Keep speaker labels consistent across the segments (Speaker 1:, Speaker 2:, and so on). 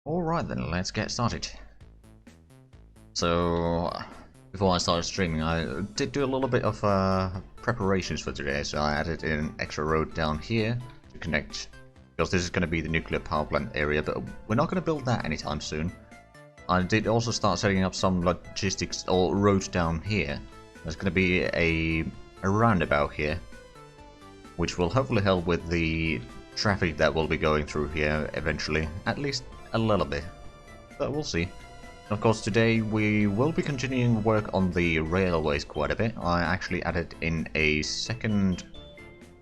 Speaker 1: Alright then, let's get started. So, before I started streaming, I did do a little bit of preparations for today, so I added in an extra road down here to connect, because this is going to be the nuclear power plant area, but we're not going to build that anytime soon. I did also start setting up some logistics or roads down here. There's going to be a roundabout here, which will hopefully help with the traffic that will be going through here eventually, at least a little bit, but we'll see. Of course, today we will be continuing work on the railways quite a bit. I actually added in a second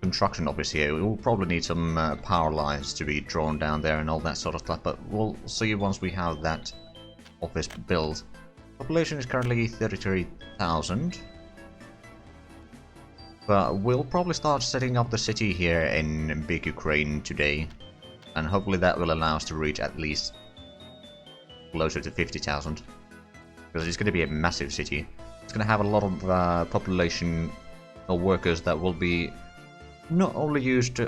Speaker 1: construction office here. We will probably need some power lines to be drawn down there and all that sort of stuff, but we'll see once we have that office built. Population is currently 33,000. But we'll probably start setting up the city here in Big Ukraine today, and hopefully that will allow us to reach at least closer to 50,000, because it's going to be a massive city. It's going to have a lot of population or workers that will be not only used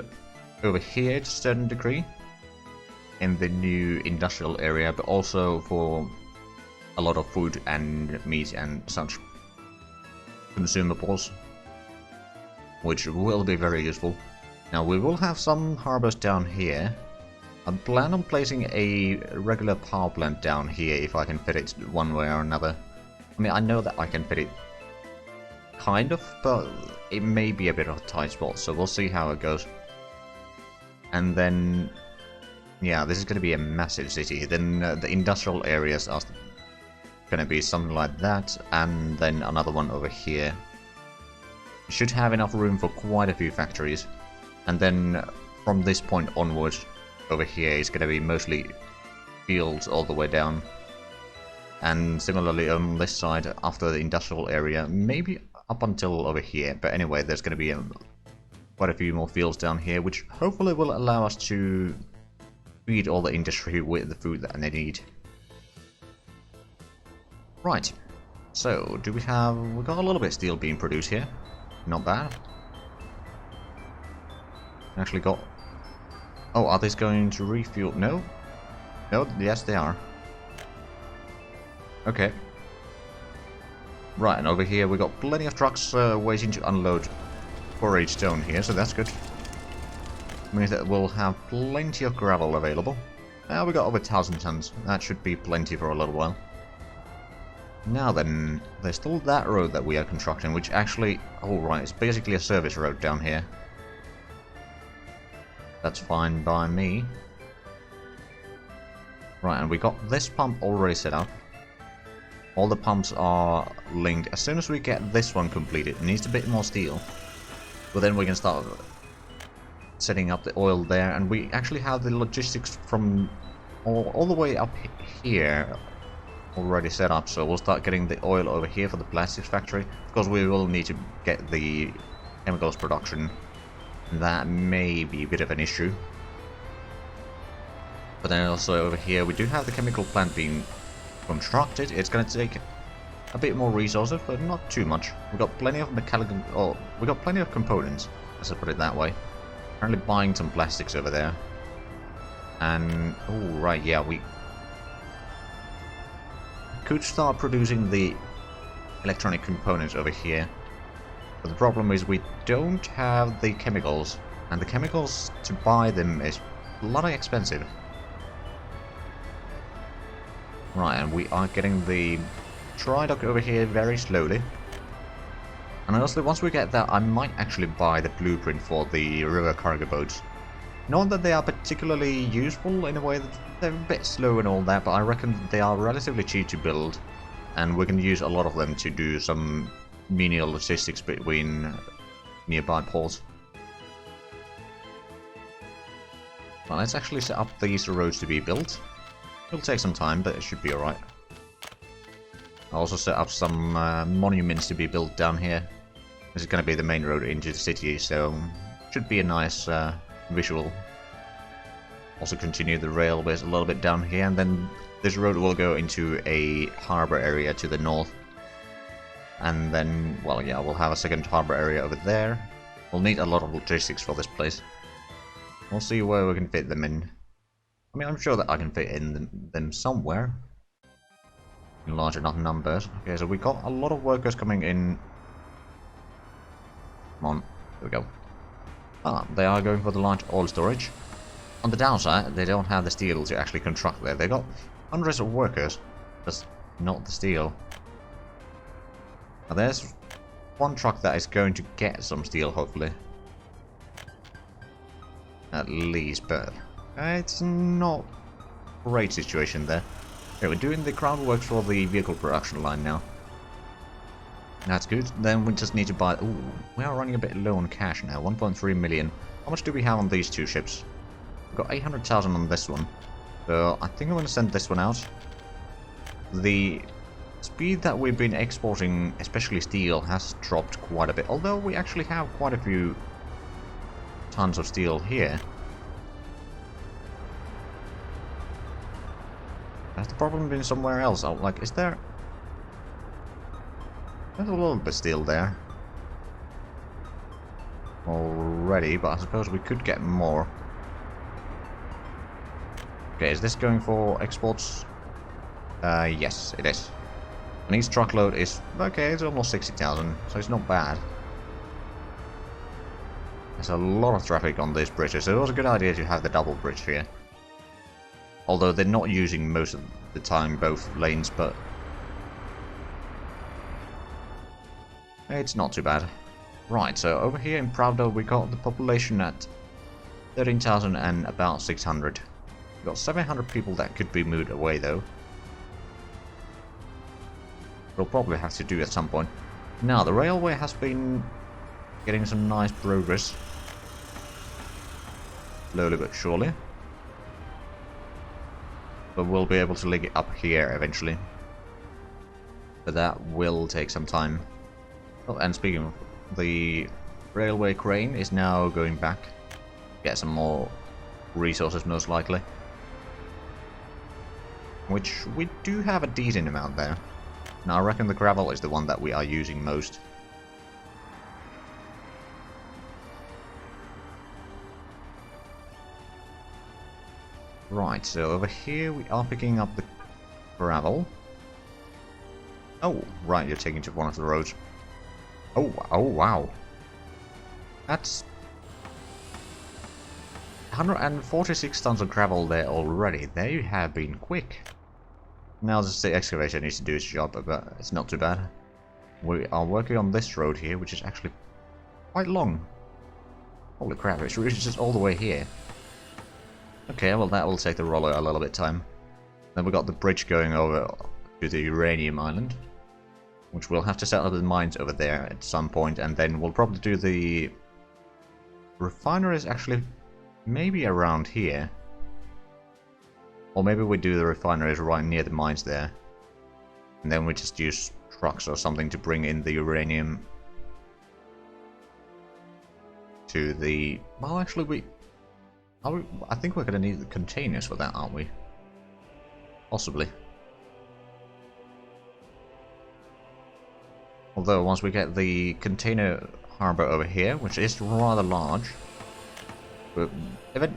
Speaker 1: over here to a certain degree in the new industrial area, but also for a lot of food and meat and such consumables, which will be very useful. Now we will have some harbors down here. I plan on placing a regular power plant down here if I can fit it one way or another. I mean, I know that I can fit it kind of, but it may be a bit of a tight spot, so we'll see how it goes. And then, yeah, this is going to be a massive city. Then the industrial areas are going to be something like that, and then another one over here. Should have enough room for quite a few factories, and then from this point onwards over here is going to be mostly fields all the way down, and similarly on this side after the industrial area, maybe up until over here. But anyway, there's going to be quite a few more fields down here, which hopefully will allow us to feed all the industry with the food that they need. Right, so do we got a little bit of steel being produced here. Not bad. Actually got... Oh, are these going to refuel? No? No? Yes, they are. Okay. Right, and over here we got plenty of trucks waiting to unload quarried stone here, so that's good. Means that we'll have plenty of gravel available. Now we got over 1,000 tons. That should be plenty for a little while. Now then, there's still that road that we are constructing, which actually... Oh right, it's basically a service road down here. That's fine by me. Right, and we got this pump already set up. All the pumps are linked. As soon as we get this one completed, it needs a bit more steel. But then we can start setting up the oil there, and we actually have the logistics from all the way up here already set up, so we'll start getting the oil over here for the plastics factory. Of course, we will need to get the chemicals production. That may be a bit of an issue. But then also over here we do have the chemical plant being constructed. It's going to take a bit more resources, but not too much. We've got plenty of mechanical... Oh, we've got plenty of components, let's put it that way. Currently buying some plastics over there. And... Oh, right, yeah, we could start producing the electronic components over here, but the problem is we don't have the chemicals, and the chemicals to buy them is bloody expensive. Right, and we are getting the dry dock over here very slowly. And honestly, once we get that, I might actually buy the blueprint for the river cargo boats. Not that they are particularly useful in a way, that they're a bit slow and all that, but I reckon they are relatively cheap to build, and we can use a lot of them to do some menial logistics between nearby ports. Well, let's actually set up these roads to be built. It'll take some time, but it should be alright. I'll also set up some monuments to be built down here. This is going to be the main road into the city, so should be a nice visual. Also continue the railways a little bit down here, and then this road will go into a harbour area to the north. And then, well, yeah, we'll have a second harbour area over there. We'll need a lot of logistics for this place. We'll see where we can fit them in. I mean, I'm sure that I can fit in them somewhere. In large enough numbers. Okay, so we got a lot of workers coming in. Come on, here we go. Ah, they are going for the large oil storage. On the downside, they don't have the steel to actually construct there. They got hundreds of workers, just not the steel. Now there's one truck that is going to get some steel, hopefully. At least, but it's not a great situation there. Okay, we're doing the groundwork for the vehicle production line now. That's good. Then we just need to buy... Ooh, we are running a bit low on cash now. 1.3 million. How much do we have on these two ships? We've got 800,000 on this one. So I think I'm going to send this one out. The speed that we've been exporting, especially steel, has dropped quite a bit. Although we actually have quite a few tons of steel here. Has the problem been somewhere else? Oh, like, is there... There's a little bit steel there. Already, but I suppose we could get more. Okay, is this going for exports? Yes, it is. And each truckload is... Okay, it's almost 60,000, so it's not bad. There's a lot of traffic on this bridge, so it was a good idea to have the double bridge here. Although they're not using most of the time both lanes, but... It's not too bad. Right, so over here in Pravda we got the population at 13,000 and about 600. We've got 700 people that could be moved away though. We'll probably have to do at some point. Now, the railway has been getting some nice progress. Slowly but surely. But we'll be able to link it up here eventually. But that will take some time. Oh, and speaking of, the railway crane is now going back. Get some more resources most likely. Which we do have a decent amount there. Now I reckon the gravel is the one that we are using most. Right, so over here we are picking up the gravel. Oh, right, you're taking to one of the roads. Oh wow. That's 146 tons of gravel there already. There you have been quick. Now just the excavator needs to do its job, but it's not too bad. We are working on this road here, which is actually quite long. Holy crap, it reaches all the way here. Okay, well that will take the roller a little bit of time. Then we got the bridge going over to the uranium island, which we'll have to set up the mines over there at some point, and then we'll probably do the refineries actually maybe around here. Or maybe we do the refineries right near the mines there. And then we just use trucks or something to bring in the uranium to the... Well, actually I think we're going to need the containers for that, aren't we? Possibly. Although once we get the container harbor over here, which is rather large, but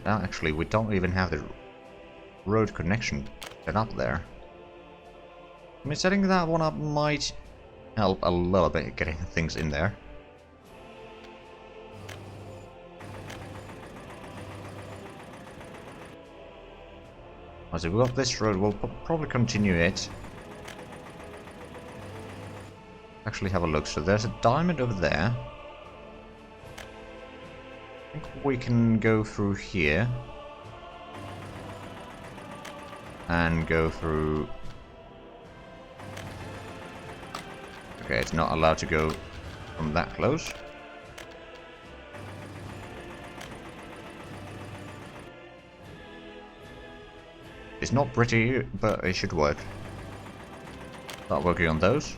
Speaker 1: actually we don't even have the road connection set up there. I mean, setting that one up might help a little bit getting things in there. So we've got this road, we'll probably continue it. Actually have a look, so there's a diamond over there. I think we can go through here. And go through... Okay, it's not allowed to go from that close. It's not pretty, but it should work. Start working on those.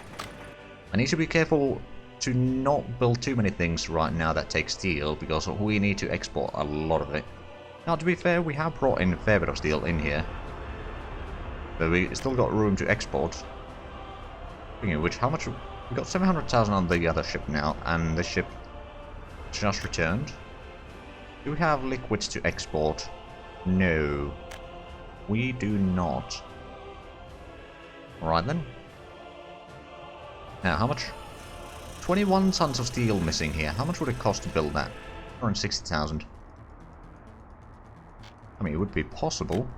Speaker 1: I need to be careful to not build too many things right now that take steel, because we need to export a lot of it. Now, to be fair, we have brought in a fair bit of steel in here. But we still got room to export. Speaking of which, how much... We got 700,000 on the other ship now, and the ship just returned. Do we have liquids to export? No. We do not. Alright then. Now, how much? 21 tons of steel missing here. How much would it cost to build that? 160,000. I mean, it would be possible.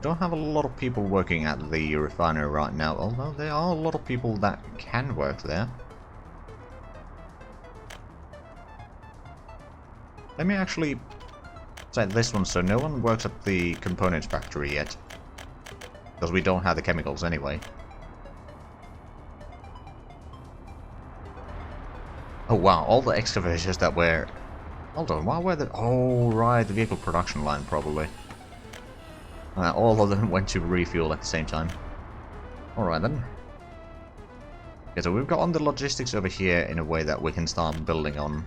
Speaker 1: Don't have a lot of people working at the refinery right now, although there are a lot of people that can work there. Let me actually set this one so no one works at the components factory yet. Because we don't have the chemicals anyway. Oh wow, all the excavators that were... Hold on, why were the... Oh right, the vehicle production line probably. All of them went to refuel at the same time. Alright then. Okay, so we've got on the logistics over here in a way that we can start building on.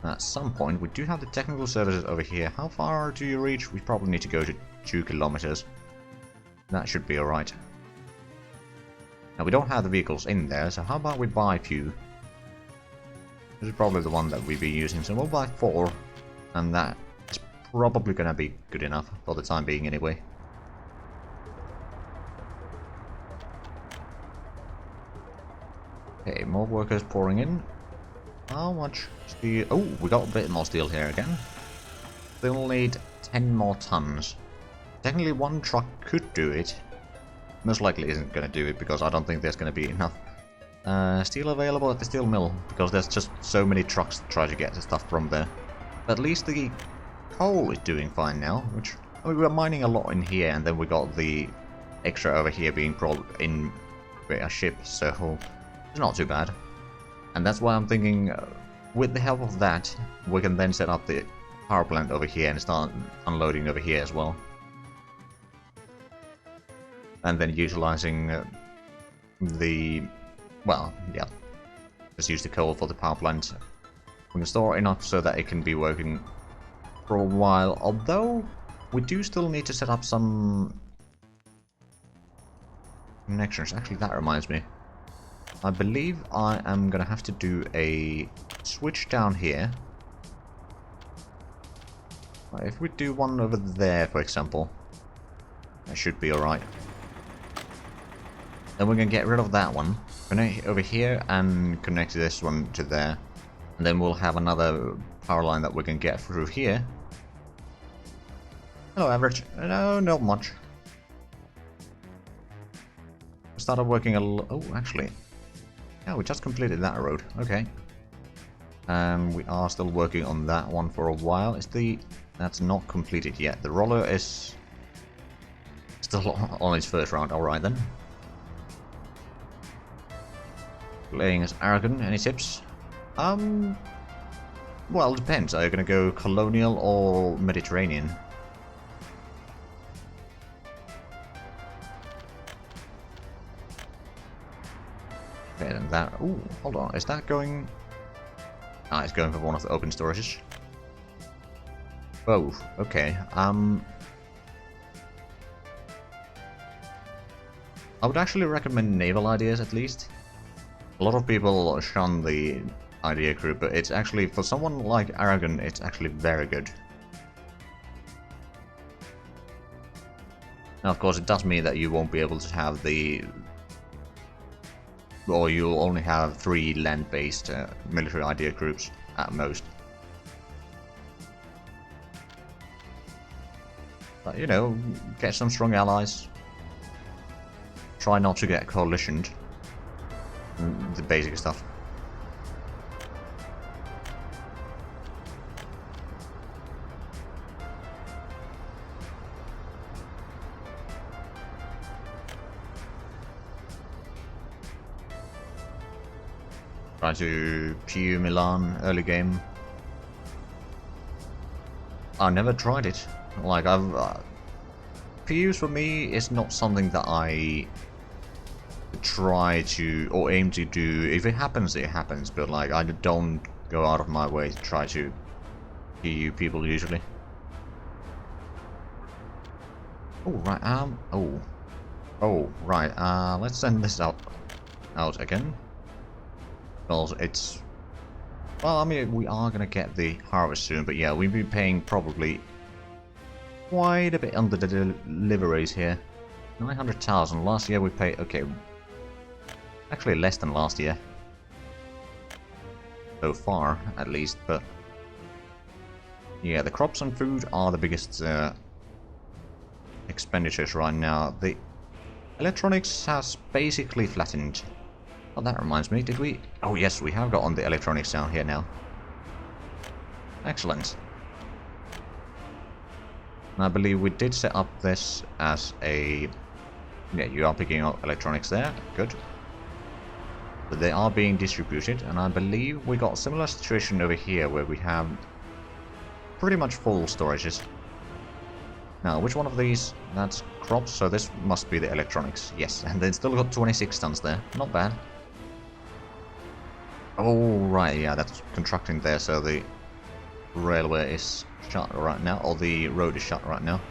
Speaker 1: At some point, we do have the technical services over here. How far do you reach? We probably need to go to 2 kilometers. That should be alright. Now, we don't have the vehicles in there, so how about we buy a few? This is probably the one that we'll be using, so we'll buy 4. And that is probably gonna be good enough for the time being anyway. Okay, more workers pouring in. How much steel? Oh, we got a bit more steel here again. Still need 10 more tons. Technically, one truck could do it. Most likely isn't going to do it because I don't think there's going to be enough steel available at the steel mill because there's just so many trucks to try to get the stuff from there. But at least the coal is doing fine now, which I mean, we were mining a lot in here, and then we got the extra over here being brought in via ship, so it's not too bad. And that's why I'm thinking, with the help of that, we can then set up the power plant over here and start unloading over here as well. And then utilizing well, yeah, just use the coal for the power plant. We can store enough so that it can be working for a while, although we do still need to set up some connections. Actually, that reminds me. I believe I am gonna have to do a switch down here. If we do one over there, for example, that should be alright. Then we're gonna get rid of that one, connect over here, and connect this one to there. And then we'll have another power line that we can get through here. Hello, average. No, not much. Started working oh, actually. Yeah, we just completed that road. Okay. We are still working on that one for a while. That's not completed yet. The roller is still on its first round. Alright then. Playing as Aragon. Any tips? Well, it depends. Are you gonna go colonial or Mediterranean? Okay, then that... Ooh, hold on. Is that going... Ah, it's going for one of the open storages. Both. Okay. I would actually recommend naval ideas at least. A lot of people shun the idea crew, but it's actually, for someone like Aragon, it's actually very good. Now, of course, it does mean that you won't be able to have the... Or you'll only have 3 land-based military idea groups at most. But, you know, get some strong allies. Try not to get coalitioned. The basic stuff. Try to PU Milan early game. I never tried it. Like PUs for me is not something that I try to or aim to do. If it happens, it happens. But like I don't go out of my way to try to PU people usually. Oh right. Oh right. Let's send this out again. Well, it's... Well, I mean, we are going to get the harvest soon, but yeah, we'll be paying probably quite a bit under the deliveries here. 900,000. Last year we paid... Okay. Actually less than last year. So far, at least, but... Yeah, the crops and food are the biggest expenditures right now. The electronics has basically flattened. Oh, that reminds me, did we... Oh yes, we have got on the electronics down here now. Excellent. And I believe we did set up this as a... Yeah, you are picking up electronics there. Good. But they are being distributed, and I believe we got a similar situation over here where we have pretty much full storages. Now, which one of these? That's crops, so this must be the electronics. Yes, and they still got 26 tons there. Not bad. Oh, right, yeah, that's contracting there, so the railway is shut right now, or the road is shut right now.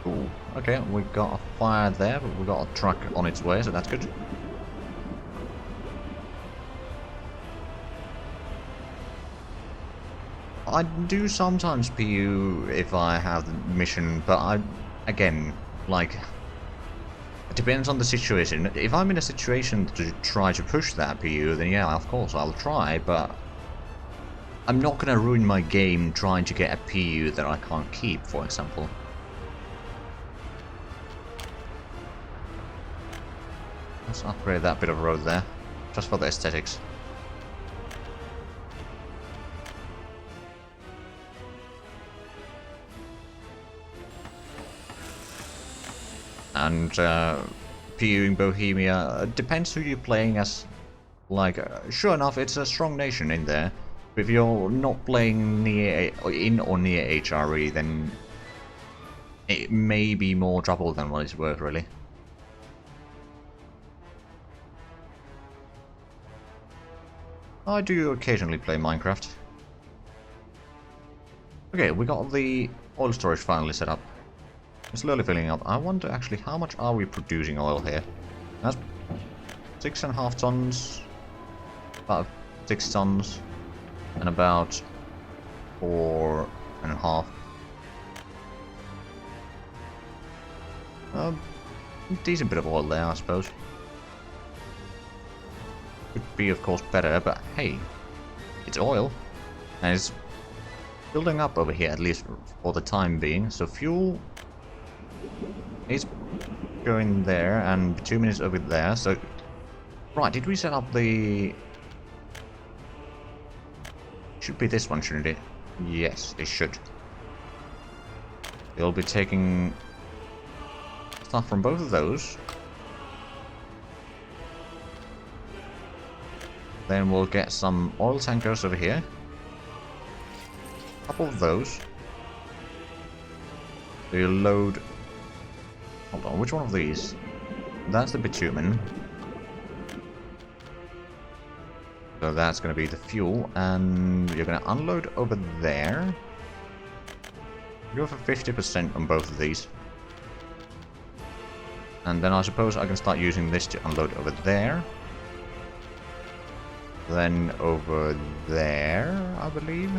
Speaker 1: Ooh, okay, we got a fire there, but we got a truck on its way, so that's good. I do sometimes PU if I have the mission, but again, like, it depends on the situation. If I'm in a situation to try to push that PU, then yeah, of course I'll try, but I'm not gonna ruin my game trying to get a PU that I can't keep, for example. Let's upgrade that bit of road there, just for the aesthetics. And PUing Bohemia depends who you're playing as. Like, sure enough, it's a strong nation in there. But if you're not playing in or near HRE, then it may be more trouble than what it's worth, really. I do occasionally play Minecraft. Okay, we got the oil storage finally set up. It's slowly filling up. I wonder actually how much are we producing oil here? That's 6.5 tons, about 6 tons, and about 4.5. Decent bit of oil there, I suppose. Could be, of course, better, but hey, it's oil, and it's building up over here, at least for the time being. So fuel is going there, and bitumen over there. So, right, did we set up the... Should be this one, shouldn't it? Yes, it should. They'll be taking stuff from both of those. Then we'll get some oil tankers over here. A couple of those. We'll load... Hold on, which one of these? That's the bitumen. So that's going to be the fuel, and you're going to unload over there. Go for 50% on both of these. And then I suppose I can start using this to unload over there. Then over there, I believe.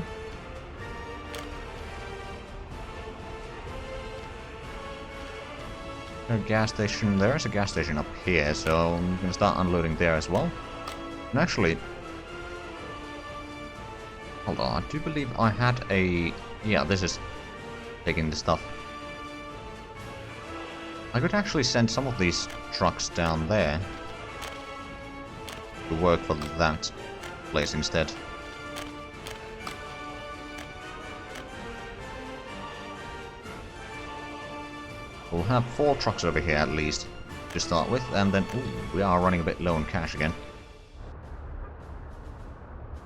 Speaker 1: A gas station. There is a gas station up here, so I'm going to start unloading there as well. And actually, hold on, I do believe I had a... Yeah, this is taking the stuff. I could actually send some of these trucks down there to work for that place instead. We'll have 4 trucks over here at least to start with, and then ooh, we are running a bit low on cash again.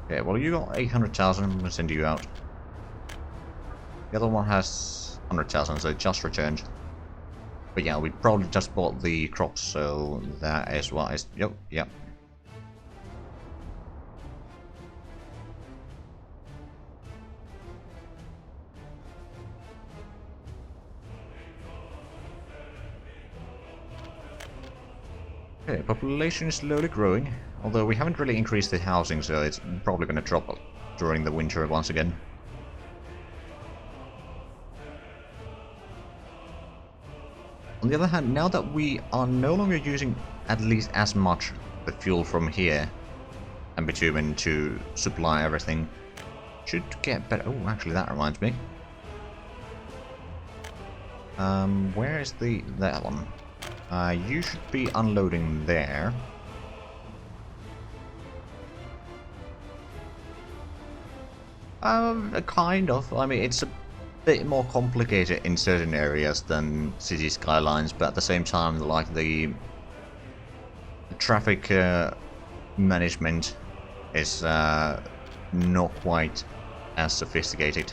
Speaker 1: Okay, well you got 800,000, I'm gonna send you out. The other one has 100,000, so it just returned. But yeah, we probably just bought the crops, so that is what is... Yep. Okay, population is slowly growing, although we haven't really increased the housing, so it's probably going to drop during the winter once again. On the other hand, now that we are no longer using at least as much the fuel from here and bitumen to supply everything, should get better. Oh, actually, that reminds me. Where is that one? You should be unloading there. Kind of. I mean, it's a bit more complicated in certain areas than City Skylines, but at the same time, like the traffic management is not quite as sophisticated.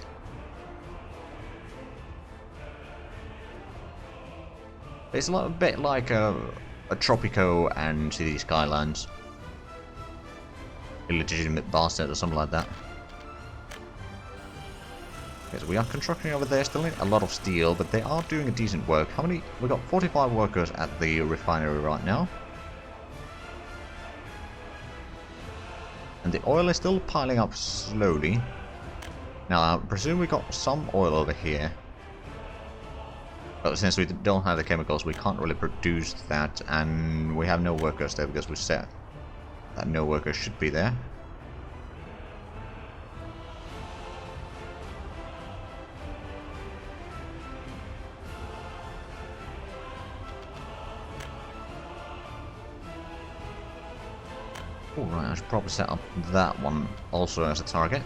Speaker 1: It's a bit like a Tropico and City Skylines. Illegitimate bastard or something like that. Okay, so we are constructing over there, still need a lot of steel, but they are doing a decent work. How many? We've got 45 workers at the refinery right now. And the oil is still piling up slowly. Now, I presume we got some oil over here. But since we don't have the chemicals, we can't really produce that, and we have no workers there because we said that no workers should be there. Alright, I should probably set up that one also as a target.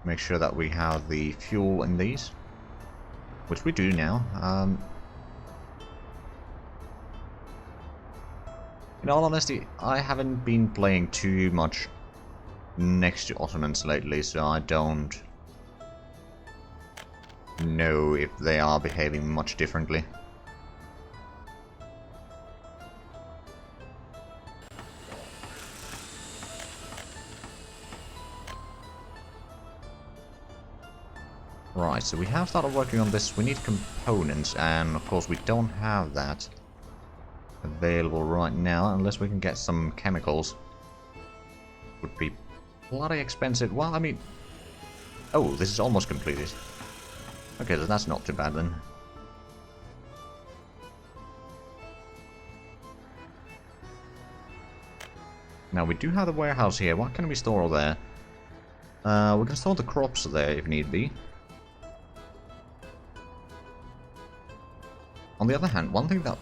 Speaker 1: Make sure that we have the fuel in these, which we do now. In all honesty, I haven't been playing too much next to Ottomans lately, so I don't know if they are behaving much differently. Right, so we have started working on this. We need components, and of course we don't have that available right now, unless we can get some chemicals. Would be bloody expensive. Well, I mean... Oh, this is almost completed. Okay, so that's not too bad then. Now, we do have the warehouse here. What can we store there? We can store the crops there if need be. On the other hand, one thing that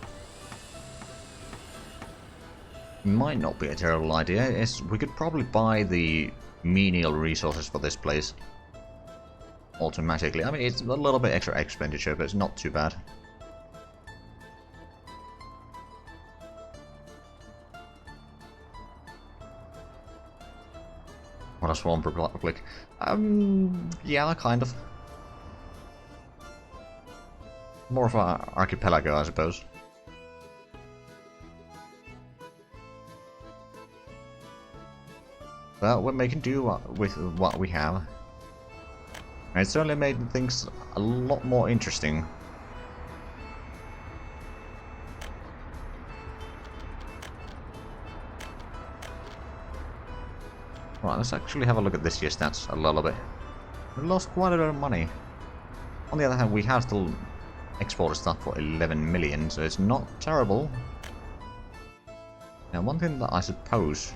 Speaker 1: might not be a terrible idea is we could probably buy the menial resources for this place automatically. I mean, it's a little bit extra expenditure, but it's not too bad. What a Swamp Republic. Yeah, kind of. More of an archipelago, I suppose. But we're making do with what we have. And it certainly made things a lot more interesting. Right, let's actually have a look at this year's stats a little bit. We lost quite a lot of money. On the other hand, we have still exported stuff for 11 million, so it's not terrible. Now, one thing that I suppose...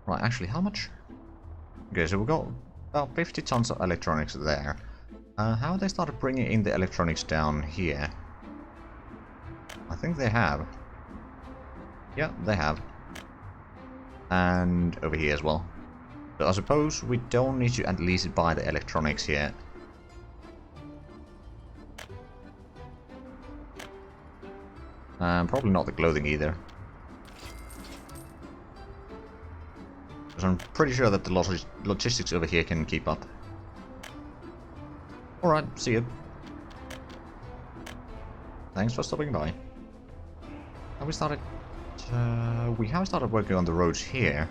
Speaker 1: Right, actually, how much? Okay, so we've got about 50 tons of electronics there. How have they started bringing in the electronics down here? I think they have. Yeah, they have. And over here as well. So I suppose we don't need to at least buy the electronics here. Probably not the clothing either. Because I'm pretty sure that the logistics over here can keep up. Alright, see you. Thanks for stopping by. Have we started? We have started working on the roads here.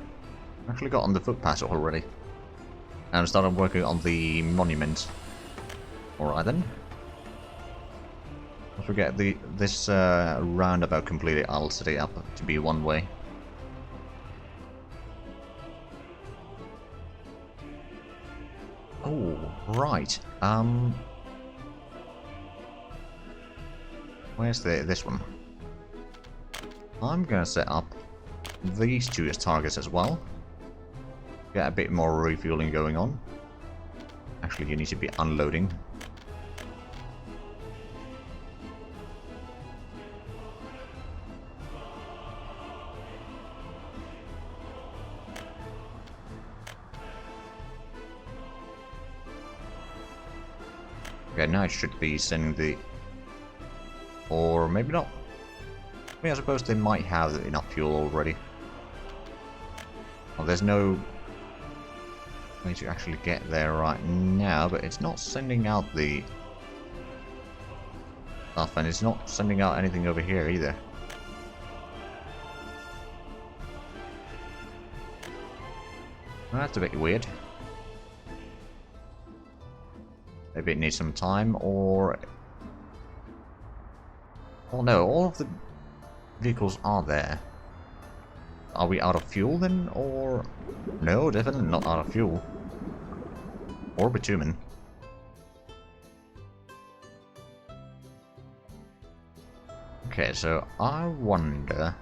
Speaker 1: Actually got on the footpath already. And started working on the monument. Alright then. Once we get this roundabout completed, I'll set it up to be one way. Oh, right. Where's this one? I'm gonna set up these two as targets as well. Get a bit more refueling going on. Actually, you need to be unloading. Okay, now it should be sending the... Or maybe not. I mean, I suppose they might have enough fuel already. Well, there's no way to actually get there right now, but it's not sending out the stuff, and it's not sending out anything over here either. Well, that's a bit weird. Maybe it needs some time, or... Oh no, all of the vehicles are there. Are we out of fuel then, or... No, definitely not out of fuel. Or bitumen. Okay, so I wonder...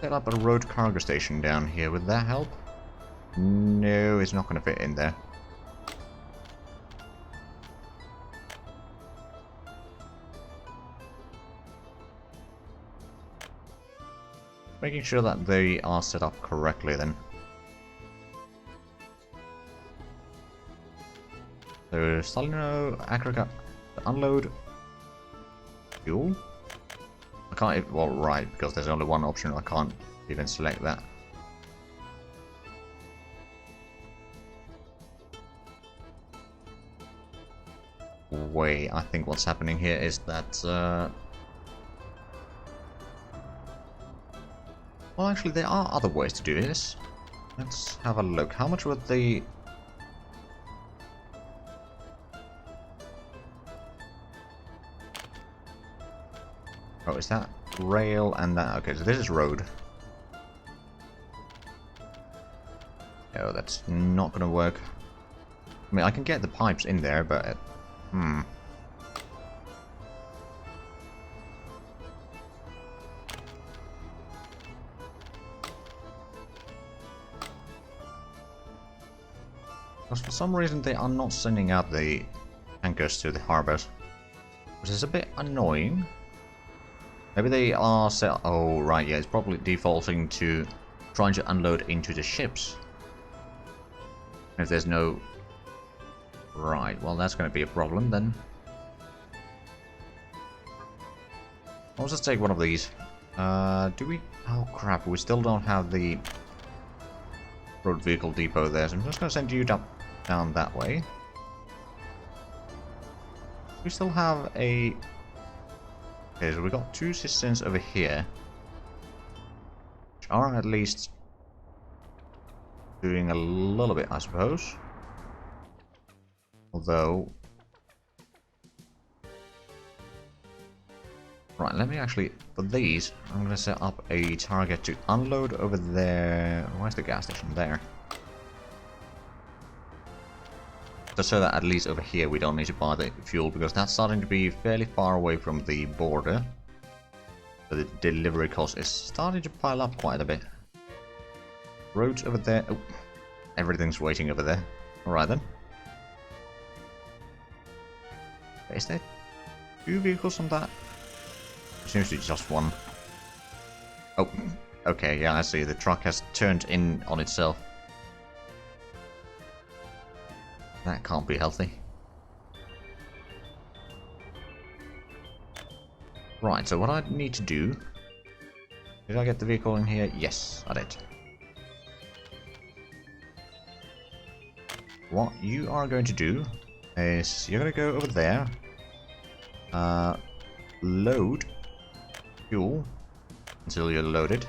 Speaker 1: Set up a road cargo station down here, would that help? No, it's not going to fit in there. Making sure that they are set up correctly then. So, Salino, aggregate, unload, fuel. I can't, well, right, because there's only one option, I can't even select that. Wait, I think what's happening here is that, well, actually, there are other ways to do this. Let's have a look. How much would the... Oh, is that rail and that... Okay, so this is road. Oh, that's not gonna work. I mean, I can get the pipes in there, but... Because for some reason they are not sending out the tankers to the harbors. Which is a bit annoying. Maybe they are set... Oh, right, yeah, it's probably defaulting to trying to unload into the ships. If there's no... Right, well, that's going to be a problem then. I'll just take one of these. Do we... Oh, crap, we still don't have the road vehicle depot there, so I'm just going to send you down that way. We still have a... Okay, so we got two cisterns over here, which are at least doing a little bit, I suppose. Although... Right, let me actually... For these, I'm going to set up a target to unload over there... Where's the gas station? There. Just so that at least over here we don't need to buy the fuel, because that's starting to be fairly far away from the border. So the delivery cost is starting to pile up quite a bit. Roads over there. Oh, everything's waiting over there. Alright then. Is there two vehicles on that? It seems to be just one. Oh, okay, yeah, I see. The truck has turned in on itself. That can't be healthy. Right, so what I need to do... Did I get the vehicle in here? Yes, I did. What you are going to do is you're going to go over there, Load fuel until you're loaded.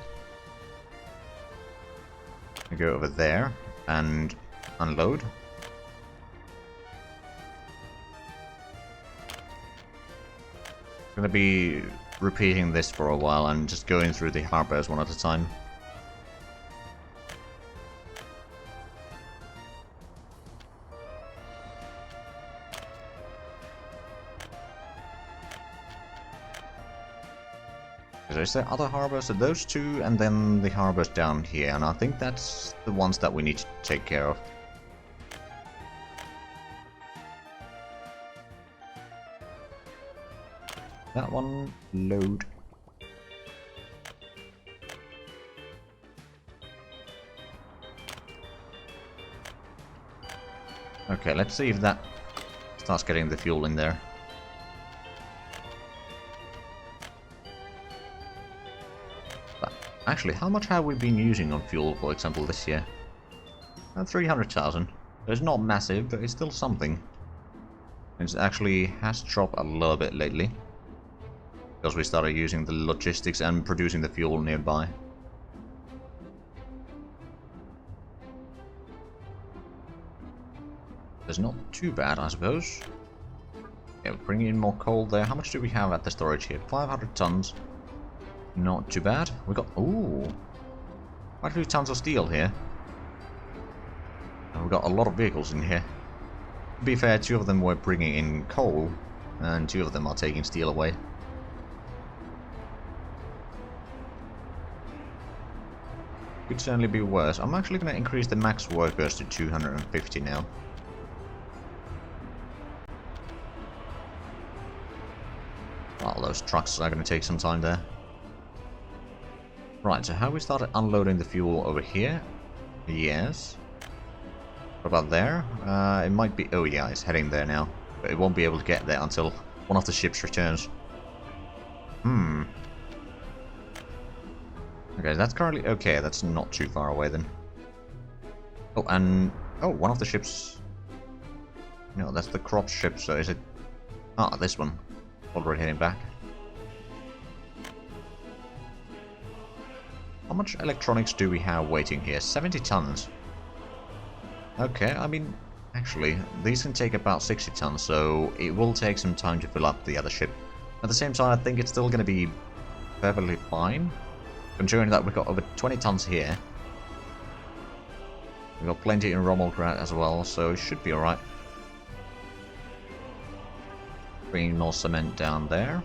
Speaker 1: You go over there and unload. I'm gonna be repeating this for a while and just going through the harbors one at a time. Is there other harbors? So those two, and then the harbors down here, and I think that's the ones that we need to take care of. That one, load. Okay, let's see if that starts getting the fuel in there. Actually, how much have we been using on fuel, for example, this year? 300,000. It's not massive, but it's still something. It actually has dropped a little bit lately. Because we started using the logistics and producing the fuel nearby. It's not too bad, I suppose. Yeah, we're bringing in more coal there. How much do we have at the storage here? 500 tons. Not too bad. We got, ooh, quite a few tons of steel here. And we got a lot of vehicles in here. To be fair, 2 of them were bringing in coal, and 2 of them are taking steel away. Could certainly be worse. I'm actually going to increase the max workers to 250 now. Well, those trucks are going to take some time there. Right, so how we started unloading the fuel over here? Yes. What about there? It might be... Oh yeah, it's heading there now. But it won't be able to get there until one of the ships returns. Okay, that's currently... Okay, that's not too far away then. Oh, and... Oh, one of the ships... No, that's the crop ship, so is it... Ah, this one. Already heading back. How much electronics do we have waiting here? 70 tons. Okay, I mean, actually, these can take about 60 tons, so it will take some time to fill up the other ship. At the same time, I think it's still going to be perfectly fine, considering that we've got over 20 tons here. We've got plenty in Rommelgrad as well, so it should be alright. Bringing more cement down there.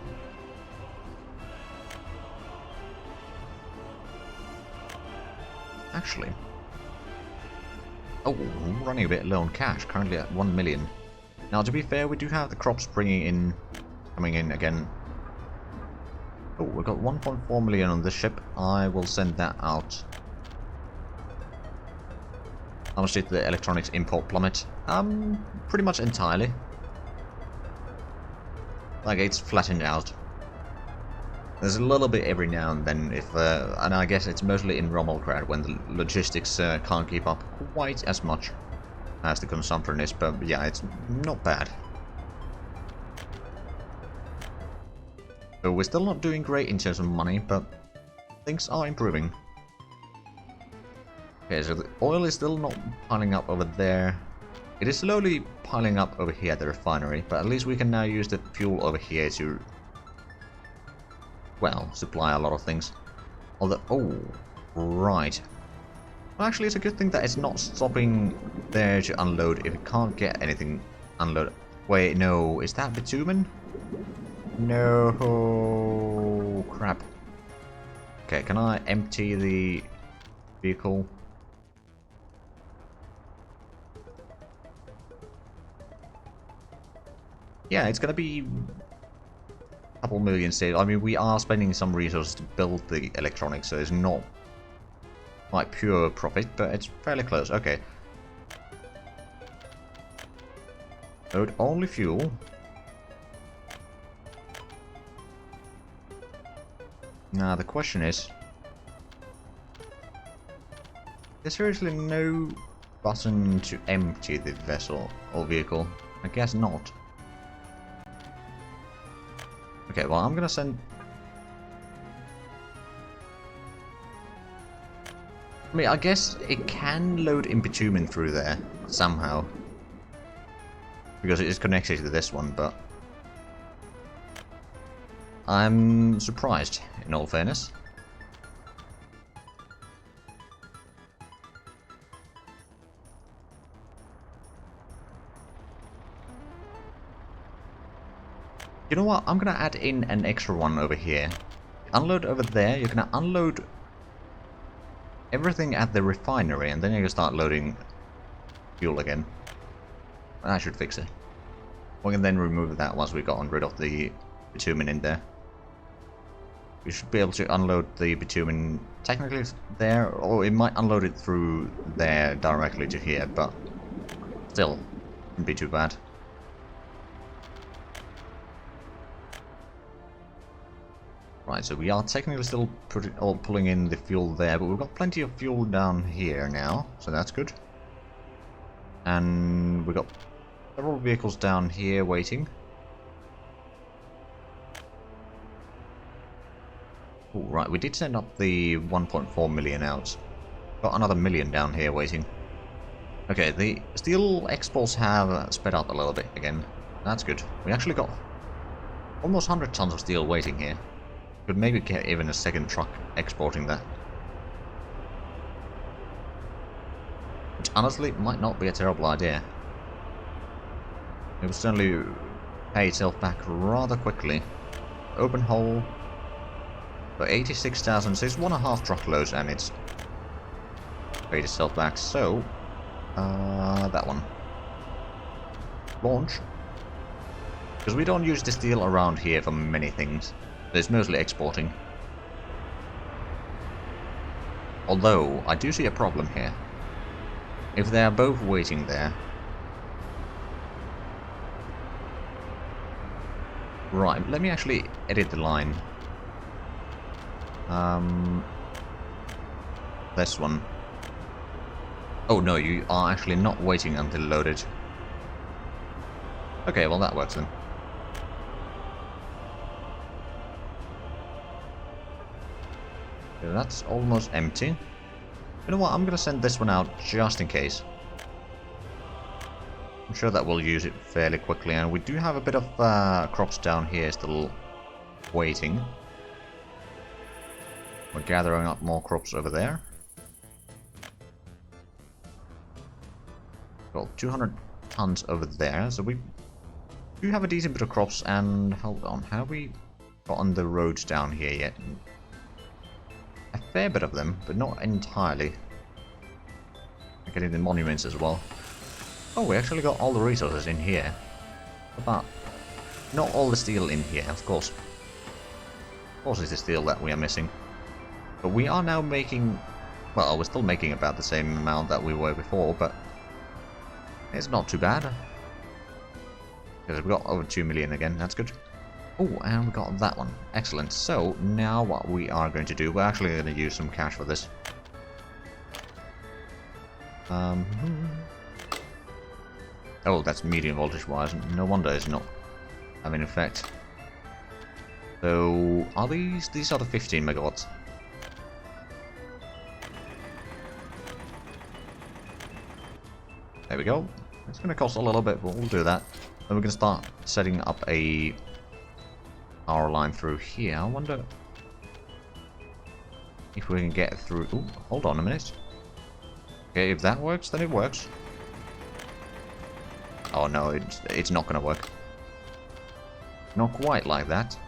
Speaker 1: Actually, oh, we're running a bit low on cash, currently at 1 million. Now, to be fair, we do have the crops coming in again. Oh, we've got 1.4 million on this ship. I will send that out. How much did the electronics import plummet? Pretty much entirely. Like, it's flattened out. There's a little bit every now and then, and I guess it's mostly in Rommelgrad when the logistics can't keep up quite as much as the consumption is, but yeah, it's not bad. So we're still not doing great in terms of money, but things are improving. Okay, so the oil is still not piling up over there. It is slowly piling up over here at the refinery, but at least we can now use the fuel over here to... well, supply a lot of things. Although, oh, right. Well, actually, it's a good thing that it's not stopping there to unload if it can't get anything unloaded. Wait, no, is that bitumen? No, crap. Okay, can I empty the vehicle? Yeah, it's gonna be couple million saved. I mean, we are spending some resources to build the electronics, so it's not like pure profit, but it's fairly close. Okay. Load only fuel. Now the question is, there's seriously no button to empty the vessel or vehicle? I guess not. Okay, well, I'm gonna send... I mean, I guess it can load in bitumen through there, somehow. Because it is connected to this one, but... I'm surprised, in all fairness. You know what? I'm gonna add in an extra one over here. Unload over there, you're gonna unload everything at the refinery, and then you can start loading fuel again. That should fix it. We can then remove that once we've gotten rid of the bitumen in there. We should be able to unload the bitumen technically there, or it might unload it through there directly to here, but still, wouldn't be too bad. Right, so we are technically still pulling in the fuel there, but we've got plenty of fuel down here now, so that's good. And we've got several vehicles down here waiting. Ooh, right, we did send up the 1.4 million out. Got another million down here waiting. Okay, the steel exports have sped up a little bit again. That's good. We actually got almost 100 tons of steel waiting here. Could maybe get even a second truck exporting that. Which honestly might not be a terrible idea. It will certainly pay itself back rather quickly. Open hole for 86,000, so it's 1.5 truckloads and it's paid itself back. So, that one. Launch. Because we don't use the steel around here for many things. It's mostly exporting. Although, I do see a problem here. If they are both waiting there... Right, let me actually edit the line. This one. Oh no, you are actually not waiting until loaded. Okay, well that works then. That's almost empty. You know what, I'm gonna send this one out just in case. I'm sure that we'll use it fairly quickly, and we do have a bit of crops down here still waiting. We're gathering up more crops over there. Well, 200 tons over there, so we do have a decent bit of crops, and hold on, have we gotten the roads down here yet? A fair bit of them, but not entirely. We're getting the monuments as well. Oh, we actually got all the resources in here. But not all the steel in here, of course. Of course it's the steel that we are missing. But we are now making... Well, we're still making about the same amount that we were before, but... It's not too bad. Because we got over 2 million again, that's good. Oh, and we got that one. Excellent. So, now what we are going to do, we're actually going to use some cash for this. Oh, that's medium voltage wires. No wonder it's not having an effect. So, are these are the 15 megawatts? There we go. It's going to cost a little bit, but we'll do that. Then we're going to start setting up a power line through here. I wonder if we can get through... Ooh, hold on a minute. Okay, if that works, then it works. Oh no, it's not going to work. Not quite like that.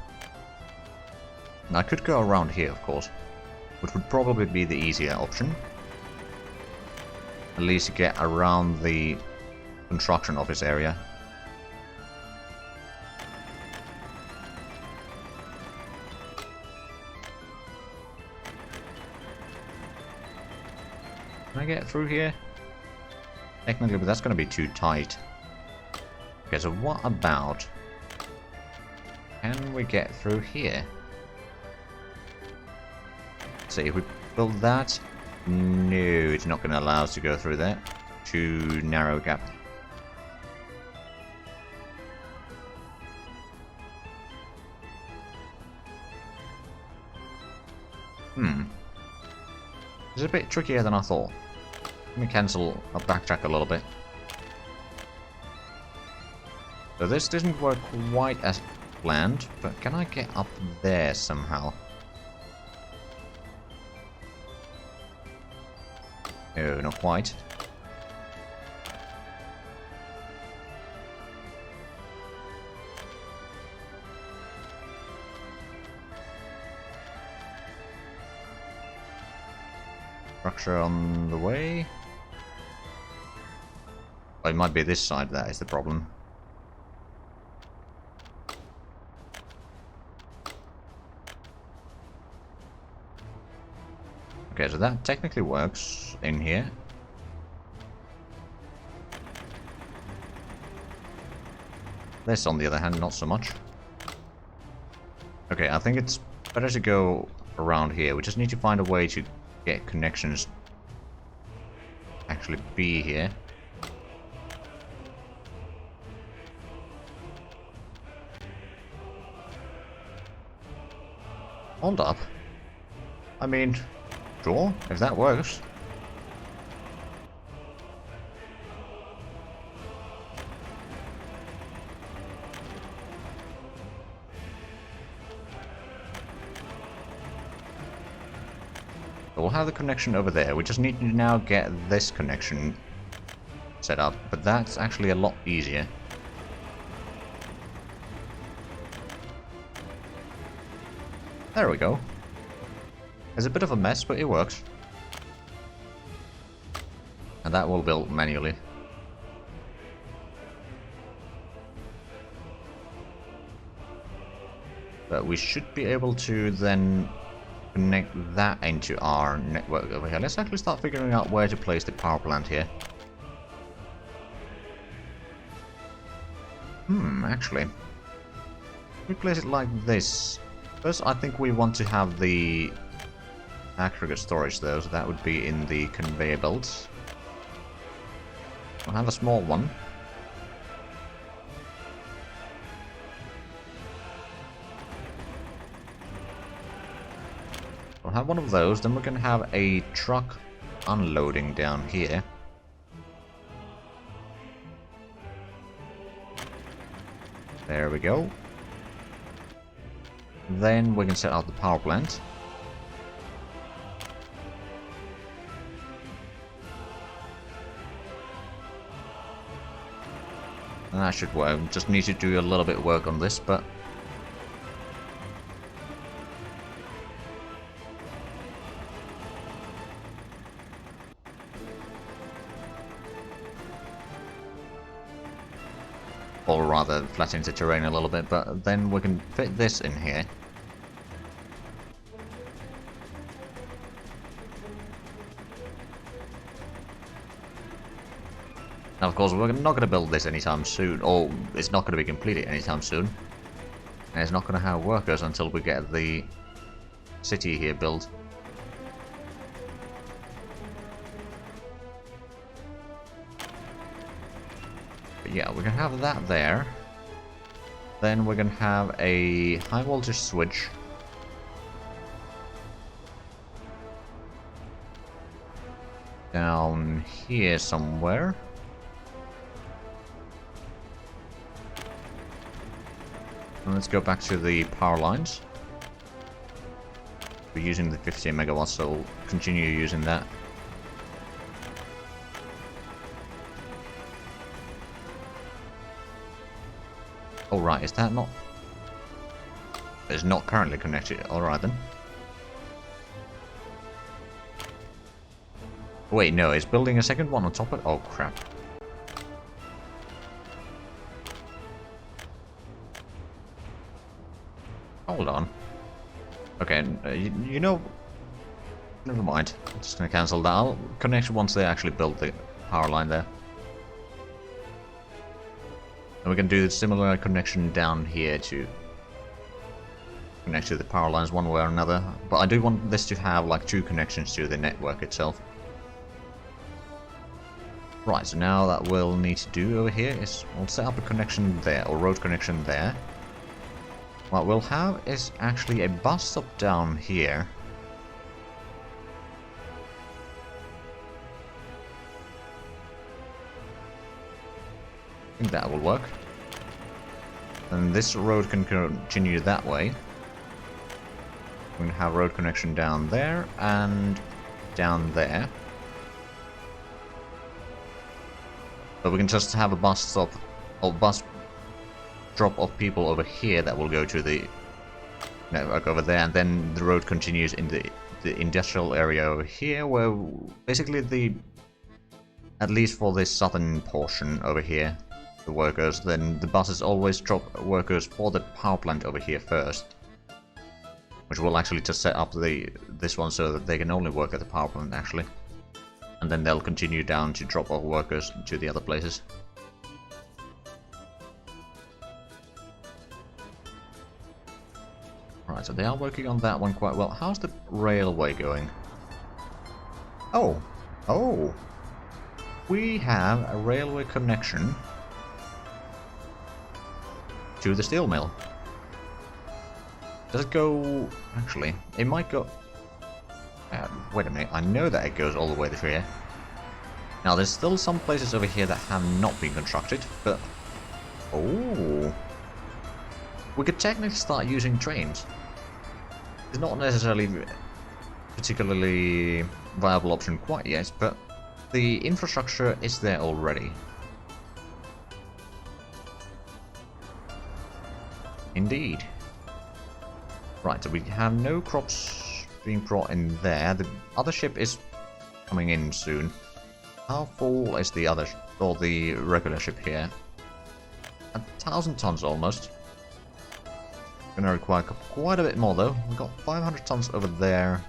Speaker 1: Now, I could go around here, of course, which would probably be the easier option. At least get around the construction office area. Can I get through here? Technically, but that's going to be too tight. Okay, so what about... Can we get through here? Let's see, if we build that... No, it's not going to allow us to go through there. Too narrow gap. a bit trickier than I thought. Let me cancel, I'll backtrack a little bit. So this didn't work quite as planned, but can I get up there somehow? No, not quite. Structure on the way. Oh, it might be this side that is the problem. Okay, so that technically works in here. This, on the other hand, not so much. Okay, I think it's better to go around here. We just need to find a way to get connections actually be here. Hold up. I mean, sure, if that works. We'll have the connection over there. We just need to now get this connection set up, but that's actually a lot easier. There we go. It's a bit of a mess, but it works. And that will build manually. But we should be able to then connect that into our network over here. Let's actually start figuring out where to place the power plant here. Actually. We place it like this. First, I think we want to have the aggregate storage though, so that would be in the conveyor belts. We'll have a small one. We'll have one of those, then we can have a truck unloading down here. There we go. Then we can set out the power plant. And that should work. Just need to do a little bit of work on this, but or rather flatten the terrain a little bit, but then we can fit this in here. Now, of course, we're not going to build this anytime soon, or it's not going to be completed anytime soon. And it's not going to have workers until we get the city here built. But yeah, we can have that there. Then we're going to have a high voltage switch. Down here somewhere. And let's go back to the power lines. We're using the 15 megawatts, so we'll continue using that. Oh right, is that not? It's not currently connected. Alright then. Wait, no, it's building a second one on top of it? Oh crap. Hold on. Okay, you know... Never mind. I'm just gonna cancel that. I'll connect once they actually build the power line there. And we can do a similar connection down here to connect to the power lines one way or another. But I do want this to have like 2 connections to the network itself. Right, so now that we'll need to do over here is we'll set up a connection there, or road connection there. What we'll have is actually a bus stop down here. I think that will work. And this road can continue that way. We can have road connection down there and down there. But we can just have a bus stop or bus drop of people over here that will go to the network over there, and then the road continues in the industrial area over here, where basically at least for this southern portion over here, the workers, then the buses always drop workers for the power plant over here first. Which will actually just set up this one so that they can only work at the power plant actually. And then they'll continue down to drop off workers to the other places. Right, so they are working on that one quite well. How's the railway going? Oh! Oh! We have a railway connection to the steel mill. Does it go... Actually, it might go... wait a minute, I know that it goes all the way through here. Now, there's still some places over here that have not been constructed, but... Oh! We could technically start using trains. It's not necessarily particularly viable option quite yet, but the infrastructure is there already. Indeed. Right, so we have no crops being brought in there. The other ship is coming in soon. How full is the other, or the regular ship here? 1,000 tons almost. Gonna require quite a bit more though. We've got 500 tons over there.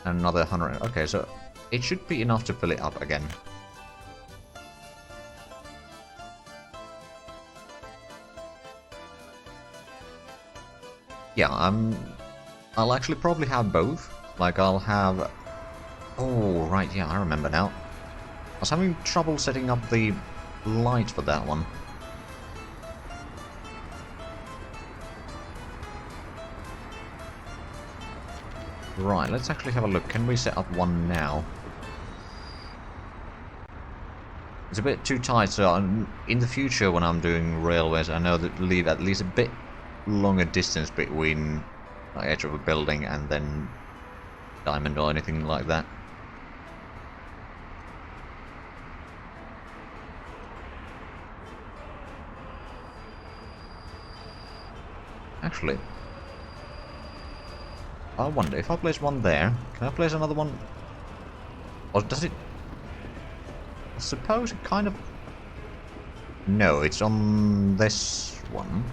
Speaker 1: And another 100. Okay, so it should be enough to fill it up again. Yeah, I'll actually probably have both. Like, I'll have... Oh, right, yeah, I remember now. I was having trouble setting up the light for that one. Right, let's actually have a look. Can we set up one now? It's a bit too tight, so in the future when I'm doing railways, I know that leave at least a bit longer distance between the edge of a building and then diamond or anything like that. Actually, I wonder if I place one there, can I place another one? Or does it... I suppose it kind of... No, it's on this one.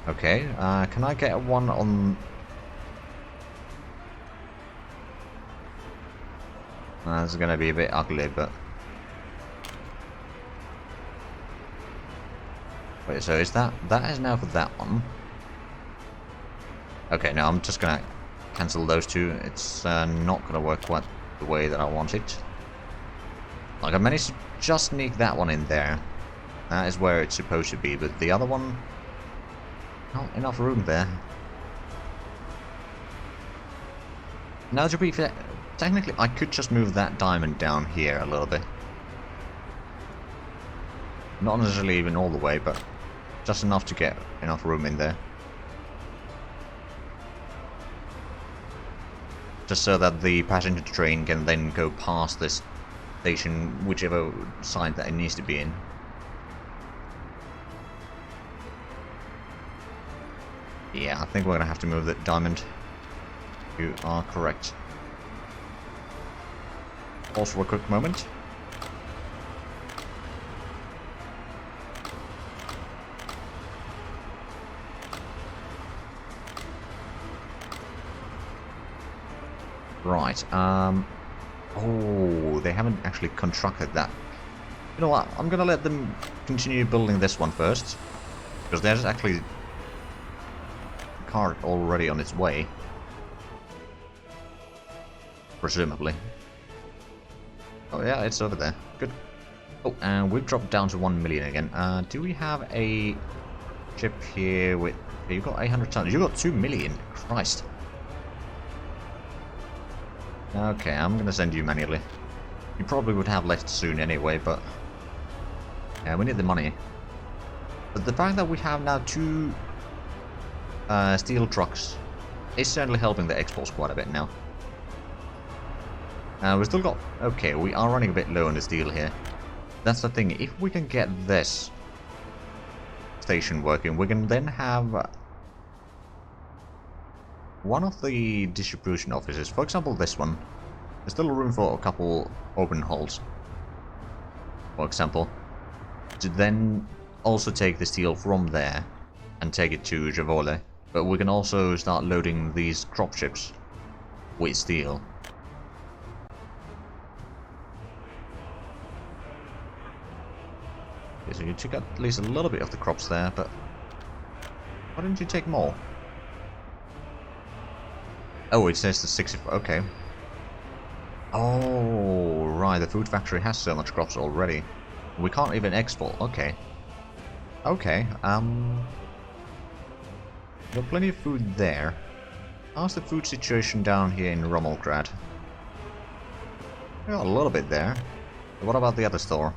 Speaker 1: Okay, can I get one on... That's gonna be a bit ugly, but... Wait, so is that is now for that one? Okay, no, I'm just gonna cancel those two. It's not gonna work quite the way that I want it. Like, I managed to just sneak that one in there. That is where it's supposed to be, but the other one... Not enough room there. Now, to be fair, technically I could just move that diamond down here a little bit. Not necessarily even all the way, but just enough to get enough room in there. Just so that the passenger train can then go past this station, whichever side that it needs to be in. Yeah, I think we're gonna have to move that diamond. You are correct. Pause for a quick moment. Right, oh, they haven't actually constructed that. You know what, I'm gonna let them continue building this one first. Because there's actually a cart already on its way. Presumably. Oh yeah, it's over there. Good. Oh, and we've dropped down to 1 million again. Do we have a ship here with... You've got 800 tons. You've got 2 million. Christ. Okay, I'm gonna send you manually. You probably would have left soon anyway, but yeah, we need the money. But the fact that we have now 2 steel trucks is certainly helping the exports quite a bit now. We still got... Okay, we are running a bit low on the steel here. That's the thing, if we can get this station working, we can then have one of the distribution offices, for example this one. There's still room for a couple open holes, for example, to then also take the steel from there and take it to Javole. But we can also start loading these crop ships with steel. Okay, so you took at least a little bit of the crops there, but why didn't you take more? Oh, it says the 60... Okay. Oh, right, the food factory has so much crops already. We can't even export. Okay. Okay, got plenty of food there. How's the food situation down here in Rommelgrad? We got a little bit there. But what about the other store?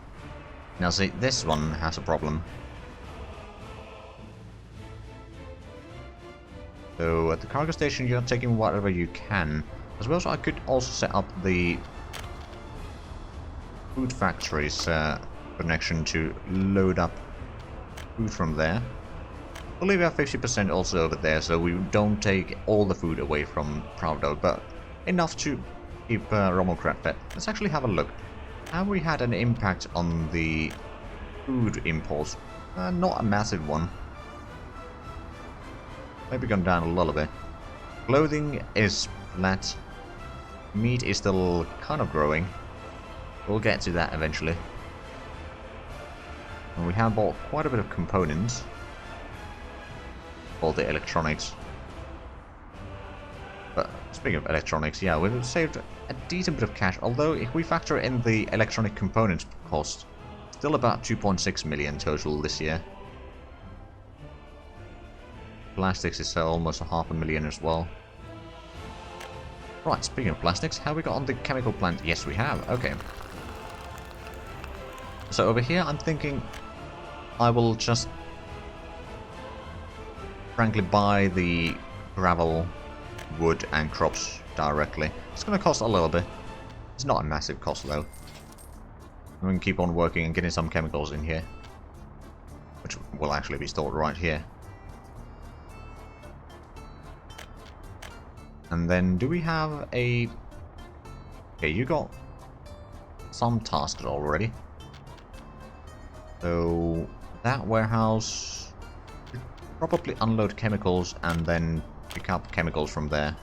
Speaker 1: Now see, this one has a problem. So at the cargo station you're taking whatever you can. I suppose I could also set up the food factory's connection to load up food from there. I believe we have 50% also over there, so we don't take all the food away from Pravdo, but enough to keep Rommelgrad fed. Let's actually have a look. Have we had an impact on the food imports? Not a massive one. Maybe gone down a little bit. Clothing is flat. Meat is still kind of growing. We'll get to that eventually. And we have bought quite a bit of components. All the electronics. But speaking of electronics, yeah, we've saved a decent bit of cash. Although if we factor in the electronic components cost, still about 2.6 million total this year. Plastics is almost 500,000 as well. Right, speaking of plastics, have we got on the chemical plant? Yes, we have. Okay. So over here, I'm thinking I will just frankly buy the gravel, wood and crops directly. It's going to cost a little bit. It's not a massive cost though. We can keep on working and getting some chemicals in here, which will actually be stored right here. And then do we have a... Okay, you got some tasks already. So that warehouse... Probably unload chemicals and then pick up chemicals from there.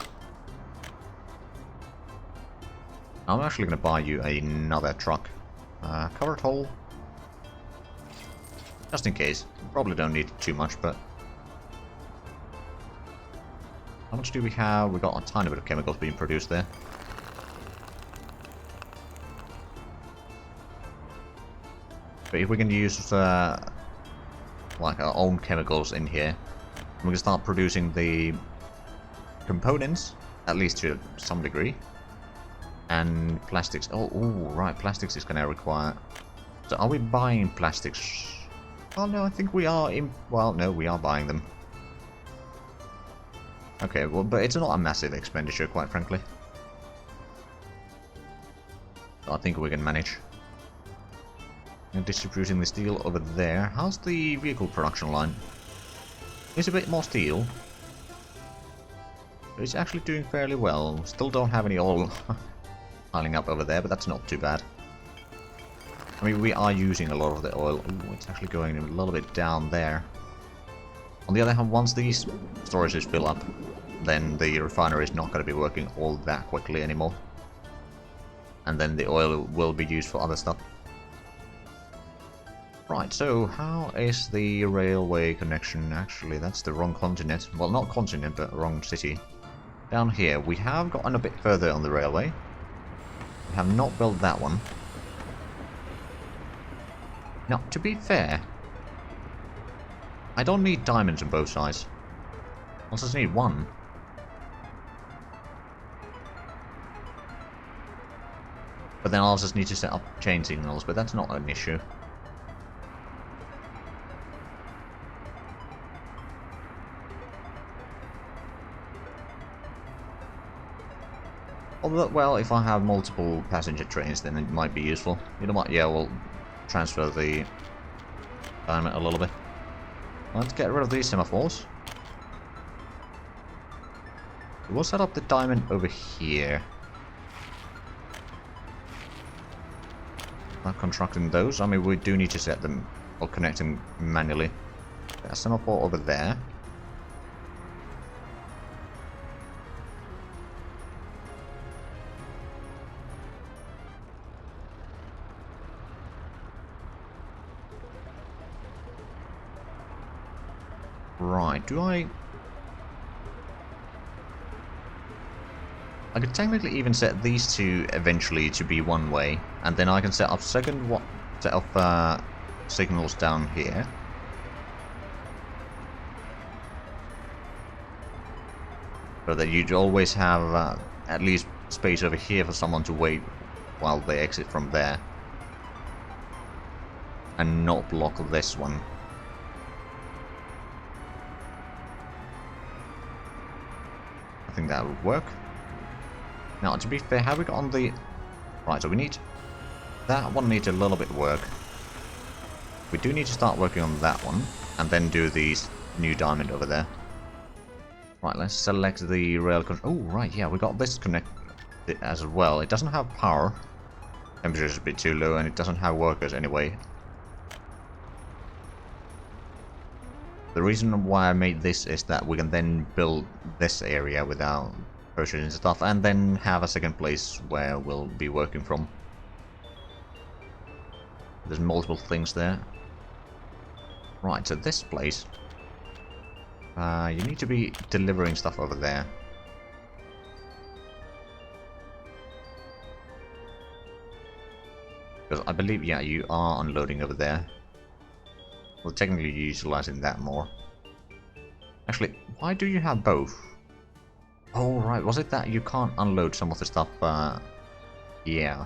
Speaker 1: I'm actually going to buy you another truck. Covered hole. Just in case. Probably don't need too much, but... How much do we have? We got a tiny bit of chemicals being produced there. But if we can use like our own chemicals in here, we can start producing the components, at least to some degree. And plastics. Oh, ooh, right, plastics is going to require... So are we buying plastics? Well, no, I think we are in... Well, no, we are buying them. Okay, well, but it's not a massive expenditure, quite frankly. So I think we can manage. And distributing the steel over there. How's the vehicle production line? It's a bit more steel. But it's actually doing fairly well. Still don't have any oil piling up over there, but that's not too bad. I mean, we are using a lot of the oil. Ooh, it's actually going a little bit down there. On the other hand, once these storages fill up, then the refinery is not going to be working all that quickly anymore. And then the oil will be used for other stuff. Right, so how is the railway connection? Actually, that's the wrong continent. Well, not continent, but wrong city. Down here, we have gotten a bit further on the railway. We have not built that one. Now, to be fair, I don't need diamonds on both sides. I just need one. But then I'll just need to set up chain signals, but that's not an issue. Although, well, if I have multiple passenger trains, then it might be useful. You know what? Yeah, we'll transfer the diamond a little bit. Let's get rid of these semaphores. We'll set up the diamond over here. Not constructing those. I mean, we do need to set them or connect them manually. There's a semaphore over there. Right, do I could technically even set these two eventually to be one way, and then I can set up set of signals down here. So that you'd always have at least space over here for someone to wait while they exit from there. And not block this one. I think that would work. Now, to be fair, have we got on the... Right, so we need... That one needs a little bit of work. We do need to start working on that one, and then do the new diamond over there. Right, let's select the rail... Oh, right, yeah, we got this connected as well. It doesn't have power. Temperature is a bit too low, and it doesn't have workers anyway. The reason why I made this is that we can then build this area without purchasing stuff, and then have a second place where we'll be working from. There's multiple things there. Right, so this place, you need to be delivering stuff over there. Because I believe, yeah, you are unloading over there. Well, technically you're utilizing that more. Actually, why do you have both? Oh, right, was it that you can't unload some of the stuff? Yeah.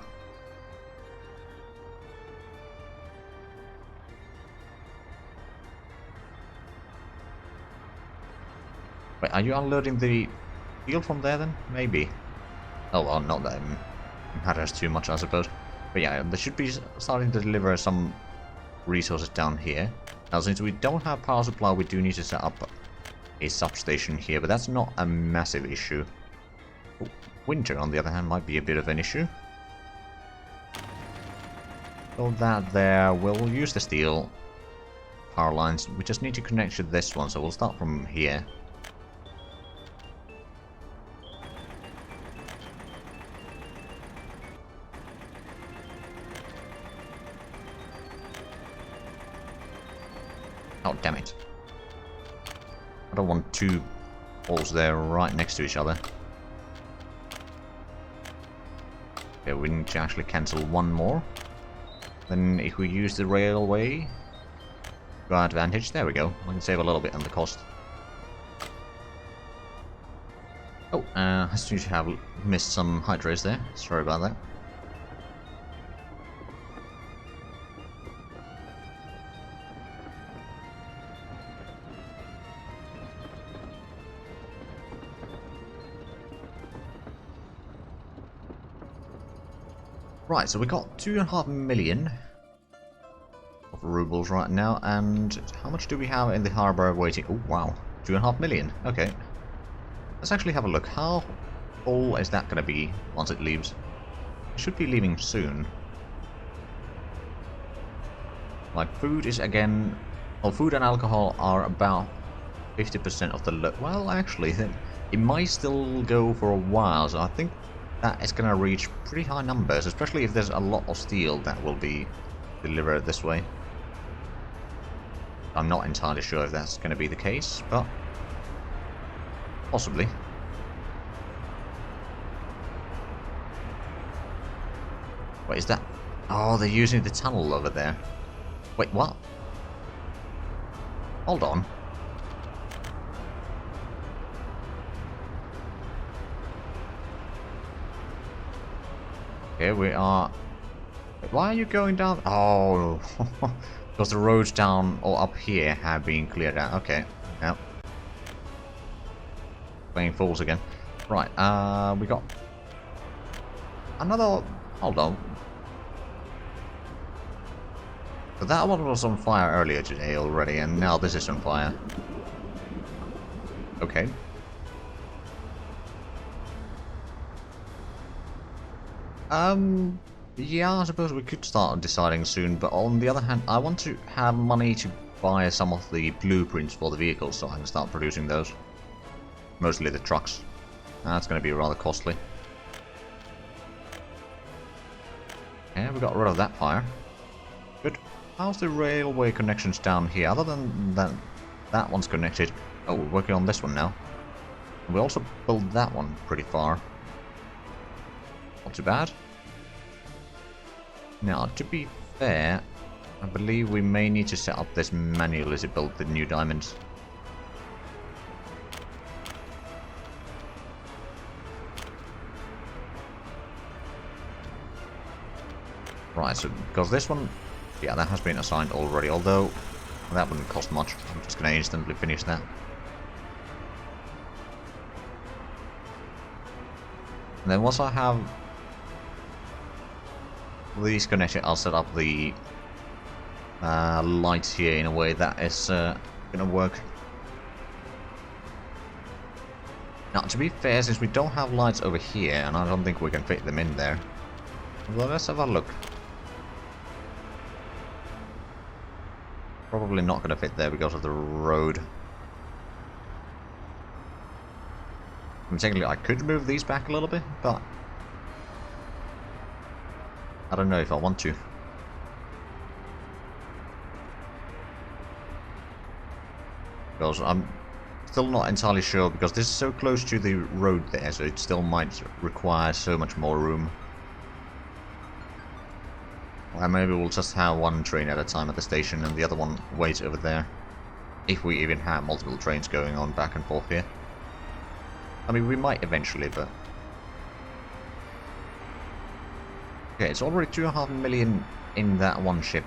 Speaker 1: Wait, are you unloading the field from there then? Maybe. Oh, well, not that it matters too much, I suppose. But yeah, they should be starting to deliver some resources down here. Now, since we don't have power supply, we do need to set up a substation here, but that's not a massive issue. Oh, winter, on the other hand, might be a bit of an issue. So that there, we'll use the steel power lines. We just need to connect to this one, so we'll start from here. Oh, damn it. I don't want two poles there right next to each other. Okay, we need to actually cancel one more. Then if we use the railway to our advantage, there we go. We can save a little bit on the cost. Oh, I seem to have missed some hydros there. Sorry about that. Right, so we got 2.5 million of rubles right now, and how much do we have in the harbor waiting? Oh, wow, 2.5 million. Okay, let's actually have a look. How full is that going to be once it leaves? It should be leaving soon. Like, food is again... Well, food and alcohol are about 50% of the load. Well, actually, it might still go for a while, so I think that is going to reach pretty high numbers, especially if there's a lot of steel that will be delivered this way. I'm not entirely sure if that's going to be the case, but possibly. Wait, is that... Oh, they're using the tunnel over there. Wait, what? Hold on. Okay, we are... Why are you going down? Oh, because the roads down or up here have been cleared out. Okay, yeah. Playing fools again. Right, we got another... Hold on. So that one was on fire earlier today already, and now this is on fire. Okay. Yeah, I suppose we could start deciding soon, but on the other hand, I want to have money to buy some of the blueprints for the vehicles so I can start producing those. Mostly the trucks. That's going to be rather costly. Yeah, we got rid of that fire. Good. How's the railway connections down here? Other than that one's connected. Oh, we're working on this one now. We also built that one pretty far. Not too bad. Now, to be fair, I believe we may need to set up this manually to build the new diamonds. Right, so because this one, yeah, that has been assigned already, although that wouldn't cost much. I'm just going to instantly finish that. And then once I have these connected, I'll set up the lights here in a way that is going to work. Now, to be fair, since we don't have lights over here, and I don't think we can fit them in there, well, let's have a look. Probably not going to fit there because of the road. I mean, technically, I could move these back a little bit, but I don't know if I want to. Because I'm still not entirely sure, because this is so close to the road there, so it still might require so much more room. Or maybe we'll just have one train at a time at the station and the other one wait over there. If we even have multiple trains going on back and forth here. I mean, we might eventually, but... Okay, it's already 2.5 million in that one ship.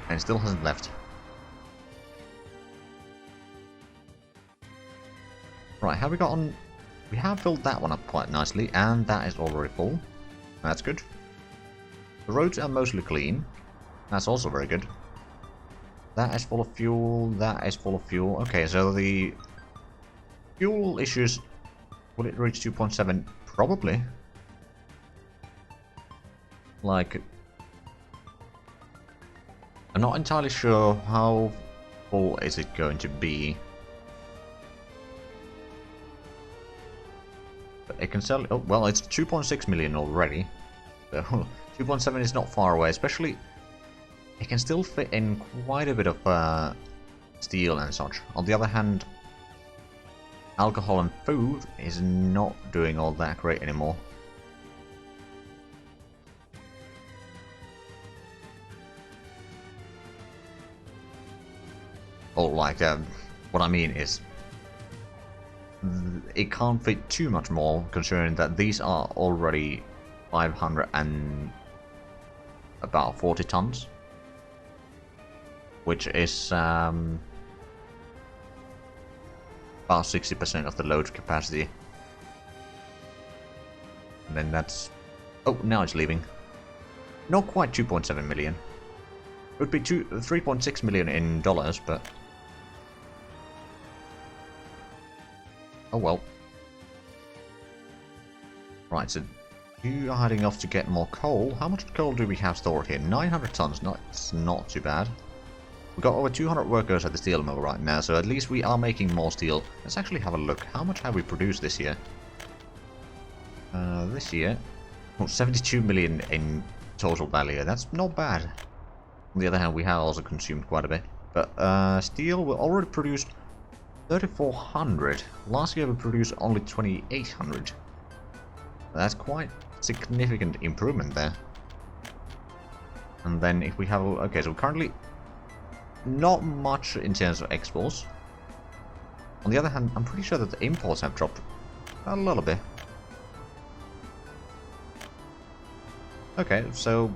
Speaker 1: And it still hasn't left. Right, have we got on... We have filled that one up quite nicely, and that is already full. That's good. The roads are mostly clean. That's also very good. That is full of fuel, that is full of fuel. Okay, so the fuel issues... Will it reach 2.7? Probably. Like... I'm not entirely sure how full is it going to be. But it can sell... Oh, well, it's 2.6 million already. So 2.7 is not far away, especially... It can still fit in quite a bit of steel and such. On the other hand, alcohol and food is not doing all that great anymore. Or like, what I mean is, it can't fit too much more, considering that these are already 500 and about 40 tons. Which is about 60% of the load capacity. And then that's... Oh, now it's leaving. Not quite 2.7 million. It would be 3.6 million in dollars, but... Oh well. Right, so you are heading off to get more coal. How much coal do we have stored here? 900 tons. That's not too bad. We've got over 200 workers at the steel mill right now, so at least we are making more steel. Let's actually have a look. How much have we produced this year? This year? Oh, 72 million in total value. That's not bad. On the other hand, we have also consumed quite a bit. But steel, we already produced 3,400. Last year we produced only 2,800. That's quite significant improvement there. And then if we have... Okay, so currently... Not much in terms of exports. On the other hand, I'm pretty sure that the imports have dropped a little bit. Okay, so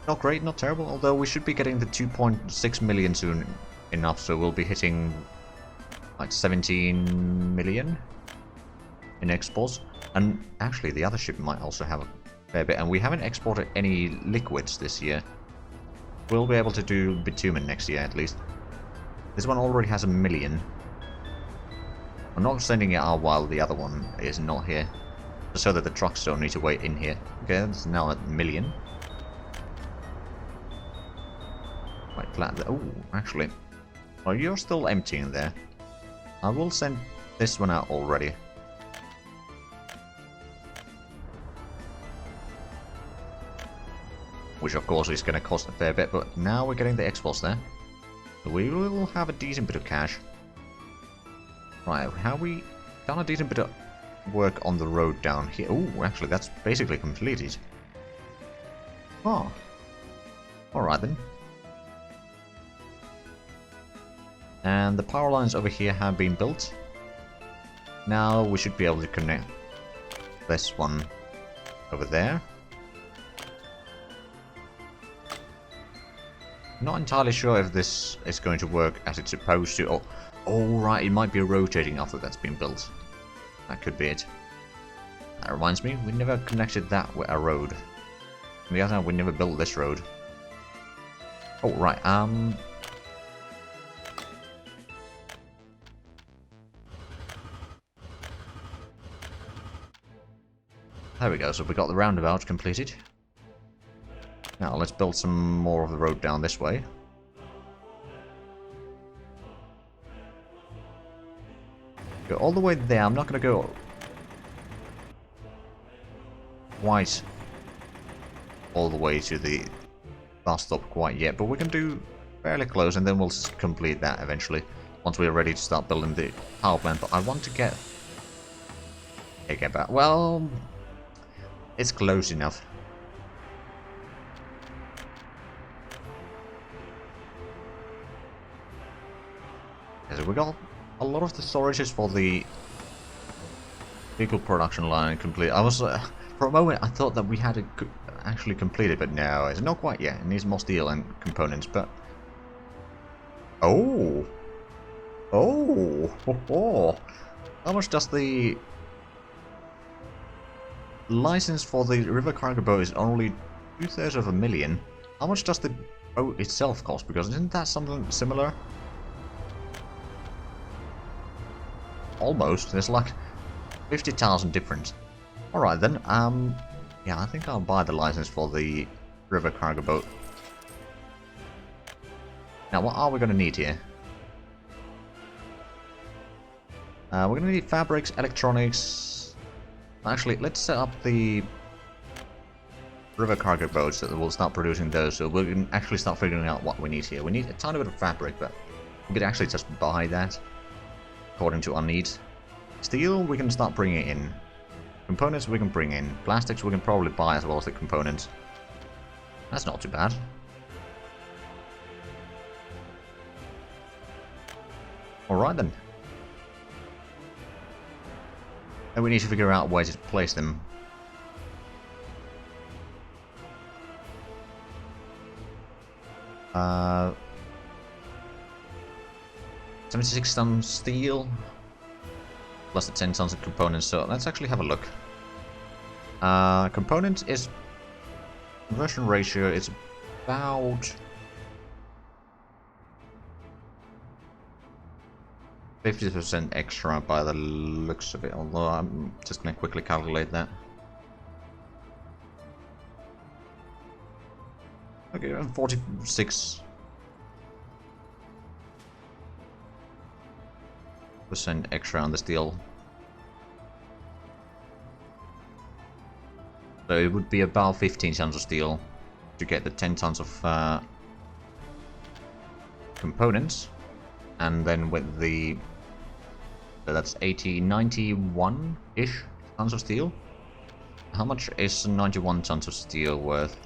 Speaker 1: not great, not terrible, although we should be getting the 2.6 million soon enough, so we'll be hitting like 17 million in exports. And actually the other ship might also have a fair bit, and we haven't exported any liquids this year. We'll be able to do bitumen next year at least. This one already has 1 million. I'm not sending it out while the other one is not here, just so that the trucks don't need to wait in here. Okay, it's now at 1 million. Quite flat. Oh, actually, oh, you're still emptying there. I will send this one out already. Which of course is going to cost a fair bit, but now we're getting the exports there. So we will have a decent bit of cash. Right, have we done a decent bit of work on the road down here? Oh, actually that's basically completed. Oh. Alright then. And the power lines over here have been built. Now we should be able to connect this one over there. Not entirely sure if this is going to work as it's supposed to. Oh, right, it might be rotating after that's been built. That could be it. That reminds me, we never connected that with a road. On the other hand, we never built this road. Oh, right, there we go, so we got the roundabout completed. Now let's build some more of the road down this way. Go all the way there. I'm not going to go quite all the way to the bus stop quite yet, but we can do fairly close, and then we'll complete that eventually once we're ready to start building the power plant. But I want to get back. Well, it's close enough. So we got a lot of the storages for the vehicle production line complete. I was for a moment I thought that we had it actually completed, but no, it's not quite yet. It needs more steel and components. But oh, how much does the license for the river cargo boat is only 2/3 of a million? How much does the boat itself cost? Because isn't that something similar? Almost. There's like 50,000 difference. Alright then, yeah, I think I'll buy the license for the river cargo boat. Now, what are we going to need here? We're going to need fabrics, electronics. Actually, let's set up the river cargo boats so that we'll start producing those, so we can actually start figuring out what we need here. We need a tiny bit of fabric, but we could actually just buy that according to our needs. Steel, we can start bringing in. Components, we can bring in. Plastics, we can probably buy as well as the components. That's not too bad. Alright then. And we need to figure out where to place them. Uh, 76 tons steel, plus the 10 tons of components, so let's actually have a look. Components is, conversion ratio is about 50% extra by the looks of it, although I'm just going to quickly calculate that. Okay, 46% extra on the steel. So it would be about 15 tons of steel to get the 10 tons of components. And then with the... so that's 80, 91-ish tons of steel. How much is 91 tons of steel worth?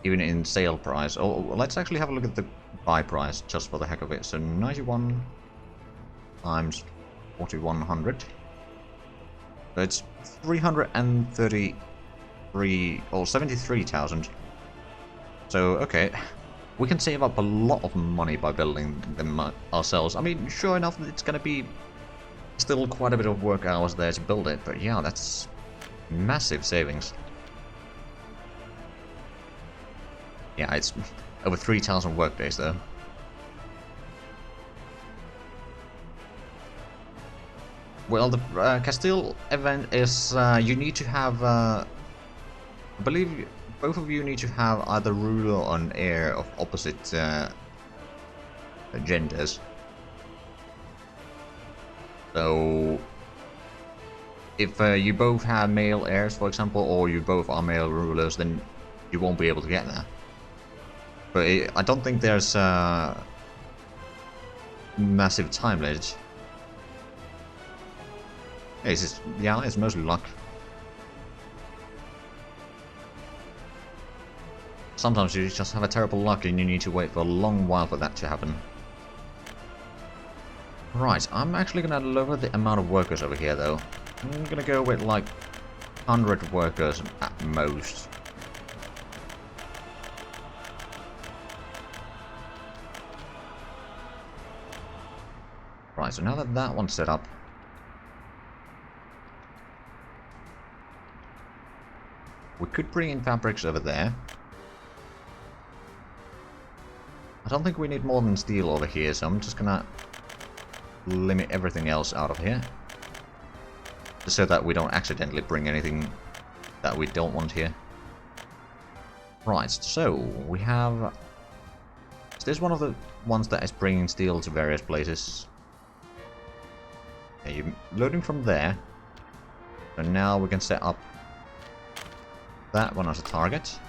Speaker 1: Even in sale price. Oh, let's actually have a look at the buy price, just for the heck of it. So 91 times 4100. So it's 333 or 73,000. So, okay. We can save up a lot of money by building them ourselves. I mean, sure enough, it's gonna be still quite a bit of work hours there to build it, but yeah, that's massive savings. Yeah, it's over 3,000 workdays though. Well, the Castile event is you need to have, I believe both of you need to have either ruler or an heir of opposite genders. So, if you both have male heirs, for example, or you both are male rulers, then you won't be able to get there. But I don't think there's massive time limit. Yeah, it's mostly luck. Sometimes you just have a terrible luck and you need to wait for a long while for that to happen. Right, I'm actually gonna lower the amount of workers over here though. I'm gonna go with like 100 workers at most. Right, so now that that one's set up, we could bring in fabrics over there. I don't think we need more than steel over here, so I'm just gonna limit everything else out of here. Just so that we don't accidentally bring anything that we don't want here. Right, so we have... Is this one of the ones that is bringing steel to various places? Yeah, you're loading from there. So now we can set up that one as a target.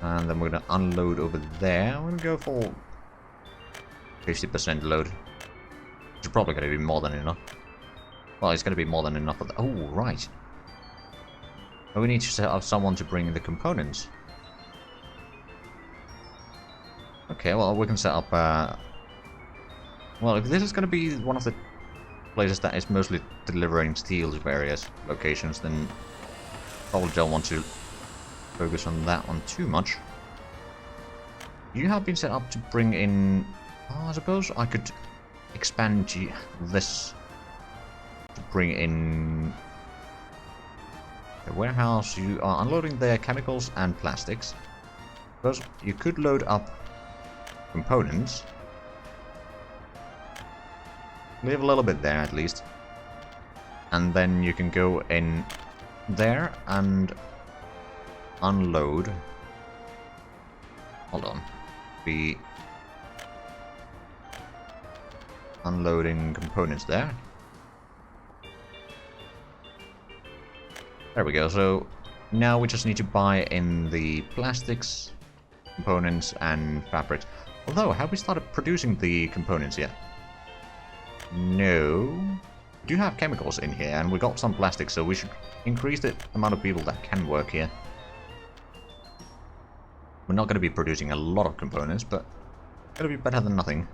Speaker 1: And then we're going to unload over there. I'm going to go for 50% load. Which is probably going to be more than enough. Well, it's going to be more than enough. Oh, right. But we need to set up someone to bring the components. Okay, well, we can set up... Well, if this is going to be one of the places that is mostly delivering steel to various locations, then probably don't want to focus on that one too much. You have been set up to bring in... Oh, I suppose I could expand this to bring in the warehouse. You are unloading their chemicals and plastics. Because you could load up components. Leave a little bit there at least. And then you can go in there and unload. Hold on. Be unloading components there. There we go. So now we just need to buy in the plastics, components, and fabrics. Although, have we started producing the components yet? No. We do have chemicals in here, and we got some plastics, so we should increase the amount of people that can work here. We're not going to be producing a lot of components, but it's going to be better than nothing.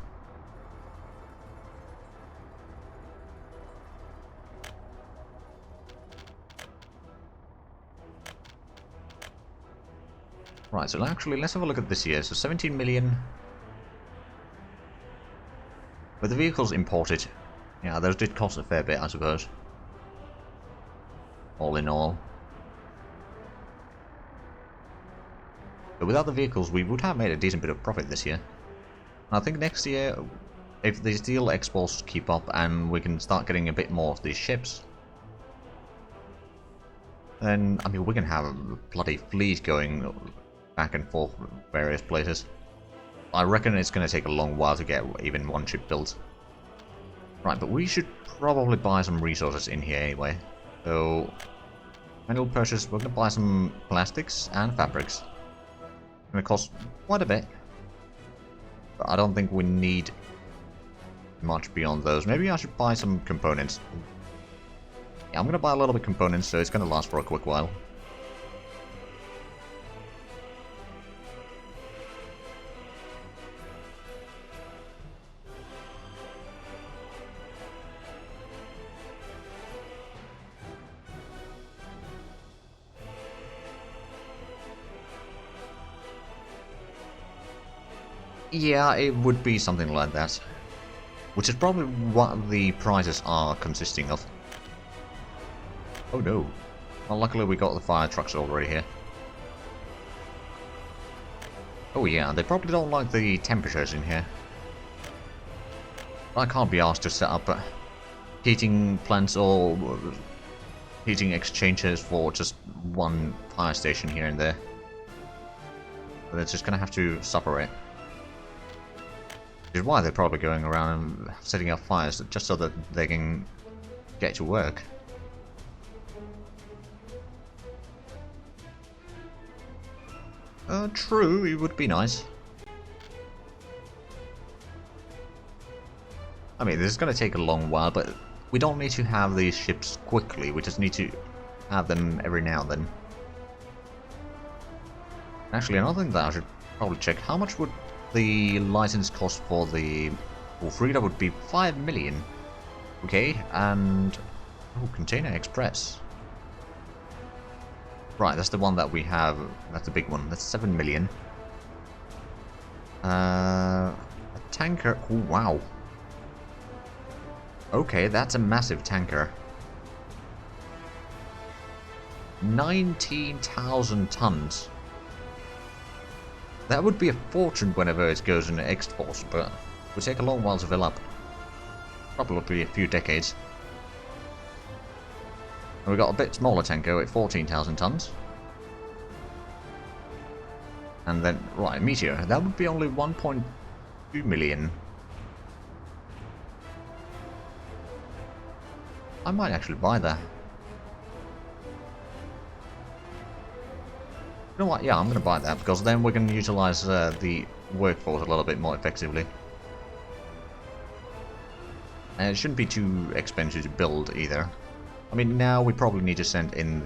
Speaker 1: Right, so actually, let's have a look at this year. So 17 million. With the vehicles imported, yeah, those did cost a fair bit, I suppose. All in all. But without the vehicles, we would have made a decent bit of profit this year. And I think next year, if the steel exports keep up and we can start getting a bit more of these ships, then, I mean, we can have a bloody fleet going back and forth various places. I reckon it's going to take a long while to get even one ship built. Right, but we should probably buy some resources in here anyway. So, manual purchase, we're going to buy some plastics and fabrics. It's going to cost quite a bit. But I don't think we need much beyond those. Maybe I should buy some components. Yeah, I'm going to buy a little bit of components, so it's going to last for a quick while. Yeah, it would be something like that. Which is probably what the prizes are consisting of. Oh no. Well, luckily we got the fire trucks already here. Oh yeah, they probably don't like the temperatures in here. I can't be asked to set up heating plants or heating exchangers for just one fire station here and there. But they're just gonna have to suffer it. Which is why they're probably going around and setting up fires just so that they can get to work. True, it would be nice. I mean, this is going to take a long while, but we don't need to have these ships quickly. We just need to have them every now and then. Actually, another thing that I should probably check, how much would the license cost for the Frida would be 5 million. Okay, and... oh, Container Express. Right, that's the one that we have. That's the big one. That's 7 million. A tanker. Oh, wow. Okay, that's a massive tanker. 19,000 tons. That would be a fortune whenever it goes into export, but it would take a long while to fill up. Probably a few decades. And we got a bit smaller tanker at 14,000 tons. And then, right, Meteor. That would be only 1.2 million. I might actually buy that. You know what? Yeah, I'm going to buy that because then we can utilize the workforce a little bit more effectively. And it shouldn't be too expensive to build either. I mean, now we probably need to send in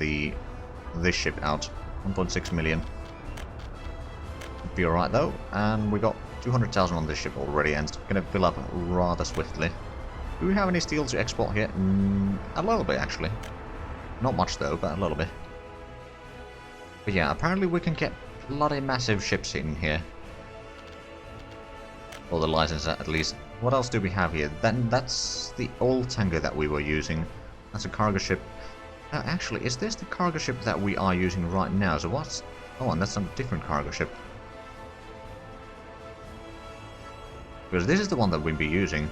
Speaker 1: this ship out. 1.6 million. Would be alright though. And we got 200,000 on this ship already, and it's going to fill up rather swiftly. Do we have any steel to export here? A little bit, actually. Not much though, but a little bit. But yeah, apparently we can get bloody massive ships in here. Or the license at least. What else do we have here? Then that's the old tanker that we were using. That's a cargo ship. Actually, is this the cargo ship that we are using right now? So what's... oh, and that's a different cargo ship. Because this is the one that we'll be using.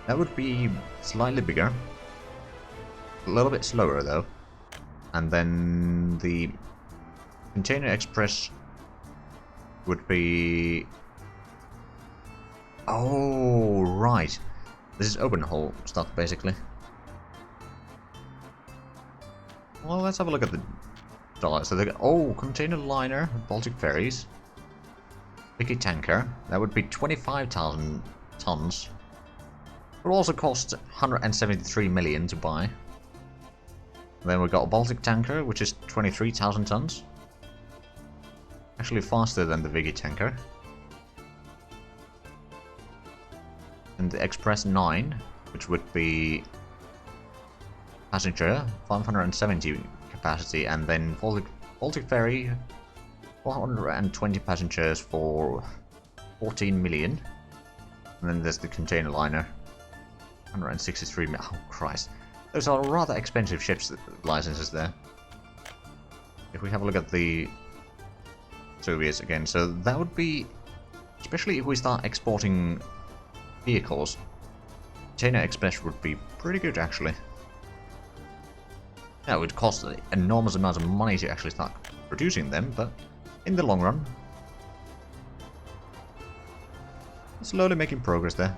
Speaker 1: That would be slightly bigger. A little bit slower though. And then the Container Express would be... oh, right. This is open hull stuff, basically. Well, let's have a look at the dollars. So they got, oh, container liner, Baltic ferries, biggie tanker. That would be 25,000 tons. It will also cost 173 million to buy. And then we've got a Baltic tanker, which is 23,000 tons. Actually faster than the Viggy tanker. And the Express 9, which would be passenger, 570 capacity, and then Baltic ferry, 420 passengers for 14 million. And then there's the container liner, 163 million. Oh Christ. Those are rather expensive ships, licenses there. If we have a look at the Soviets again, so that would be, especially if we start exporting vehicles, Container Express would be pretty good actually. Yeah, it would cost an enormous amount of money to actually start producing them, but in the long run, slowly making progress there.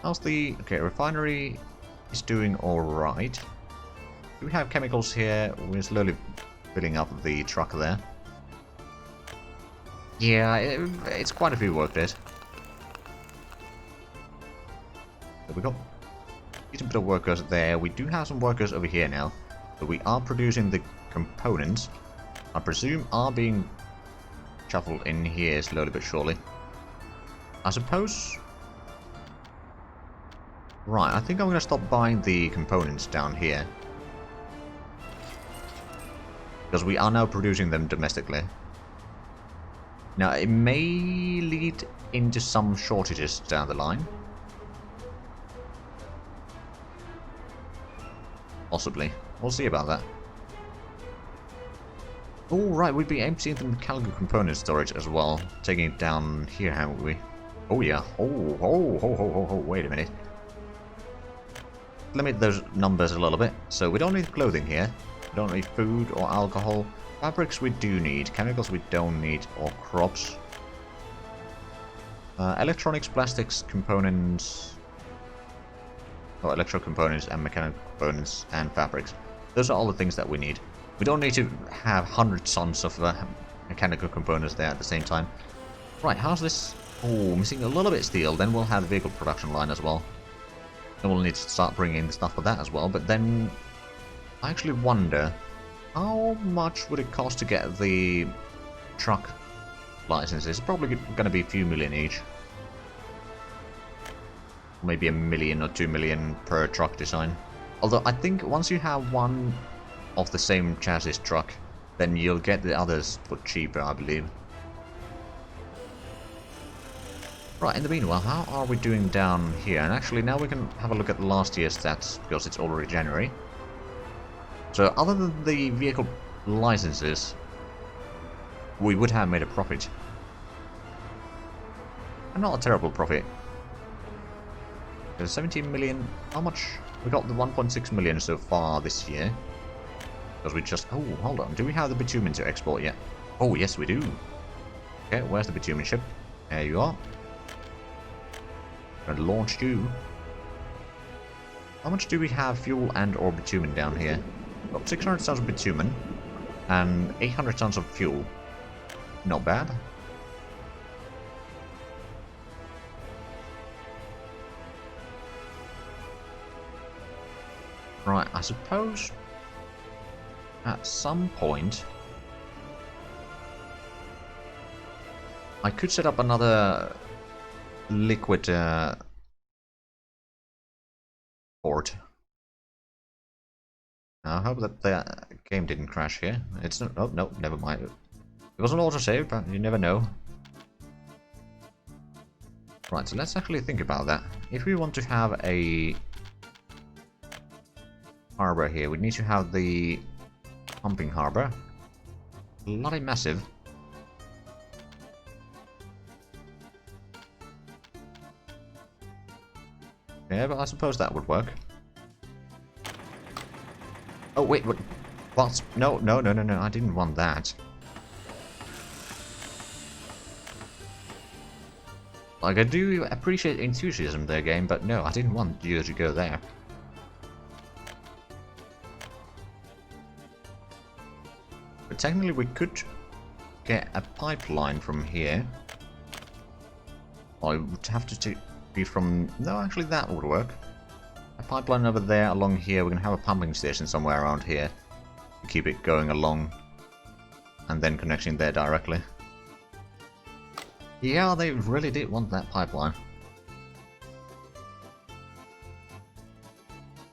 Speaker 1: How's the... okay, refinery is doing alright. Do we have chemicals here? We're slowly filling up the truck there. Yeah, it's quite a few work days. There we go. Decent bit of workers there. We do have some workers over here now. So we are producing the components. I presume are being shuffled in here slowly but surely. I suppose... right, I think I'm going to stop buying the components down here. Because we are now producing them domestically. Now, it may lead into some shortages down the line. Possibly. We'll see about that. Oh, right, we'd be emptying the mechanical component storage as well. Taking it down here, haven't we? Oh, yeah. Oh, wait a minute. Limit those numbers a little bit. So we don't need clothing here. We don't need food or alcohol. Fabrics we do need. Chemicals we don't need. Or crops. Electronics, plastics, components. Or electro components and mechanical components and fabrics. Those are all the things that we need. We don't need to have 100 tons of mechanical components there at the same time. Right, how's this? Oh, missing a little bit of steel. Then we'll have the vehicle production line as well. And we'll need to start bringing in stuff for that as well. But then I actually wonder how much would it cost to get the truck licenses? It's probably going to be a few million each. Maybe 1 million or 2 million per truck design. Although I think once you have one of the same chassis truck, then you'll get the others for cheaper, I believe. Right, in the meanwhile, how are we doing down here? And actually, now we can have a look at last year's stats, because it's already January. So, other than the vehicle licenses, we would have made a profit. And not a terrible profit. There's 17 million. How much? We got the 1.6 million so far this year. Because we just... Oh, hold on. Do we have the bitumen to export yet? Oh, yes, we do. Okay, where's the bitumen ship? There you are. Gonna launch you. How much do we have fuel and or bitumen down here? Got 600 tons of bitumen and 800 tons of fuel. Not bad. Right, I suppose at some point I could set up another liquid port. I hope that the game didn't crash here. It's not. Oh no, never mind. It was an autosave, but you never know. Right, so let's actually think about that. If we want to have a harbor here, we need to have the pumping harbor. Bloody massive. Yeah, but I suppose that would work. Oh, wait, what? What? No, I didn't want that. Like, I do appreciate enthusiasm there, game, but no, I didn't want you to go there. But technically we could get a pipeline from here. I would have to be from... No, actually that would work. A pipeline over there, along here. We're going to have a pumping station somewhere around here to keep it going along. And then connection there directly. Yeah, they really did want that pipeline.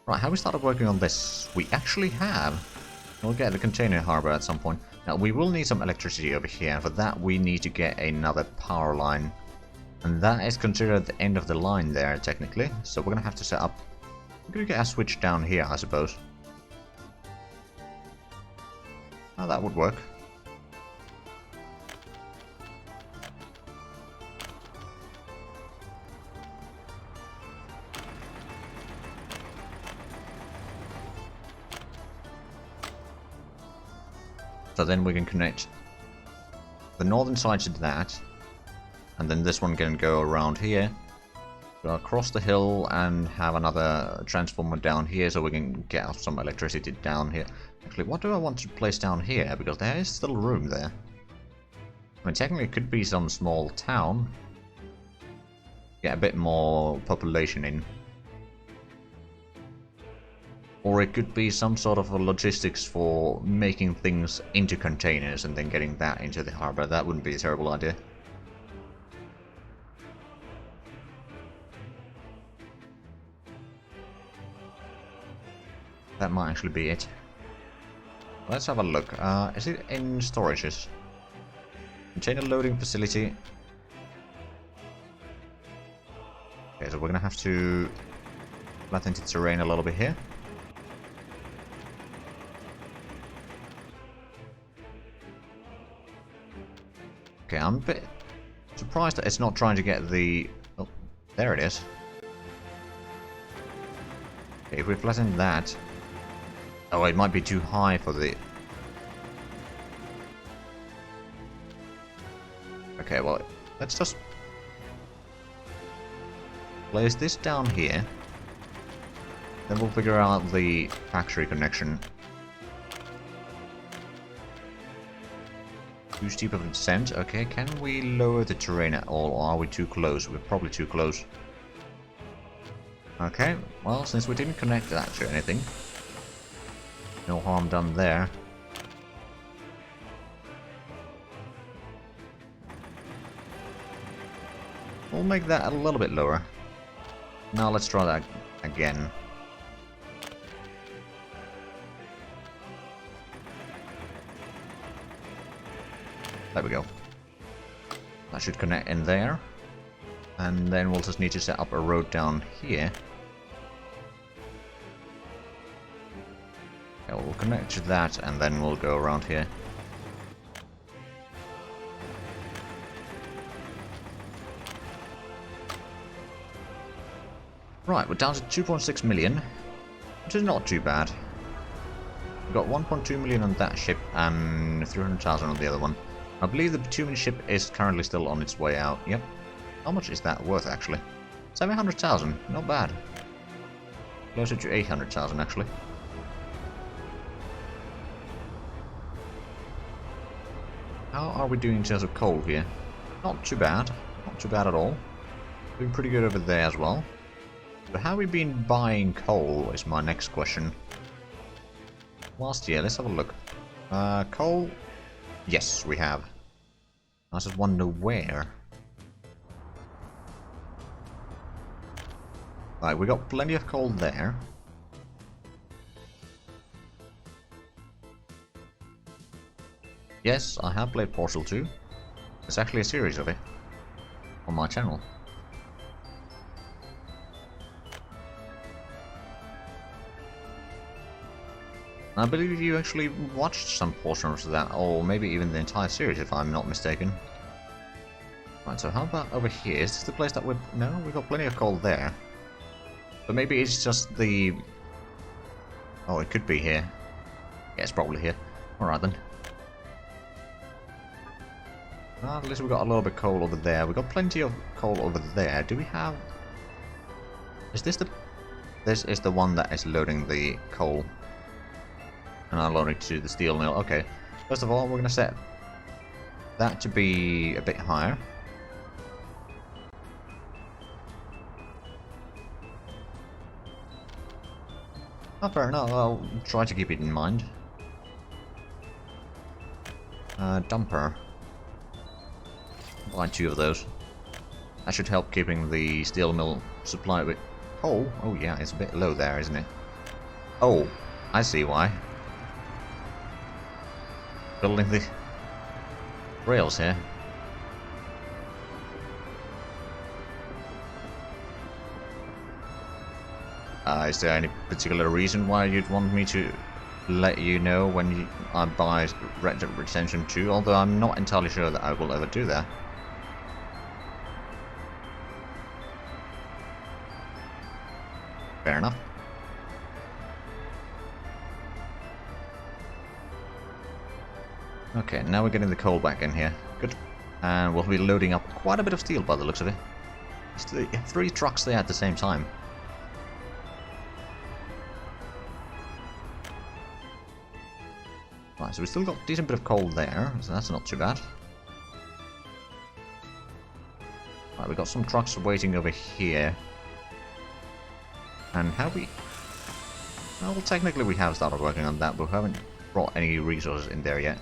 Speaker 1: Right, have we started working on this? We actually have. We'll get the container harbor at some point. Now, we will need some electricity over here, and for that we need to get another power line. And that is considered the end of the line there, technically. So we're going to have to set up... We're going to get a switch down here, I suppose. Oh, that would work. So then we can connect the northern side to that, and then this one can go around here, go across the hill and have another transformer down here so we can get some electricity down here. Actually, what do I want to place down here? Because there is still room there. I mean, technically it could be some small town. Get a bit more population in. Or it could be some sort of a logistics for making things into containers and then getting that into the harbor. That wouldn't be a terrible idea. That might actually be it. Let's have a look. Is it in storages? Container loading facility. Okay, so we're gonna have to flatten the terrain a little bit here. Okay, I'm a bit surprised that it's not trying to get the... Oh, there it is. Okay, if we flatten that... Oh, it might be too high for the... Okay, well, let's just place this down here. Then we'll figure out the factory connection. Too steep of a descent. Okay, can we lower the terrain at all, or are we too close? We're probably too close. Okay, well, since we didn't connect that to anything, no harm done there. We'll make that a little bit lower. Now let's try that again. There we go. That should connect in there. And then we'll just need to set up a road down here. Okay, we'll connect to that and then we'll go around here. Right, we're down to 2.6 million, which is not too bad. We've got 1.2 million on that ship and 300,000 on the other one. I believe the bitumen ship is currently still on its way out. Yep. How much is that worth, actually? 700,000. Not bad. Closer to 800,000, actually. How are we doing in terms of coal here? Not too bad. Not too bad at all. Doing pretty good over there as well. But how have we been buying coal is my next question. Last year, let's have a look. Coal? Yes, we have. I just wonder where. Right, we got plenty of coal there. Yes, I have played Portal 2. There's actually a series of it on my channel. I believe you actually watched some portions of that, or maybe even the entire series if I'm not mistaken. Right, so how about over here? Is this the place that we're... No, we've got plenty of coal there. But maybe it's just the... Oh, it could be here. Yeah, it's probably here. Alright then. Well, at least we've got a little bit of coal over there. We've got plenty of coal over there. Do we have... Is this the... This is the one that is loading the coal. And unloading to the steel mill. Okay. First of all, we're going to set that to be a bit higher. Oh, fair enough. I'll try to keep it in mind. Dumper. I'll buy 2 of those. That should help keeping the steel mill supplied with coal. Oh yeah, it's a bit low there, isn't it? Oh, I see why. Building the rails here. Is there any particular reason why you'd want me to let you know when I buy Red Dead Redemption 2? Although I'm not entirely sure that I will ever do that. Fair enough. Okay, now we're getting the coal back in here. Good. And we'll be loading up quite a bit of steel by the looks of it. It's 3 trucks there at the same time. Right, so we still got a decent bit of coal there, so that's not too bad. Right, we've got some trucks waiting over here. And how we... Well, technically we have started working on that, but we haven't brought any resources in there yet.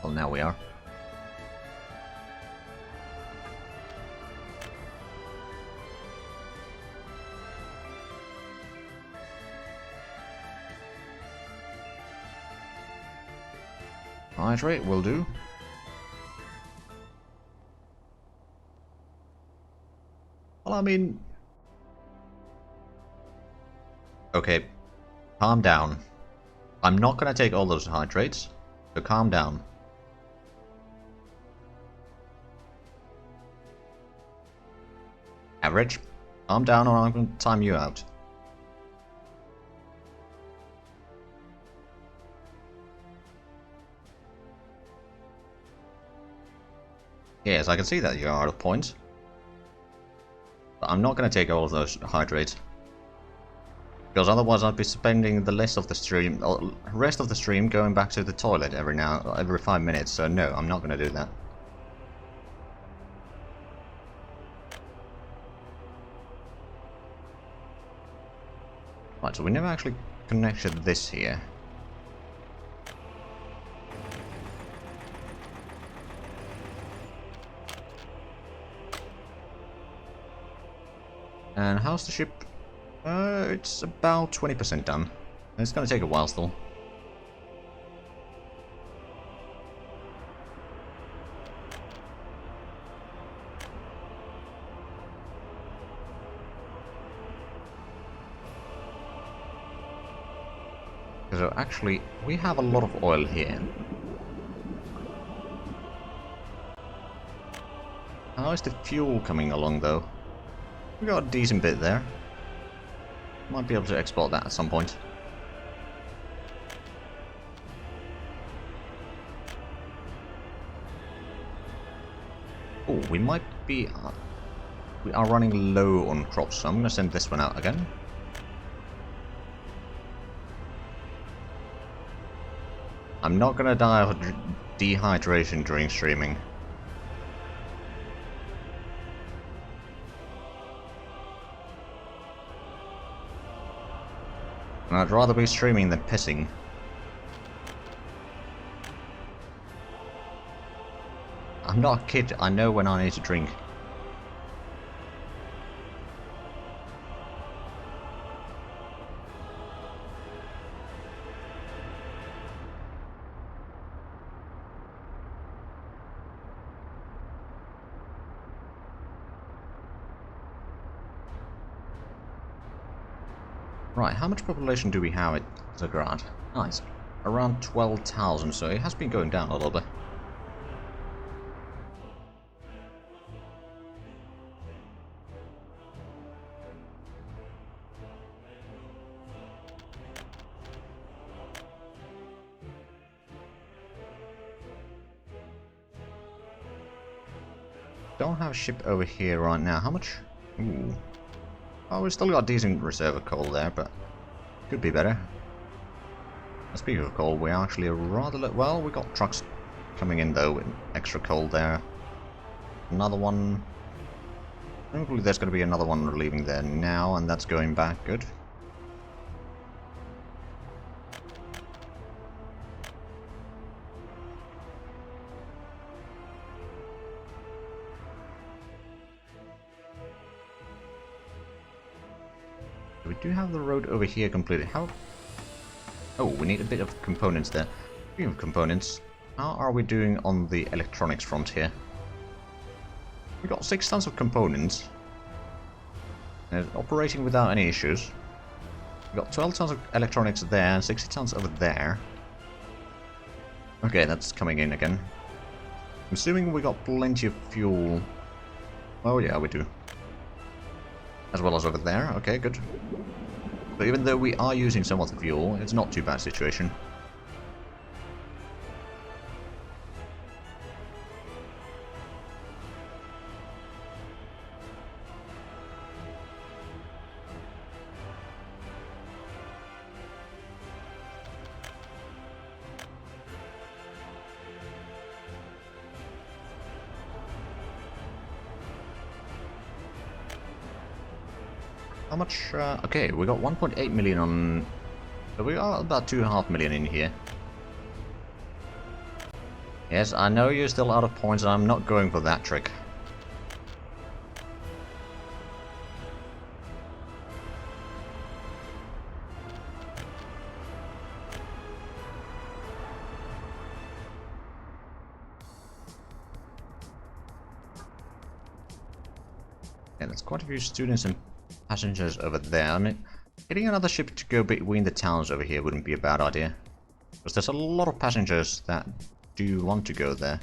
Speaker 1: Well, now we are. Hydrate will do. Well, I mean... Okay, calm down. I'm not gonna take all those hydrates, so calm down. Average, calm down or I'm gonna time you out. Yes, I can see that you're out of points. But I'm not gonna take all of those hydrates. Because otherwise I'd be spending the rest of the stream going back to the toilet every 5 minutes, so no, I'm not gonna do that. Right, so we never actually connected this here. And how's the ship? It's about 20% done. It's gonna take a while still. So actually, we have a lot of oil here. How is the fuel coming along though? We got a decent bit there. Might be able to export that at some point. Oh, we might be... we are running low on crops, so I'm going to send this one out again. I'm not going to die of dehydration during streaming. And I'd rather be streaming than pissing. I'm not a kid, I know when I need to drink. Right, how much population do we have at Zagrad? Nice. Around 12,000, so it has been going down a little bit. Don't have a ship over here right now. How much? Ooh. Oh, we've still got a decent reserve of coal there, but could be better. Speaking of coal, we actually rather well, we got trucks coming in though with extra coal there. Another one. Hopefully there's going to be another one leaving there now, and that's going back. Good. We do have the road over here completed. How? Oh, we need a bit of components there. Speaking of components, how are we doing on the electronics front here? We got 6 tons of components. And it's operating without any issues. We got 12 tons of electronics there and 60 tons over there. Okay, that's coming in again. I'm assuming we got plenty of fuel. Oh yeah, we do. As well as over there. Okay, good. But even though we are using some of the fuel, it's not too bad situation. How much? Okay, we got 1.8 million on... So we got about 2.5 million in here. Yes, I know you're still out of points, and I'm not going for that trick. Yeah, there's quite a few students and passengers over there. I mean, getting another ship to go between the towns over here wouldn't be a bad idea. Because there's a lot of passengers that do want to go there.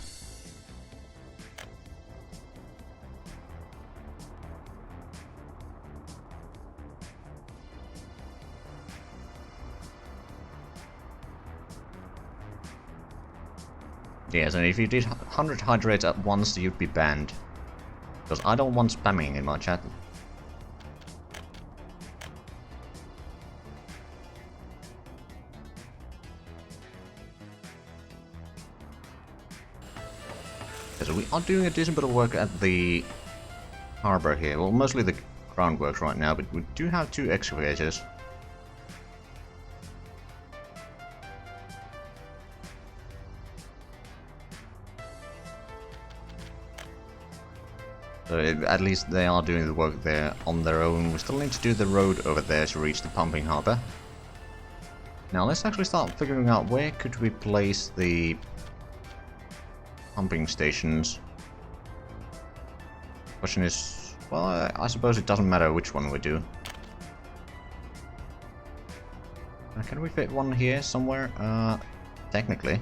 Speaker 1: Yes, and if you did 100 hydrates at once, you'd be banned. Because I don't want spamming in my chat. So we are doing a decent bit of work at the harbor here. Well, mostly the groundworks right now, but we do have 2 excavators. So at least they are doing the work there on their own. We still need to do the road over there to reach the pumping harbor. Now let's actually start figuring out where could we place the pumping stations. Question is, well, I suppose it doesn't matter which one we do. Can we fit one here somewhere? Technically. I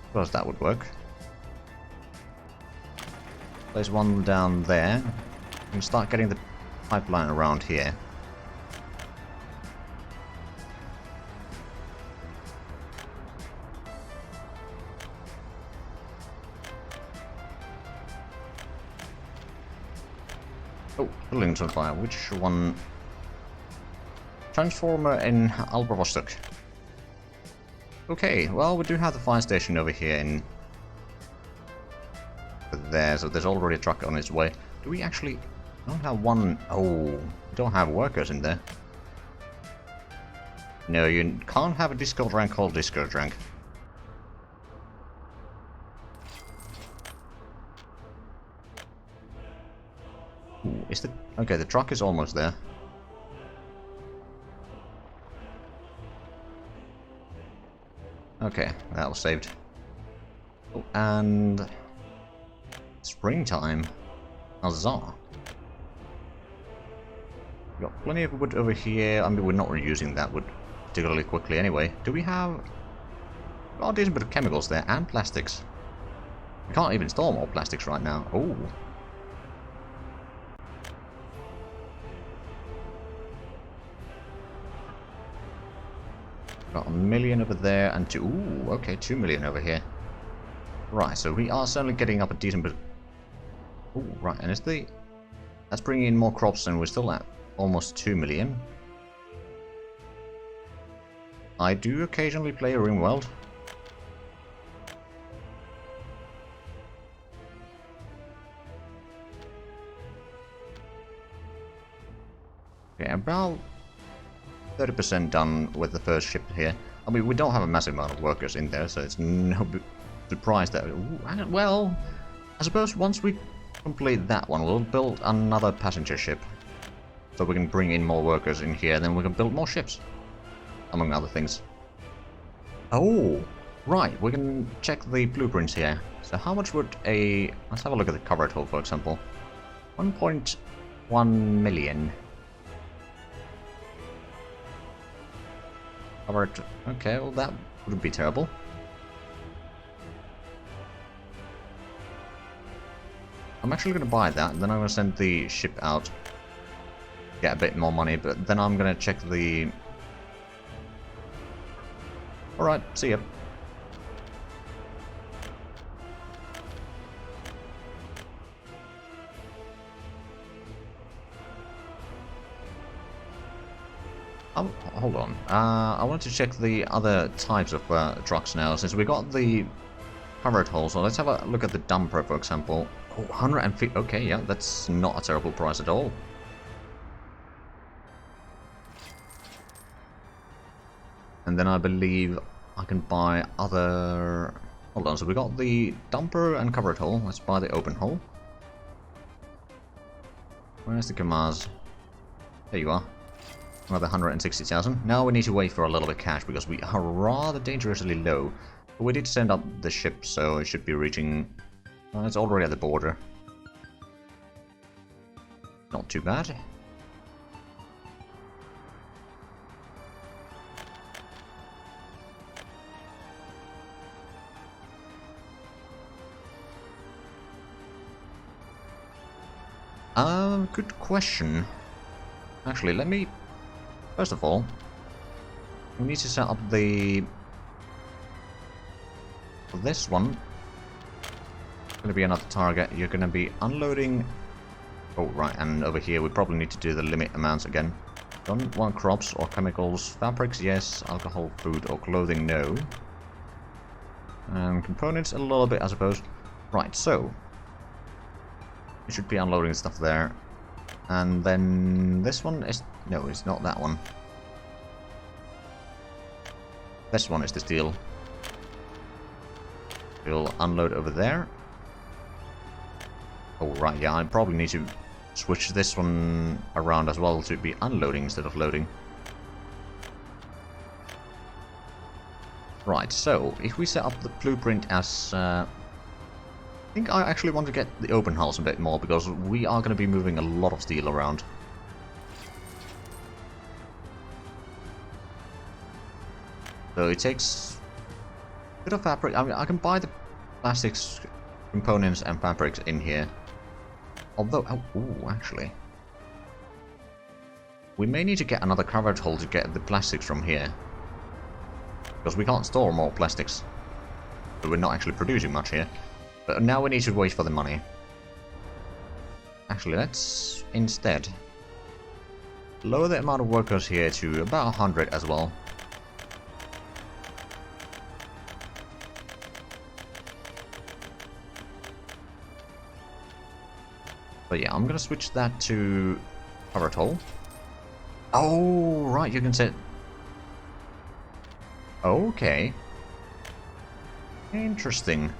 Speaker 1: suppose that would work. Place one down there. And start getting the pipeline around here. Oh, buildings on fire. Which one? Transformer in Albervostok. Okay, well, we do have the fire station over here in there, so there's already a truck on its way. Do we actually don't have one? Oh, we don't have workers in there. No, you can't have a Discord rank called Discord rank. Ooh, is the okay? The truck is almost there. Okay, that was saved. Oh, and springtime. Huzzah. We've got plenty of wood over here. I mean, we're not reusing that wood particularly quickly anyway. Do we have... Oh, a decent bit of chemicals there, and plastics. We can't even store more plastics right now. Oh. Got 1 million over there, and two... Ooh, okay, 2 million over here. Right, so we are certainly getting up a decent bit... Ooh, right, and it's the... That's bringing in more crops, and we're still at almost 2 million. I do occasionally play RimWorld. Okay, about 30% done with the first ship here. I mean, we don't have a massive amount of workers in there, so it's no surprise that... Ooh, well, I suppose once we complete that one, we'll build another passenger ship. So we can bring in more workers in here, then we can build more ships. Among other things. Oh, right, we can check the blueprints here. So how much would a... Let's have a look at the covered hull, for example. 1.1 million. Covered... Okay, well that wouldn't be terrible. I'm actually going to buy that, and then I'm going to send the ship out. Get a bit more money, but then I'm going to check the... Alright, see ya. Hold on. I want to check the other types of trucks now, since we got the covered hull. So let's have a look at the dumper, for example. Oh, 150. Okay, yeah, that's not a terrible price at all. And then I believe I can buy other... Hold on, so we got the dumper and covered hull. Let's buy the open hull. Where's the Kamaz? There you are. Another 160,000. Now we need to wait for a little bit of cash because we are rather dangerously low. But we did send up the ship, so it should be reaching... it's already at the border. Not too bad. Good question. Actually, let me... First of all, we need to set up the... For this one, gonna be another target. You're gonna be unloading... Oh, right, and over here we probably need to do the limit amounts again. Don't want crops or chemicals. Fabrics, yes. Alcohol, food, or clothing, no. And components, a little bit, I suppose. Right, so... You should be unloading stuff there. And then this one is... No, it's not that one. This one is the steel. We'll unload over there. Oh, right, yeah, I probably need to switch this one around as well to be unloading instead of loading. Right, so, if we set up the blueprint as... I think I actually want to get the open house a bit more, because we are going to be moving a lot of steel around. So it takes a bit of fabric. I mean, I can buy the plastics, components and fabrics in here. Although, oh, actually. We may need to get another covered hole to get the plastics from here. Because we can't store more plastics. So we're not actually producing much here. But now we need to wait for the money. Actually, let's instead lower the amount of workers here to about 100 as well. But yeah, I'm gonna switch that to covered hole. Oh, right, you can set... Okay. Interesting.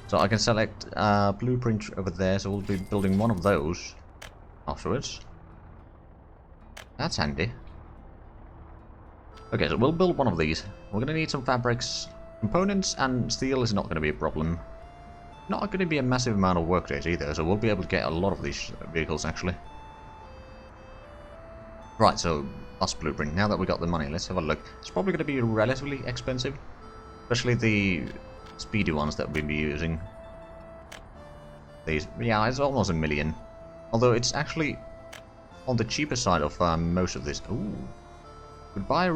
Speaker 1: So I can select blueprint over there, so we'll be building one of those afterwards. That's handy. Okay, so we'll build one of these. We're going to need some fabrics, components, and steel is not going to be a problem. Not going to be a massive amount of work days either, so we'll be able to get a lot of these vehicles actually. Right, so bus blueprint. Now that we got the money, let's have a look. It's probably going to be relatively expensive, especially the speedy ones that we'll be using. These, yeah, it's almost $1 million. Although it's actually on the cheaper side of most of this. Ooh, we'd buy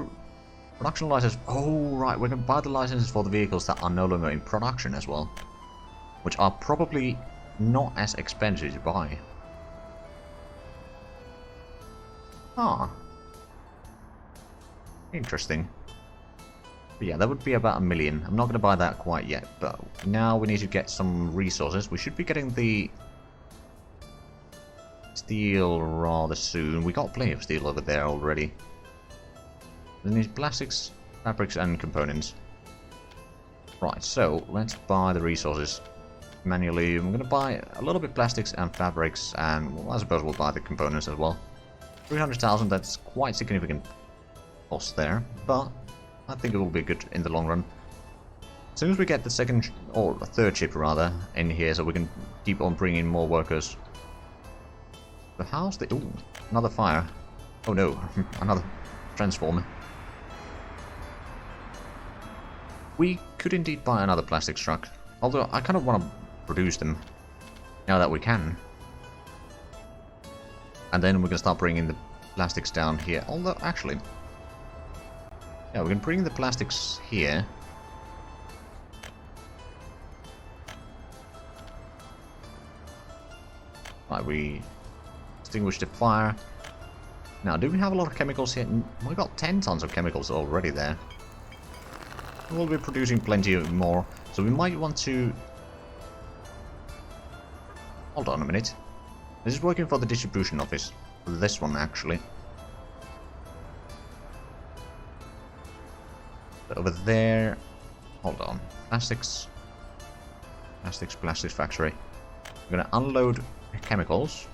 Speaker 1: production license. Oh, right, we're gonna buy the licenses for the vehicles that are no longer in production as well, which are probably not as expensive to buy. Ah, interesting. But yeah, that would be about $1 million. I'm not going to buy that quite yet, but now we need to get some resources. We should be getting the steel rather soon. We got plenty of steel over there already. We need plastics, fabrics, and components. Right, so let's buy the resources manually. I'm going to buy a little bit plastics and fabrics, and well, I suppose we'll buy the components as well. 300,000, that's quite significant cost there, but I think it will be good in the long run. As soon as we get the second, or the third ship rather, in here, so we can keep on bringing more workers. The house, ooh, another fire. Oh no, another transformer. We could indeed buy another plastics truck, although I kind of want to produce them, now that we can. And then we can start bringing the plastics down here, although actually... Yeah, we can bring the plastics here. Right, we extinguish the fire. Now, do we have a lot of chemicals here? We got 10 tons of chemicals already there. We'll be producing plenty more, so we might want to... Hold on a minute. This is working for the distribution office. For this one, actually. Over there, hold on, plastics factory. I'm gonna unload chemicals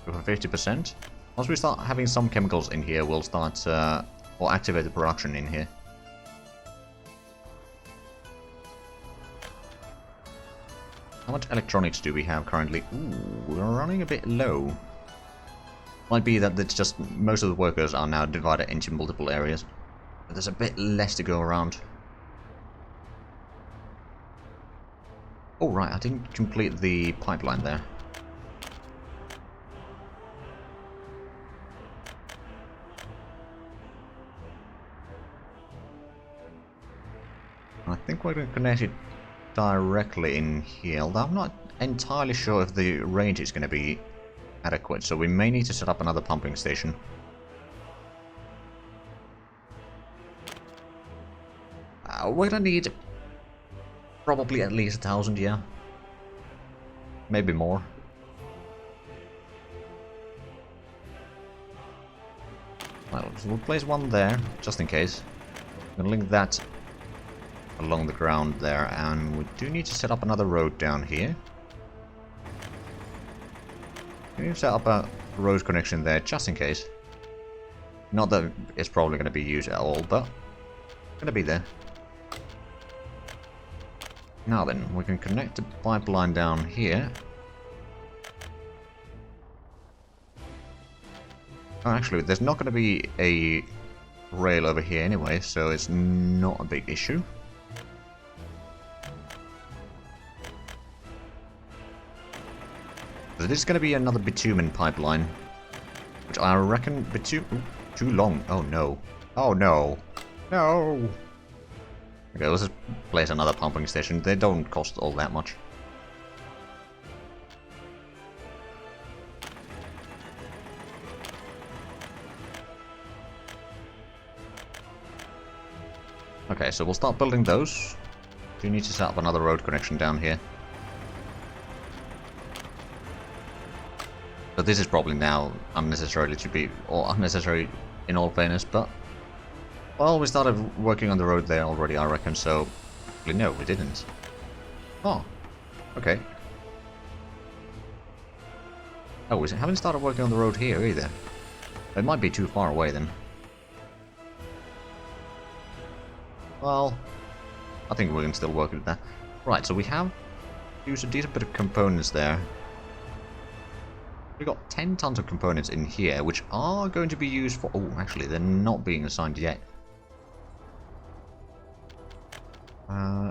Speaker 1: for 50%. Once we start having some chemicals in here, we'll start or activate the production in here. How much electronics do we have currently? Ooh, we're running a bit low. Might be that it's just most of the workers are now divided into multiple areas. But there's a bit less to go around. Oh right, I didn't complete the pipeline there. I think we're going to connect it directly in here, although I'm not entirely sure if the range is going to be adequate, so we may need to set up another pumping station. We're going to need probably at least 1,000, yeah. Maybe more. Well, so we'll place one there, just in case. I'm going to link that along the ground there, and we do need to set up another road down here. We need to set up a road connection there, just in case. Not that it's probably going to be used at all, but going to be there. Now then, we can connect the pipeline down here. Oh, actually, there's not going to be a rail over here anyway, so it's not a big issue. So this is going to be another bitumen pipeline, which I reckon bitumen... Too long. Oh no. Oh no. No! Okay, let's just place another pumping station. They don't cost all that much. Okay, so we'll start building those. Do need to set up another road connection down here. But this is probably now unnecessarily to be, or unnecessary in all fairness, but... Well, we started working on the road there already, I reckon, so... No, we didn't. Oh, okay. Oh, we haven't started working on the road here either. It might be too far away then. Well, I think we can still work with that. Right, so we have used a decent bit of components there. We got 10 tons of components in here, which are going to be used for... Oh, actually, they're not being assigned yet.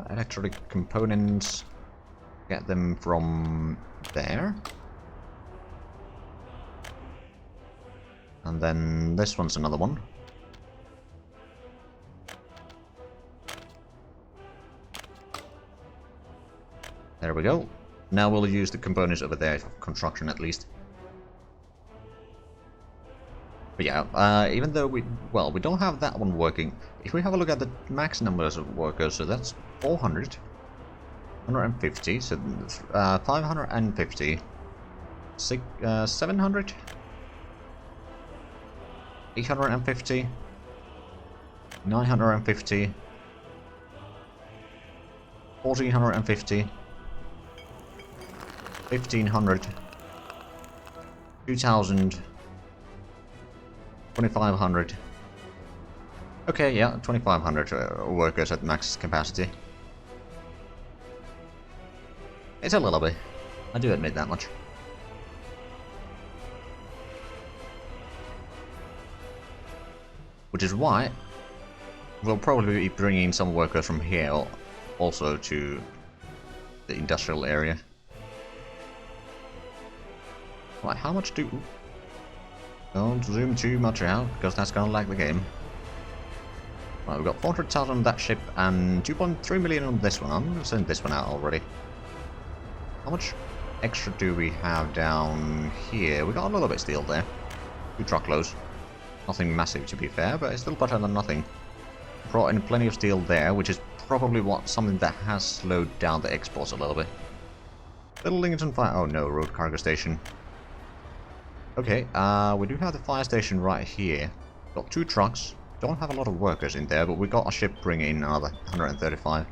Speaker 1: Electronic components. Get them from there. And then this one's another one. There we go. Now we'll use the components over there for construction at least. But yeah, even though we don't have that one working, if we have a look at the max numbers of workers, so that's 400, 150, so 550, 700, 850, 950, 1450, 1500, 2000, 2500. Okay, yeah, 2500 workers at max capacity. It's a little bit. I do admit that much. Which is why we'll probably be bringing some workers from here also to the industrial area. Right, how much do... Don't zoom too much out, because that's gonna lag the game. Right, we've got 400,000 on that ship and 2.3 million on this one. I'm gonna send this one out already. How much extra do we have down here? We got a little bit still there. 2 truckloads. Nothing massive to be fair, but it's still better than nothing. Brought in plenty of steel there, which is probably something that has slowed down the exports a little bit. Little Lincoln Fire... Oh no, road cargo station. Okay, we do have the fire station right here. Got 2 trucks. Don't have a lot of workers in there, but we got a ship bringing in another 135.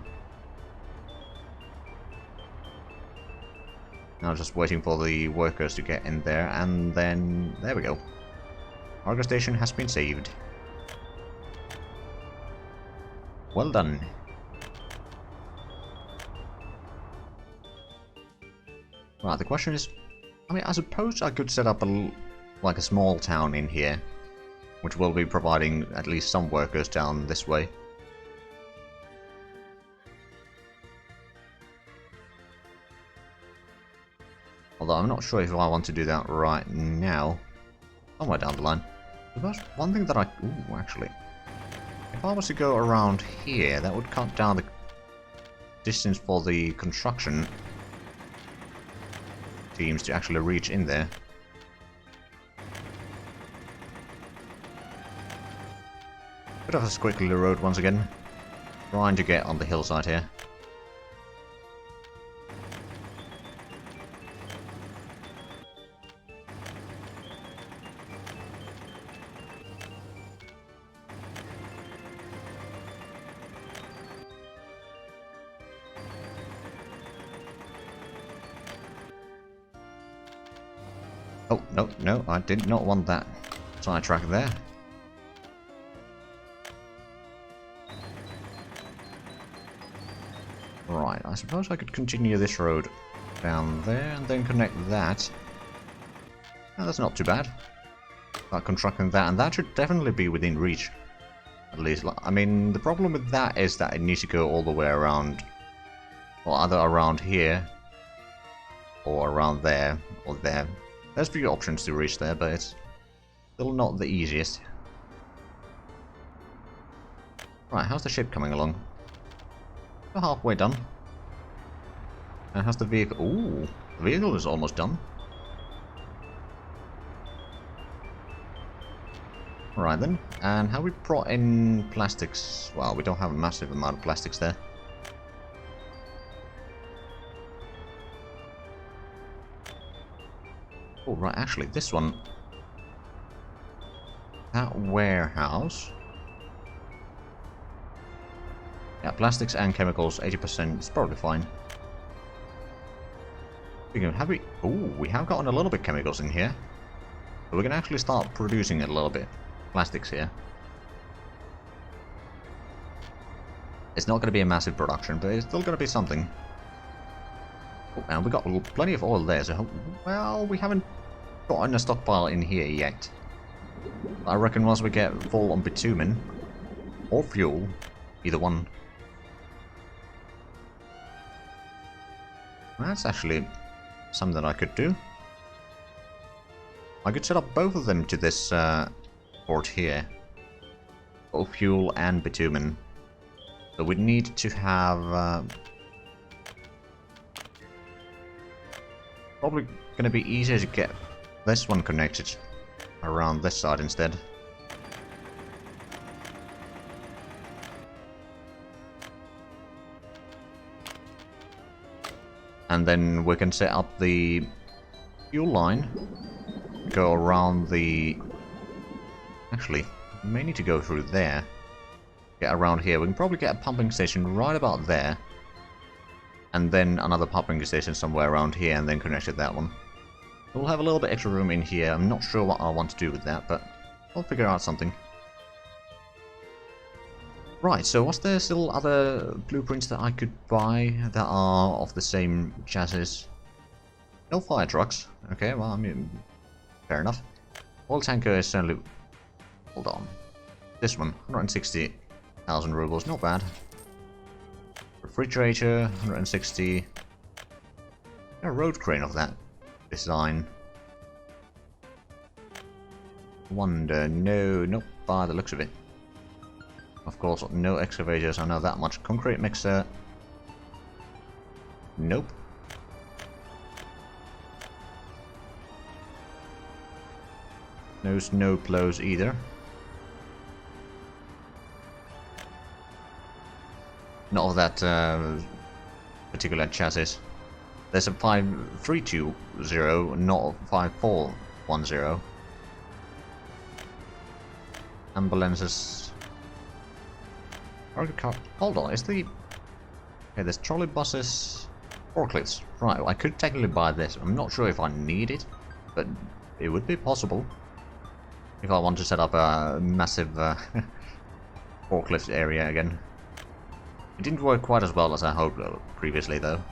Speaker 1: Now just waiting for the workers to get in there, and then... There we go. Cargo station has been saved. Well done. Right, the question is, I mean, I suppose I could set up like a small town in here, which will be providing at least some workers down this way. Although I'm not sure if I want to do that right now. Somewhere down the line. Because one thing that I... Ooh, actually. If I was to go around here, that would cut down the distance for the construction teams to actually reach in there. Bit of a squiggly road once again. Trying to get on the hillside here. Oh, no, no, I did not want that sidetrack there. Right, I suppose I could continue this road down there and then connect that. Oh, that's not too bad. Start constructing that, and that should definitely be within reach. At least, I mean, the problem with that is that it needs to go all the way around. Well, either around here, or around there, or there. There's a few options to reach there, but it's still not the easiest. Right, how's the ship coming along? We're halfway done. And how's the vehicle? Ooh, the vehicle is almost done. Right then, and have we brought in plastics? Well, we don't have a massive amount of plastics there. Oh, right, actually, this one... That warehouse... Yeah, plastics and chemicals, 80%, it's probably fine. Have we... Ooh, we have gotten a little bit of chemicals in here. So we can actually start producing a little bit. Plastics here. It's not going to be a massive production, but it's still going to be something. Oh, and we got plenty of oil there, so... Well, we haven't gotten a stockpile in here yet. I reckon once we get full on bitumen, or fuel, either one. That's actually something I could do. I could set up both of them to this port here. Both fuel and bitumen. So we'd need to have... probably going to be easier to get this one connected around this side instead. And then we can set up the fuel line, go around the... Actually, we may need to go through there. Get around here. We can probably get a pumping station right about there. And then another pumping station somewhere around here, and then connect to that one. We'll have a little bit extra room in here. I'm not sure what I want to do with that, but I'll figure out something. Right, so was there still other blueprints that I could buy that are of the same chassis? No fire trucks. Okay, well, I mean, fair enough. Oil tanker is certainly... Hold on. This one, 160,000 rubles, not bad. Refrigerator, 160. A road crane of that design. Wonder, no, not by the looks of it. Of course, no excavators, I know that much. Concrete mixer. Nope. No snow plows either. Not of that particular chassis. There's a 5320, not 5410. Ambulances. Hold on, is the... Okay, there's trolley buses, forklifts. Right, well, I could technically buy this. I'm not sure if I need it, but it would be possible. If I want to set up a massive forklift area again. It didn't work quite as well as I hoped previously, though.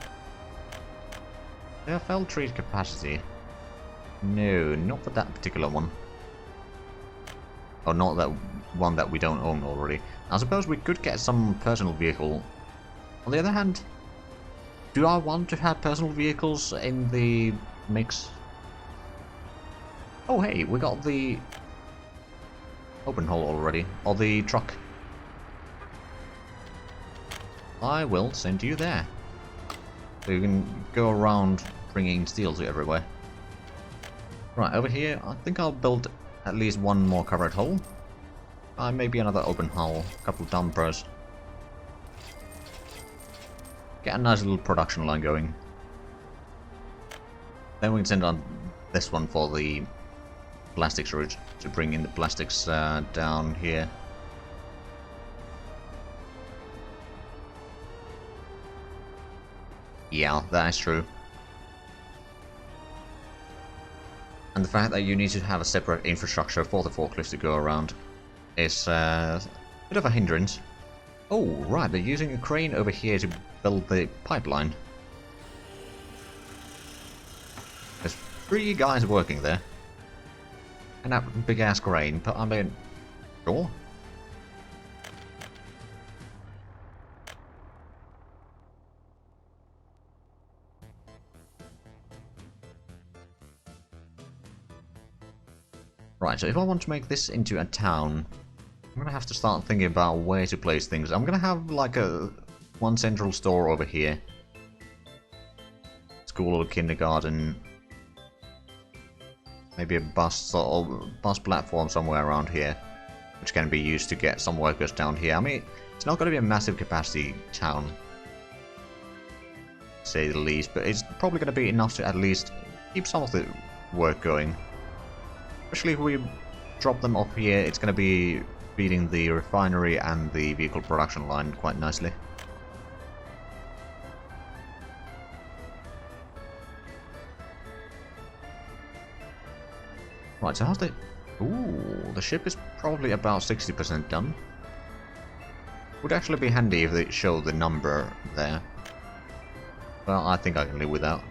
Speaker 1: Their fell trade capacity. No, not for that particular one. Or not that one that we don't own already. I suppose we could get some personal vehicle. On the other hand, do I want to have personal vehicles in the mix? Oh hey, we got the open hole already. Or the truck. I will send you there. So you can go around bringing steel to everywhere. Right, over here, I think I'll build at least one more covered hole. Maybe another open hole, a couple dumpers. Get a nice little production line going. Then we can send on this one for the plastics route to bring in the plastics down here. Yeah, that is true. And the fact that you need to have a separate infrastructure for the forklift to go around is a bit of a hindrance. Oh, right, they're using a crane over here to build the pipeline. There's 3 guys working there. And that big ass crane, but I mean, sure. Right, so if I want to make this into a town, I'm gonna have to start thinking about where to place things. I'm gonna have like one central store over here. School or kindergarten. Maybe a bus or bus platform somewhere around here, which can be used to get some workers down here. I mean, it's not gonna be a massive capacity town, to say the least, but it's probably gonna be enough to at least keep some of the work going. Especially if we drop them off here, it's going to be feeding the refinery and the vehicle production line quite nicely. Right, so how's the... Ooh, the ship is probably about 60% done. Would actually be handy if they show the number there. Well, I think I can live with that.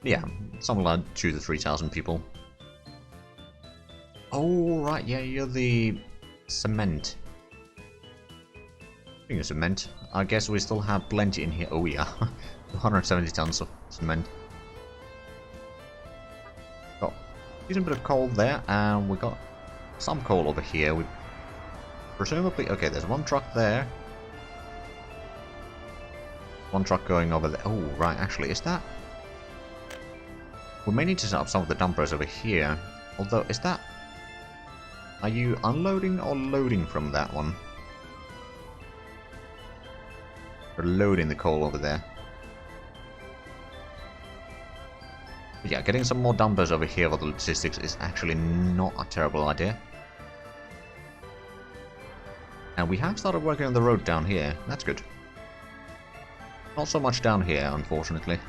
Speaker 1: Yeah, something like 2,000 to 3,000 people. Oh, right, yeah, you're the cement. Speaking of cement, I guess we still have plenty in here. Oh, yeah, 170 tons of cement. Got a decent bit of coal there, and we got some coal over here. We presumably, okay, there's one truck there. One truck going over there. Oh, right, actually, is that... We may need to set up some of the dumpers over here. Although, is that... Are you unloading or loading from that one? Or loading the coal over there. But yeah, getting some more dumpers over here for the logistics is actually not a terrible idea. And we have started working on the road down here. That's good. Not so much down here, unfortunately.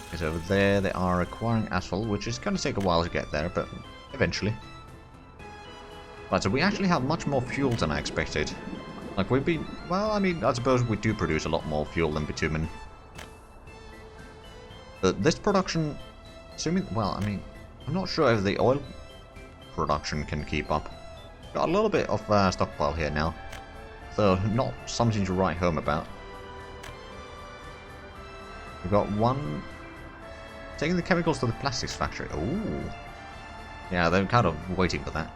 Speaker 1: Because over there they are acquiring asphalt, which is going to take a while to get there, but eventually. Right, so we actually have much more fuel than I expected. Like, we've been... Well, I mean, I suppose we do produce a lot more fuel than bitumen. But this production... Assuming... Well, I mean, I'm not sure if the oil production can keep up. Got a little bit of stockpile here now. So, not something to write home about. We've got one... Taking the chemicals to the plastics factory. Ooh. Yeah, they're kind of waiting for that.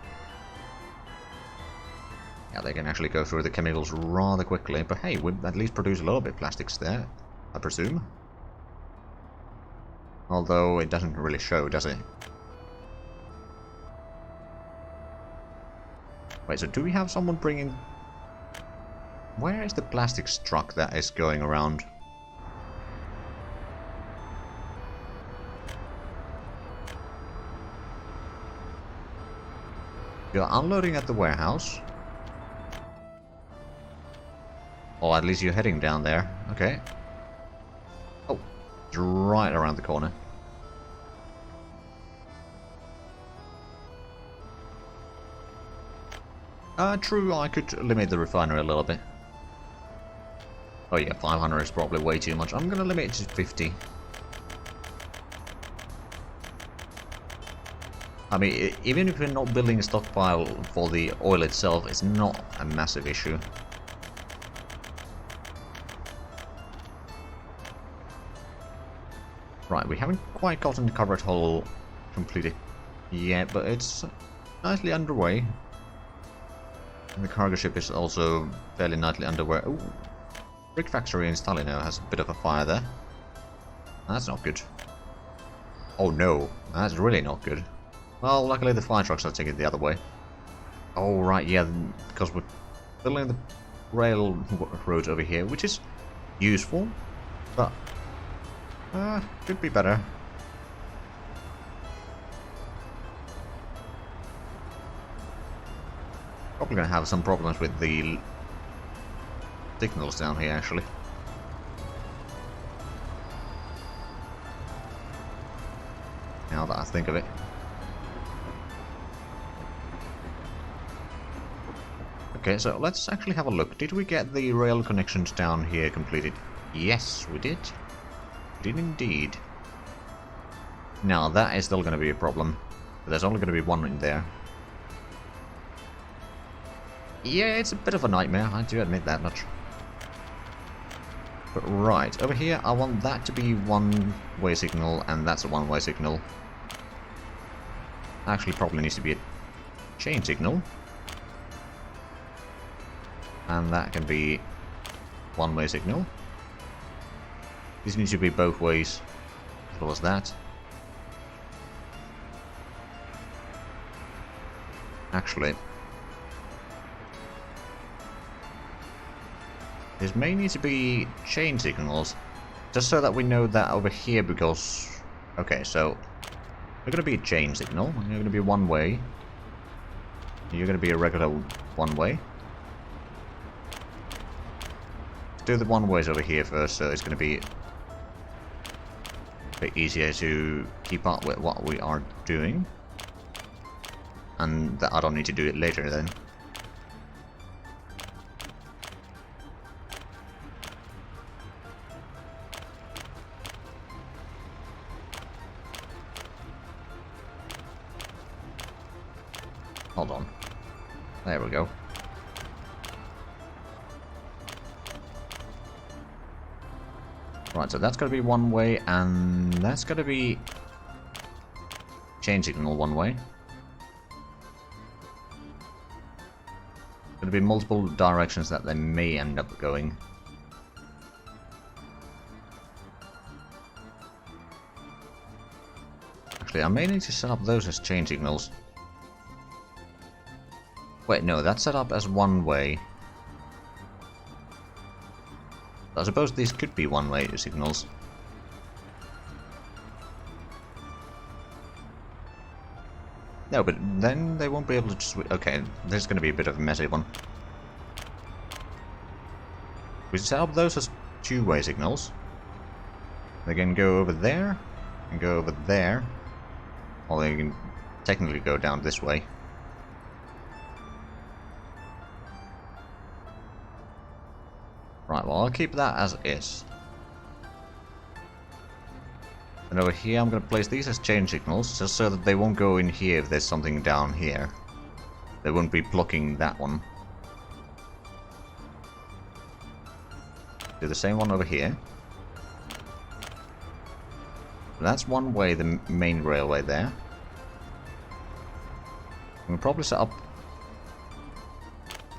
Speaker 1: Yeah, they can actually go through the chemicals rather quickly, but hey, we'd at least produce a little bit of plastics there, I presume. Although it doesn't really show, does it? Wait, so do we have someone bringing... Where is the plastics truck that is going around? You're unloading at the warehouse. Or at least you're heading down there. Okay. Oh, it's right around the corner. True, I could limit the refinery a little bit. Oh yeah, 500 is probably way too much. I'm gonna limit it to 50. I mean, even if we're not building a stockpile for the oil itself, it's not a massive issue. Right, we haven't quite gotten the covered hull completed yet, but it's nicely underway. And the cargo ship is also fairly nicely underway. Ooh, brick factory in Stalino has a bit of a fire there. That's not good. Oh no, that's really not good. Well, luckily the fire trucks are taking it the other way. Oh right, yeah, because we're building the railroad over here, which is useful, but could be better. Probably gonna have some problems with the signals down here, actually. Now that I think of it. Okay, so let's actually have a look. Did we get the rail connections down here completed? Yes, we did. We did indeed. Now, that is still going to be a problem. But there's only going to be one in there. Yeah, it's a bit of a nightmare, I do admit that much. But right, over here I want that to be one-way signal, and that's a one-way signal. Actually probably needs to be a chain signal. And that can be one-way signal. This needs to be both ways, as well as that. Actually, this may need to be chain signals, just so that we know that over here, because... Okay, so you're going to be a chain signal, and you're going to be one-way. You're going to be a regular one-way. Let's do the one-ways over here first, so it's going to be a bit easier to keep up with what we are doing. And that I don't need to do it later then. Hold on. There we go. Right, so that's going to be one way, and that's going to be chain signal one way. Going to be multiple directions that they may end up going. Actually, I may need to set up those as chain signals. Wait, no, that's set up as one way. I suppose these could be one-way signals. No, but then they won't be able to switch. Okay, this is going to be a bit of a messy one. We set up those as two-way signals. They can go over there, and go over there. Or they can technically go down this way. Right, well, I'll keep that as is. And over here I'm going to place these as chain signals, just so that they won't go in here if there's something down here. They won't be blocking that one. Do the same one over here. That's one way, the main railway there. We'll probably set up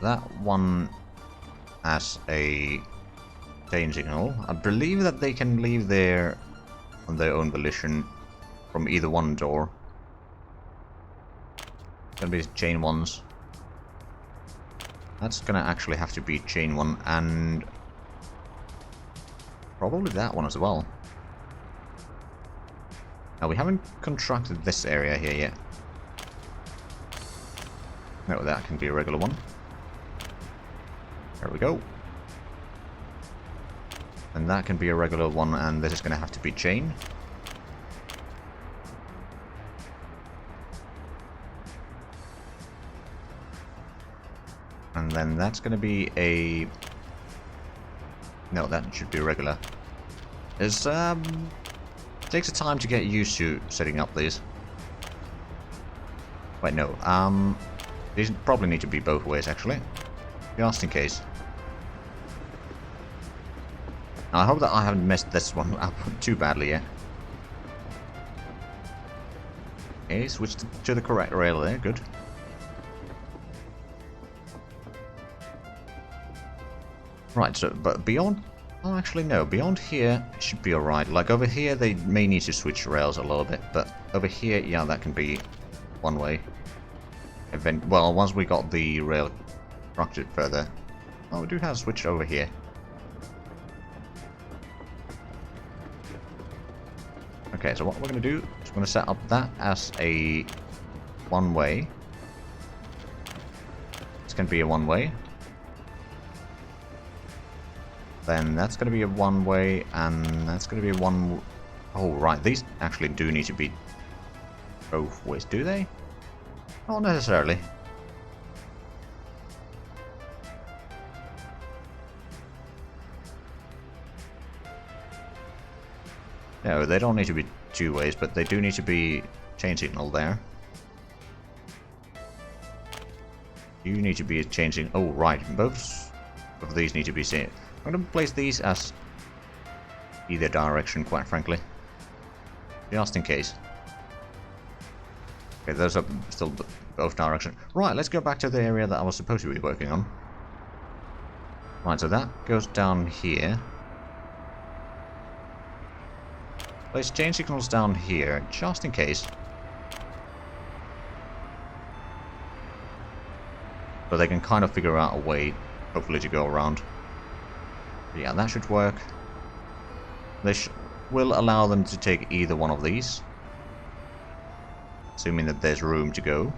Speaker 1: that one as a chain signal. I believe that they can leave there on their own volition from either one door. It's gonna be chain ones. That's gonna actually have to be chain one, and probably that one as well. Now we haven't constructed this area here yet. No, that can be a regular one. There we go. And that can be a regular one, and this is going to have to be chain. And then that's going to be a... No, that should be regular. It's, takes a time to get used to setting up these. Wait, no, these probably need to be both ways, actually. Just in case. Now, I hope that I haven't messed this one up too badly yet. Okay, switch to the correct rail there, good. Right, so, but beyond... Oh, actually, no. Beyond here, it should be alright. Like, over here, they may need to switch rails a little bit. But over here, yeah, that can be one way. Well, once we got the rail structured further. Oh, we do have a switch over here. Okay, so what we're going to do is we're going to set up that as a one-way. It's going to be a one-way. Then that's going to be a one-way, and that's going to be a one... Oh, right, these actually do need to be both ways, do they? Not necessarily. No, they don't need to be two ways, but they do need to be chain signal there. You need to be a chain signal... Oh, right, both of these need to be seen. I'm going to place these as either direction, quite frankly. Just in case. Okay, those are still both directions. Right, let's go back to the area that I was supposed to be working on. Right, so that goes down here. Place chain signals down here, just in case. So they can kind of figure out a way, hopefully, to go around. Yeah, that should work. This will allow them to take either one of these. Assuming that there's room to go.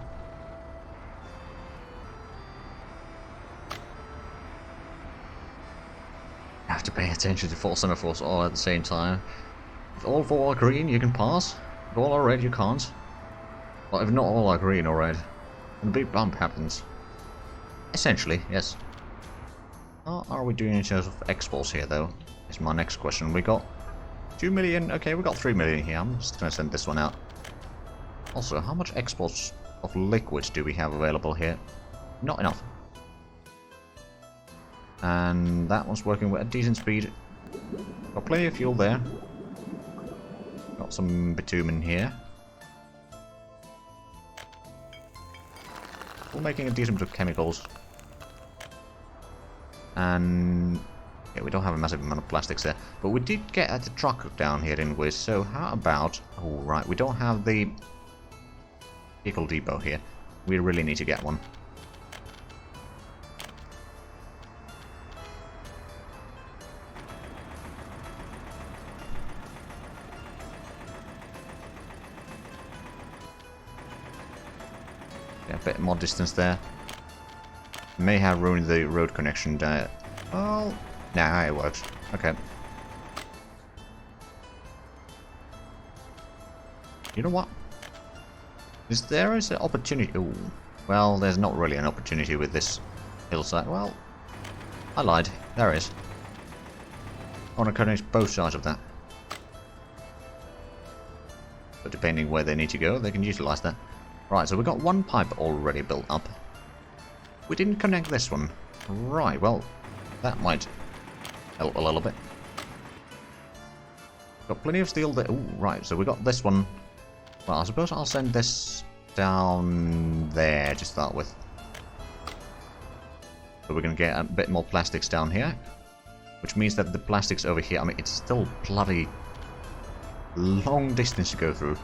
Speaker 1: You have to pay attention to 4 semaphores all at the same time. If all 4 are green, you can pass. If all are red, you can't. Well, if not all are green or red, then a big bump happens. Essentially, yes. How are we doing in terms of exports here, though? Is my next question. We got 2 million. Okay, we got 3 million here. I'm just going to send this one out. Also, how much exports of liquids do we have available here? Not enough. And that one's working with a decent speed. Got plenty of fuel there. Got some bitumen here. We're making a decent bit of chemicals. And yeah, we don't have a massive amount of plastics there. But we did get at the truck down here, didn't we? So how about... Oh, right, we don't have the vehicle depot here. We really need to get one. Yeah, a bit more distance there. May have ruined the road connection there. Oh, nah, it works. Okay. You know what? There is an opportunity. Ooh. Well, there's not really an opportunity with this hillside. Well, I lied. There is. I want to connect both sides of that. But depending where they need to go, they can utilize that. Right, so we've got one pipe already built up. We didn't connect this one. Right, well, that might help a little bit. Got plenty of steel there. Ooh, right, so we got this one. Well, I suppose I'll send this down there to start with. So we're going to get a bit more plastics down here. Which means that the plastics over here, I mean, it's still bloody long distance to go through.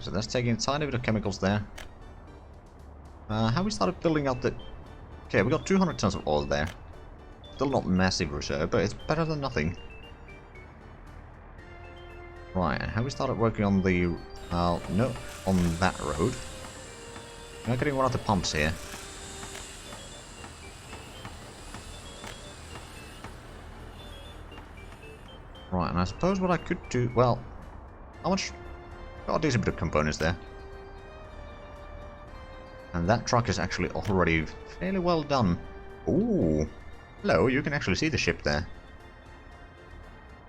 Speaker 1: So that's taking a tiny bit of chemicals there. How we started building up the... Okay, we got 200 tons of oil there. Still not massive reserve, but it's better than nothing. Right, and how we started working on the... no, on that road. We're not getting one of the pumps here. Right, and I suppose what I could do... Well, how much... Got a decent bit of components there. And that truck is actually already fairly well done. Ooh. Hello, you can actually see the ship there.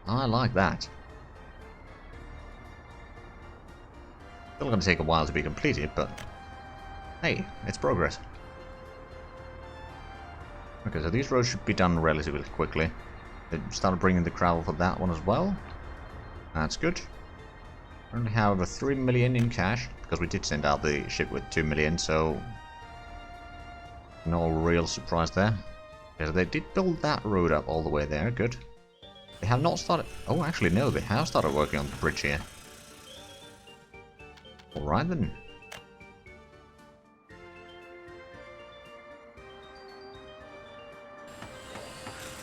Speaker 1: I like that. Still gonna take a while to be completed, but... Hey, it's progress. Okay, so these roads should be done relatively quickly. They started bringing the gravel for that one as well. That's good. Only have 3 million in cash, because we did send out the ship with 2 million, so... No real surprise there. Okay, so they did build that road up all the way there, good. They have not started... Oh, actually, no, they have started working on the bridge here. Alright then.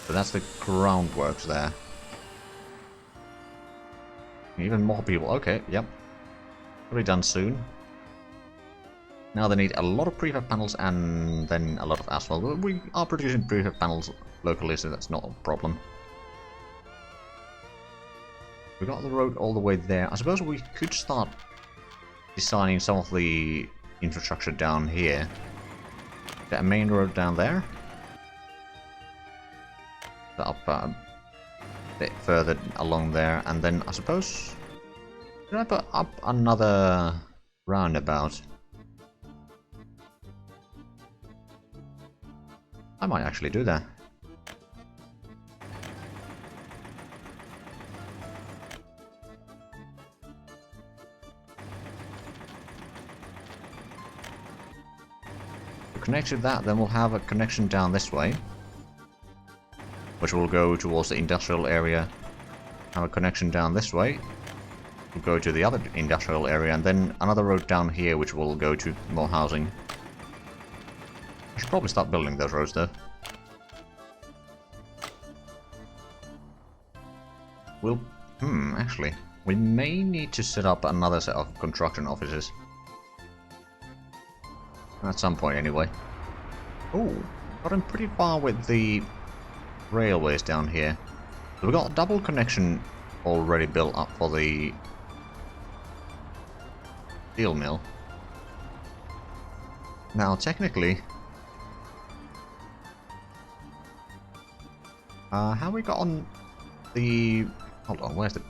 Speaker 1: So that's the groundworks there. Even more people. Okay, yep. Will be done soon. Now they need a lot of prefab panels and then a lot of asphalt. We are producing prefab panels locally, so that's not a problem. We got the road all the way there. I suppose we could start designing some of the infrastructure down here. Get a main road down there. Up a bit further along there, and then I suppose... Should I put up another roundabout? I might actually do that. To connect to that, then we'll have a connection down this way, which will go towards the industrial area. Have a connection down this way. We'll go to the other industrial area, and then another road down here, which will go to more housing. I should probably start building those roads, though. We'll... actually, we may need to set up another set of construction offices. At some point, anyway. Oh, gotten pretty far with the railways down here. So we've got a double connection already built up for the steel mill. Now, technically... how we got on the... Hold on, where's the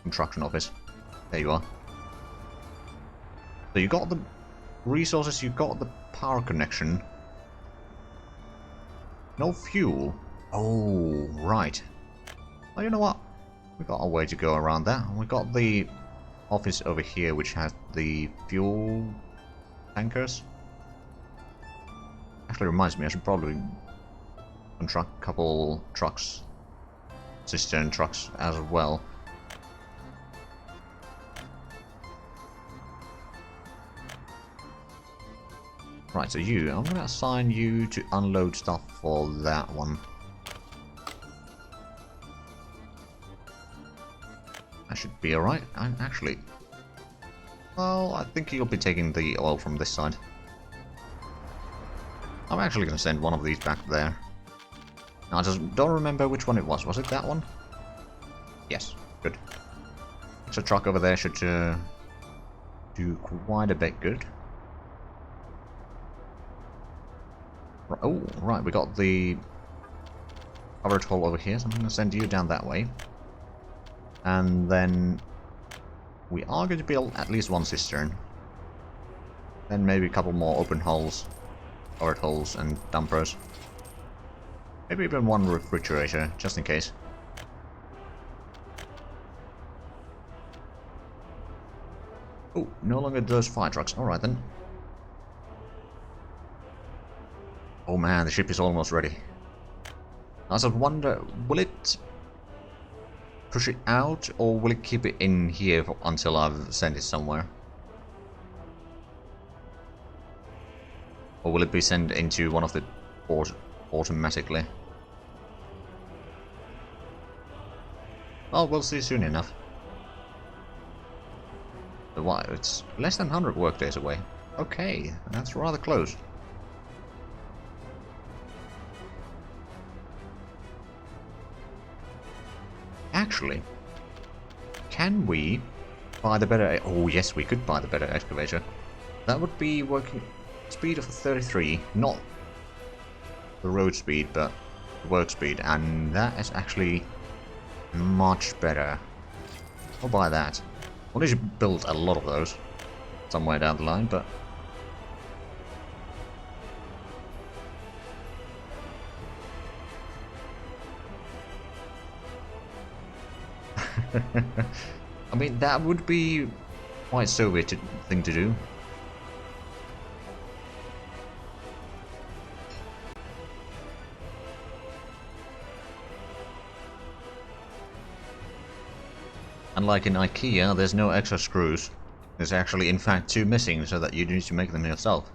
Speaker 1: construction office? There you are. So you got the resources, you got the power connection. No fuel. Oh, right. Well, you know what? We got a way to go around that. We got the office over here, which has the fuel tankers. Actually, reminds me, I should probably construct a couple trucks, cistern trucks as well. Right, so you, I'm going to assign you to unload stuff for that one. That should be alright. Actually, well, I think you'll be taking the oil from this side. I'm actually going to send one of these back there. Now, I just don't remember which one it was. Was it that one? Yes, good. So truck over there should do quite a bit good. Oh, right, we got the covered hole over here, so I'm going to send you down that way. And then we are going to build at least one cistern. Then maybe a couple more open holes, covered holes, and dumpers. Maybe even one refrigerator, just in case. Oh, no longer those fire trucks. Alright then. Oh man, the ship is almost ready. I just wonder, will it push it out, or will it keep it in here until I've sent it somewhere? Or will it be sent into one of the ports automatically? Well, we'll see soon enough. But why? It's less than 100 workdays away. Okay, that's rather close. Actually, can we buy the better... Oh, yes, we could buy the better excavator. That would be working speed of 33, not the road speed, but the work speed, and that is actually much better. I'll buy that. We'll need to build a lot of those somewhere down the line, but... I mean, that would be quite Soviet thing to do. Unlike in IKEA, there's no extra screws. There's actually, in fact, 2 missing, so that you need to make them yourself.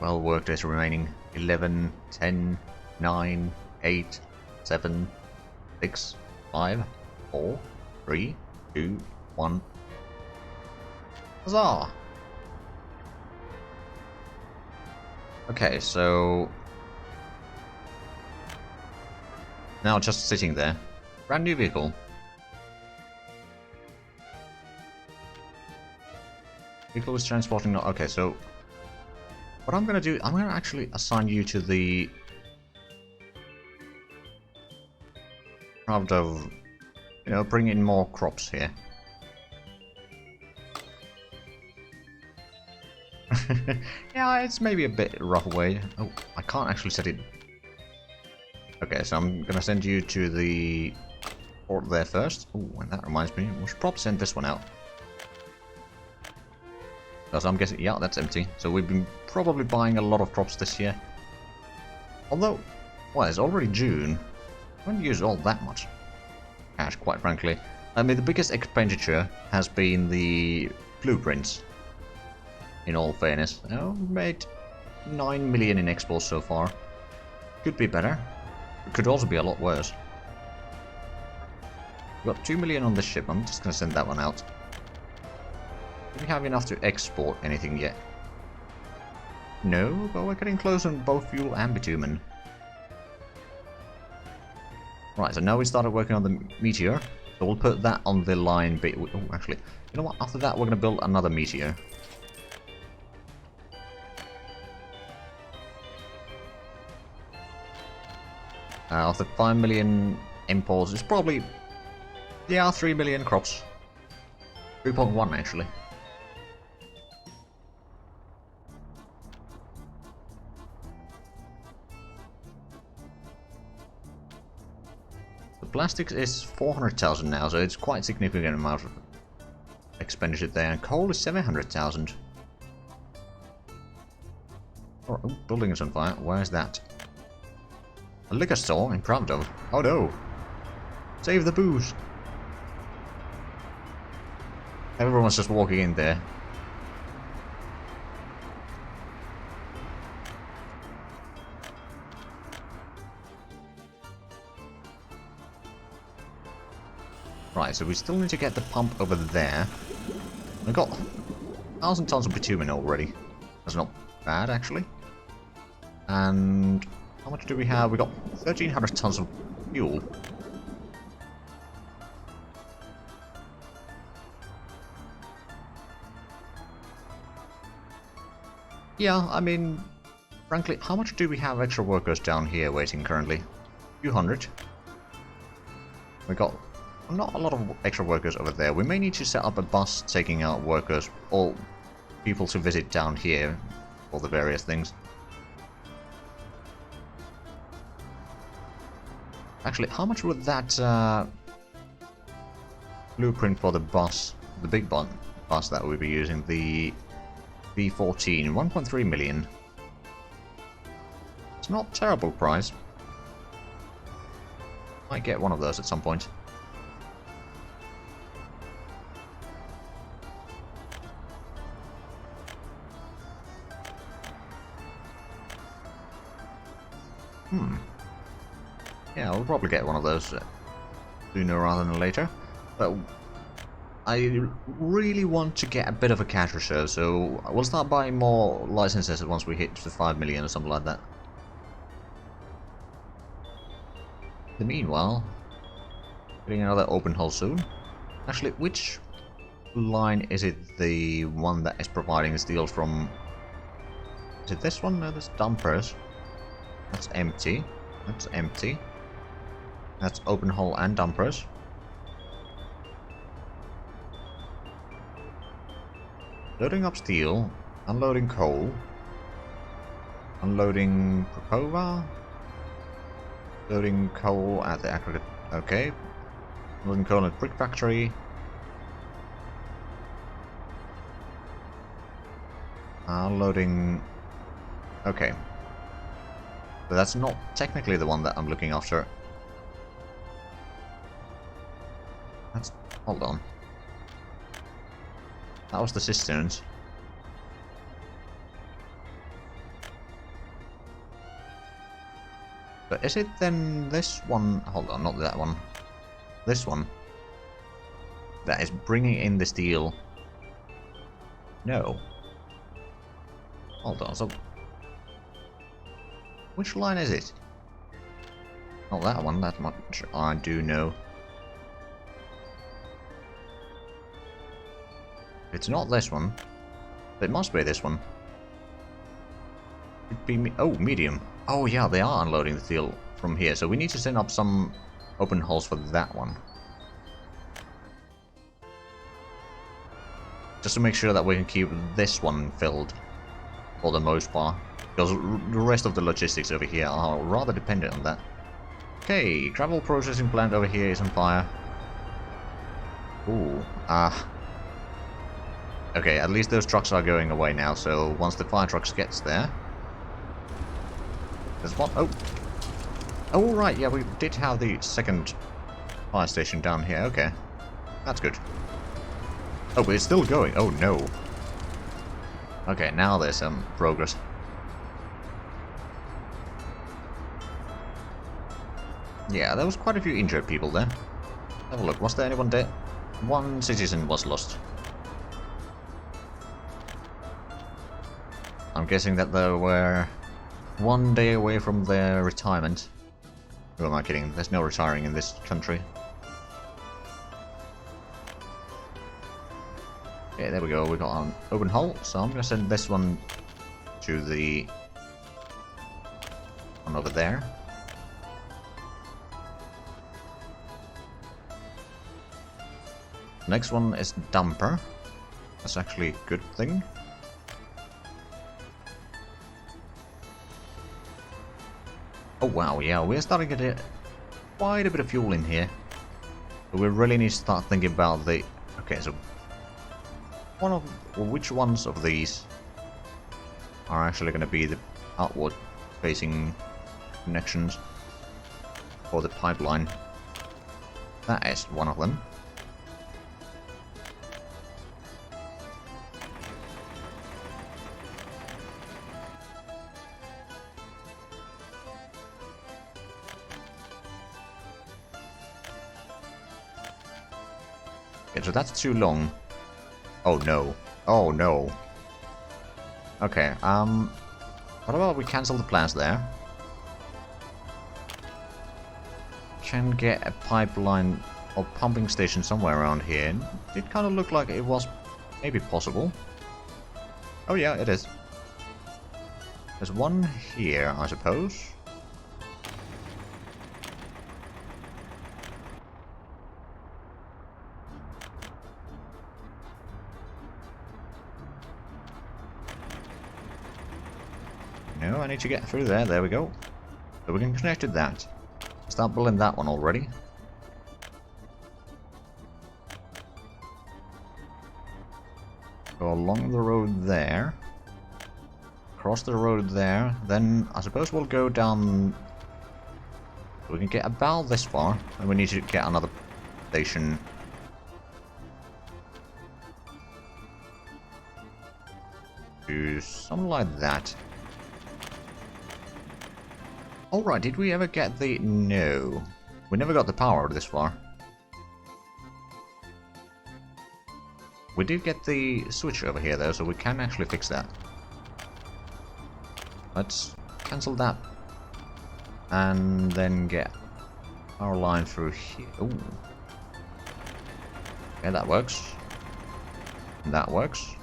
Speaker 1: Well, work days remaining. 11, 10, 9, 8, 7, 6, 5, 4, 3, 2, 1. Huzzah! Okay, so... now just sitting there. Brand new vehicle. Vehicle is transporting... okay, so... what I'm gonna do, I'm gonna actually assign you to the... craft of... you know, bring in more crops here. Yeah, it's maybe a bit rough way. Oh, I can't actually set it. Okay, so I'm gonna send you to the port there first. Oh, and that reminds me, we should probably send this one out. Because I'm guessing, yeah, that's empty. So we've been probably buying a lot of crops this year. Although, well, it's already June. I haven't used all that much cash, quite frankly. I mean, the biggest expenditure has been the blueprints. In all fairness, we've made 9 million in exports so far. Could be better. It could also be a lot worse. We've got 2 million on this ship. I'm just gonna send that one out. Do we have enough to export anything yet? No, but we're getting close on both fuel and bitumen. Right, so now we started working on the Meteor. So we'll put that on the line. Oh, actually, you know what? After that, we're gonna build another Meteor. After 5 million imports, it's probably... yeah, 3 million crops. 3.1 actually. The plastics is 400,000 now, so it's quite a significant amount of expenditure there. And coal is 700,000. Oh, building is on fire. Where is that? A liquor store in Pravdov. Oh no! Save the booze! Everyone's just walking in there. Right, so we still need to get the pump over there. We've got 1,000 tons of bitumen already. That's not bad, actually. And... how much do we have? We got 1,300 tons of fuel. Yeah, I mean, frankly, how much do we have extra workers down here waiting currently? A few hundred. We got not a lot of extra workers over there. We may need to set up a bus taking out workers or people to visit down here for the various things. Actually, how much would that blueprint for the bus, the big bus that we'll be using, the B14, 1.3 million. It's not a terrible price. Might get one of those at some point. Yeah, we'll probably get one of those. sooner rather than later. But I really want to get a bit of a cash reserve, so we'll start buying more licenses once we hit the 5 million or something like that. In the meanwhile, getting another open hull soon. Actually, which line is it the one that is providing steel from? Is it this one? No, that's dumpers. That's empty. That's empty. That's open hull and dumpers. Loading up steel, unloading coal, unloading Propova, loading coal at the aggregate. Okay. Loading coal at brick factory. Loading. Okay. But that's not technically the one that I'm looking after. That's. Hold on. That was the cisterns. But is it then this one? Hold on, not that one. This one. That is bringing in the steel. No. Hold on, so... which line is it? Not that one, that much I do know. It's not this one. It must be this one. It'd be oh, medium. Oh yeah, they are unloading the steel from here, so we need to send up some open hulls for that one. Just to make sure that we can keep this one filled for the most part. Because the rest of the logistics over here are rather dependent on that. Okay, gravel processing plant over here is on fire. Ooh, okay, at least those trucks are going away now, so once the fire trucks gets there... There's one... oh! Oh, right, yeah, we did have the second fire station down here, okay. That's good. Oh, but it's still going, oh no. Okay, now there's some progress. Yeah, there was quite a few injured people there. Have a look, was there anyone dead? One citizen was lost. I'm guessing that they were 1 day away from their retirement. Who am I kidding? There's no retiring in this country. Okay, there we go. We got an open hull, so I'm gonna send this one to the one over there. Next one is dumper. That's actually a good thing. Oh wow, yeah, we're starting to get quite a bit of fuel in here. But we really need to start thinking about the... Okay, so... which ones of these are actually going to be the outward facing connections for the pipeline? That is one of them. Okay, so that's too long. Oh no. Oh no. Okay, what about we cancel the plans there? Can get a pipeline or pumping station somewhere around here. It kind of looked like it was maybe possible. Oh yeah, it is. There's one here, I suppose. No, I need to get through there. There we go. So we can connect to that. Start building that one already. Go along the road there. Cross the road there. Then I suppose we'll go down... We can get about this far. And we need to get another station. Do something like that. Alright, did we ever get the... No. We never got the power this far. We did get the switch over here though, so we can actually fix that. Let's cancel that. And then get our line through here. Ooh. Okay, that works. That works.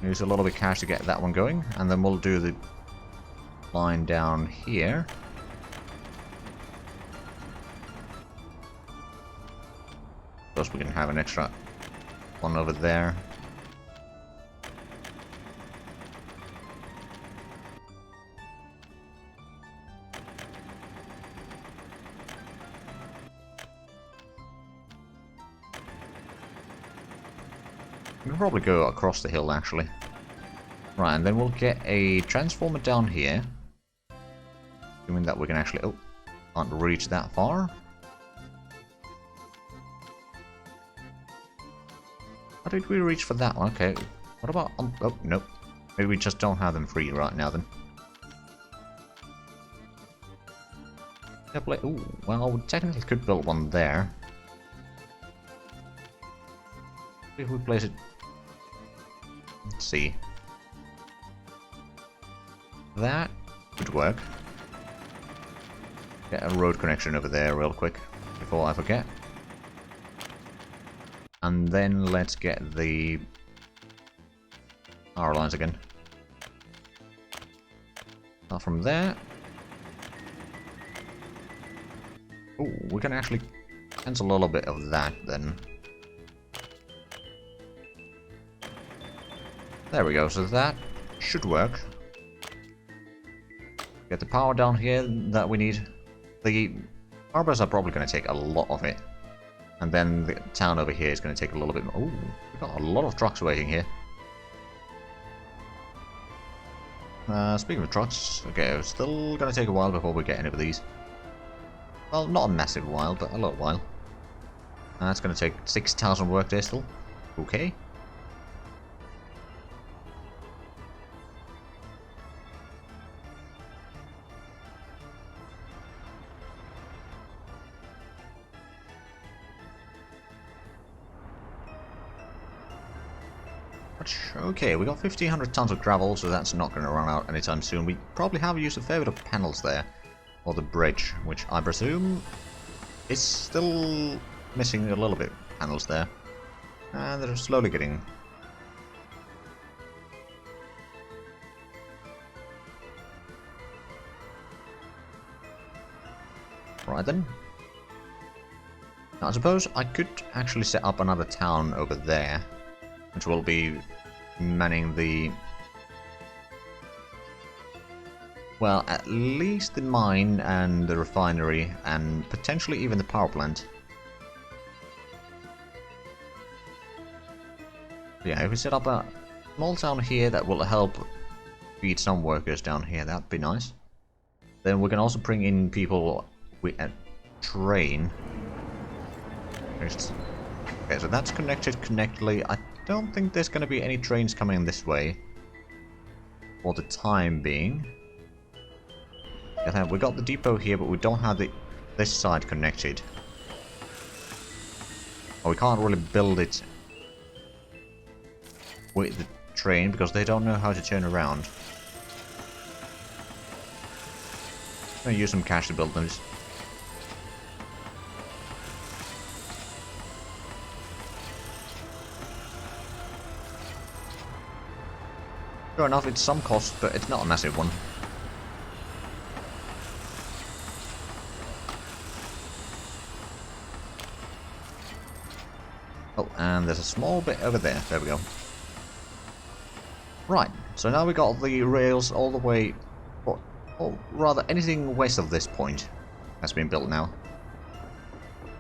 Speaker 1: Use a little bit of cash to get that one going, and then we'll do the line down here. Of course, we can have an extra one over there. We can probably go across the hill, actually. Right, and then we'll get a transformer down here. Assuming that we can actually... Oh, can't reach that far. How did we reach for that one? Okay. What about... oh, nope. Maybe we just don't have them free right now, then. Ooh, well, we technically could build one there. If we place it... Let's see. That would work. Get a road connection over there real quick before I forget. And then let's get the power lines again. Now from there. Oh, we can actually cancel a little bit of that then. There we go, so that should work. Get the power down here that we need. The harbors are probably going to take a lot of it. And then the town over here is going to take a little bit more. Ooh, we've got a lot of trucks waiting here. Speaking of trucks, okay, it's still going to take a while before we get any of these. Well, not a massive while, but a little while. That's going to take 6,000 workdays still. Okay. Okay, we got 1,500 tons of gravel, so that's not going to run out anytime soon. We probably have used a fair bit of panels there. Or the bridge, which I presume is still missing a little bit of panels there. And they're slowly getting... Right then. Now I suppose I could actually set up another town over there, which will be manning the... Well, at least the mine and the refinery, and potentially even the power plant. Yeah, if we set up a small town here that will help feed some workers down here, that'd be nice. Then we can also bring in people with a train. Okay, so that's connected connectedly. I don't think there's going to be any trains coming this way for the time being. We got the depot here, but we don't have this side connected. Oh, we can't really build it with the train because they don't know how to turn around. I'm gonna use some cash to build them. Sure enough, it's some cost, but it's not a massive one. Oh, and there's a small bit over there. There we go. Right, so now we got the rails all the way, or rather anything west of this point has been built now.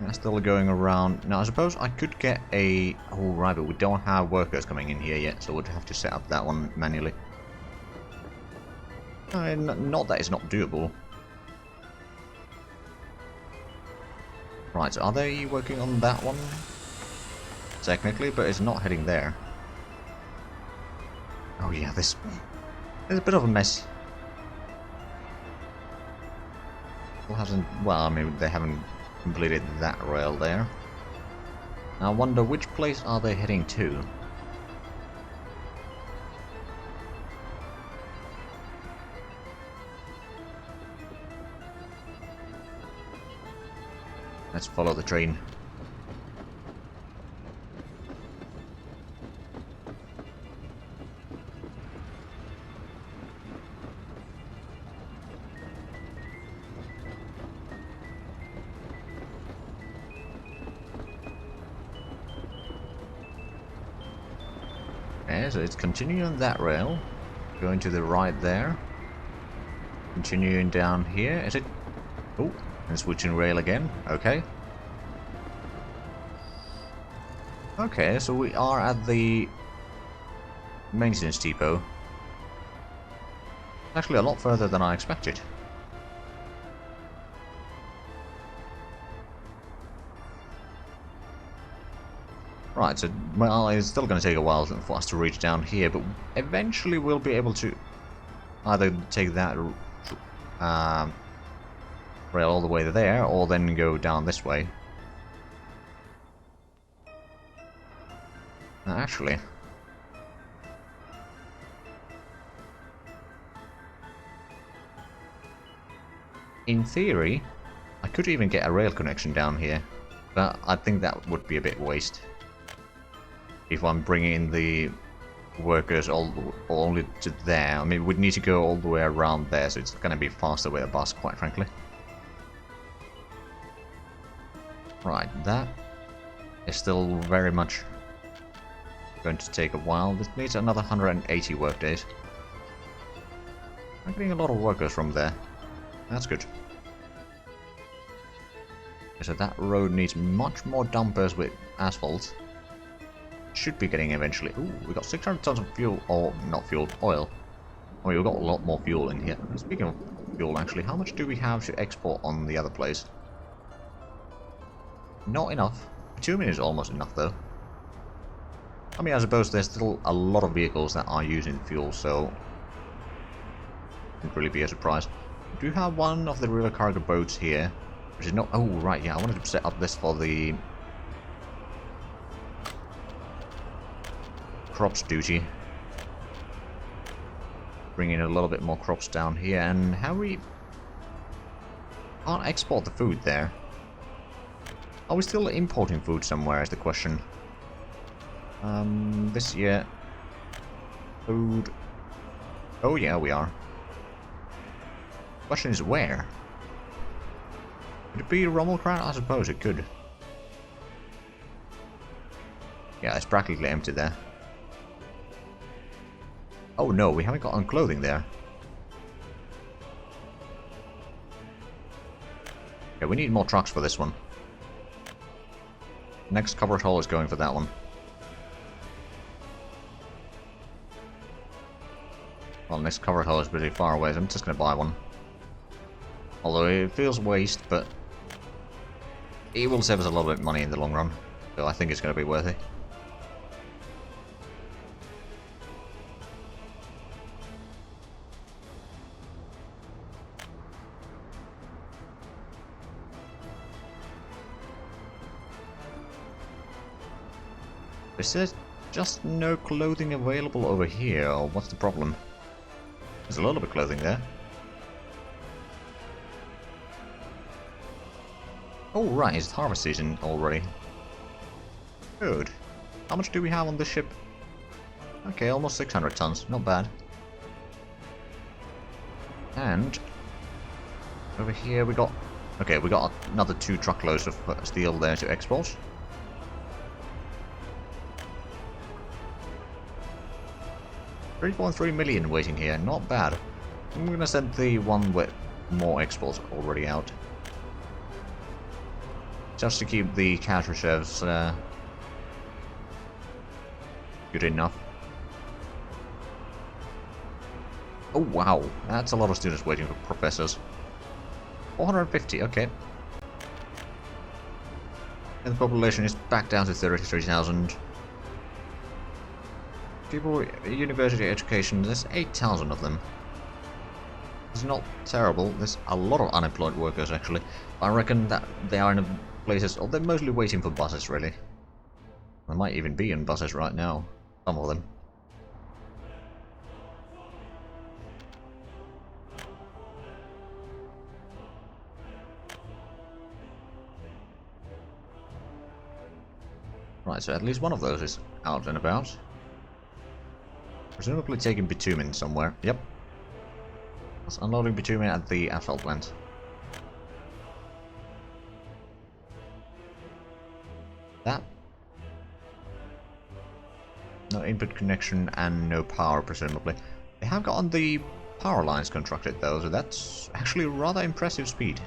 Speaker 1: That's still going around. Now I suppose I could get a... Oh right, but we don't have workers coming in here yet, so we'd have to set up that one manually. Not that it's not doable. Right, so are they working on that one? Technically, but it's not heading there. Oh yeah, this is a bit of a mess. Well, I mean, they haven't completed that rail there. Now I wonder which place are they heading to? Let's follow the train. Okay, so it's continuing on that rail. Going to the right there. Continuing down here. Is it? Oh, and switching rail again. Okay. Okay, so we are at the maintenance depot. Actually, a lot further than I expected. Right, so, well, it's still going to take a while for us to reach down here, but eventually we'll be able to either take that rail all the way there, or then go down this way. Actually, in theory, I could even get a rail connection down here, but I think that would be a bit waste. If I'm bringing in the workers only to there, I mean, we'd need to go all the way around there, so it's going to be faster with a bus, quite frankly. Right, that is still very much going to take a while. This needs another 180 workdays. I'm getting a lot of workers from there. That's good. So that road needs much more dumpers with asphalt. Should be getting eventually. Ooh, we got 600 tons of fuel, or not fuel, oil. I mean, we've got a lot more fuel in here. Speaking of fuel, actually, how much do we have to export on the other place? Not enough. 2 minutes is almost enough, though. I mean, I suppose there's still a lot of vehicles that are using fuel, so it wouldn't really be a surprise. We do have one of the river cargo boats here, which is not. Oh, right, yeah, I wanted to set up this for the crops duty. Bring in a little bit more crops down here, and how we can't export the food there. Are we still importing food somewhere is the question. This year, food. Oh yeah, we are. Question is where? Could it be Rommelkrat? I suppose it could. Yeah, it's practically empty there. Oh no, we haven't got on clothing there. Okay, we need more trucks for this one. Next covered hole is going for that one. Well, next covered hole is pretty far away, so I'm just going to buy one. Although it feels waste, but it will save us a little bit of money in the long run. So I think it's going to be worth it. Is there just no clothing available over here, or what's the problem? There's a little bit of clothing there. Oh right, it's harvest season already. Good. How much do we have on this ship? Okay, almost 600 tons, not bad. And over here we got... Okay, we got another 2 truckloads of steel there to export. $3.3 million waiting here, not bad. I'm gonna send the one with more exports already out. Just to keep the cash reserves good enough. Oh wow, that's a lot of students waiting for professors. 450, okay. And the population is back down to 33,000. People with university education, there's 8,000 of them. It's not terrible, there's a lot of unemployed workers actually. I reckon that they are in places, or they're mostly waiting for buses really. They might even be in buses right now, some of them. Right, so at least one of those is out and about. Presumably taking bitumen somewhere. Yep. That's unloading bitumen at the asphalt plant. That. No input connection and no power, presumably. They have gotten the power lines constructed though, so that's actually rather impressive speed.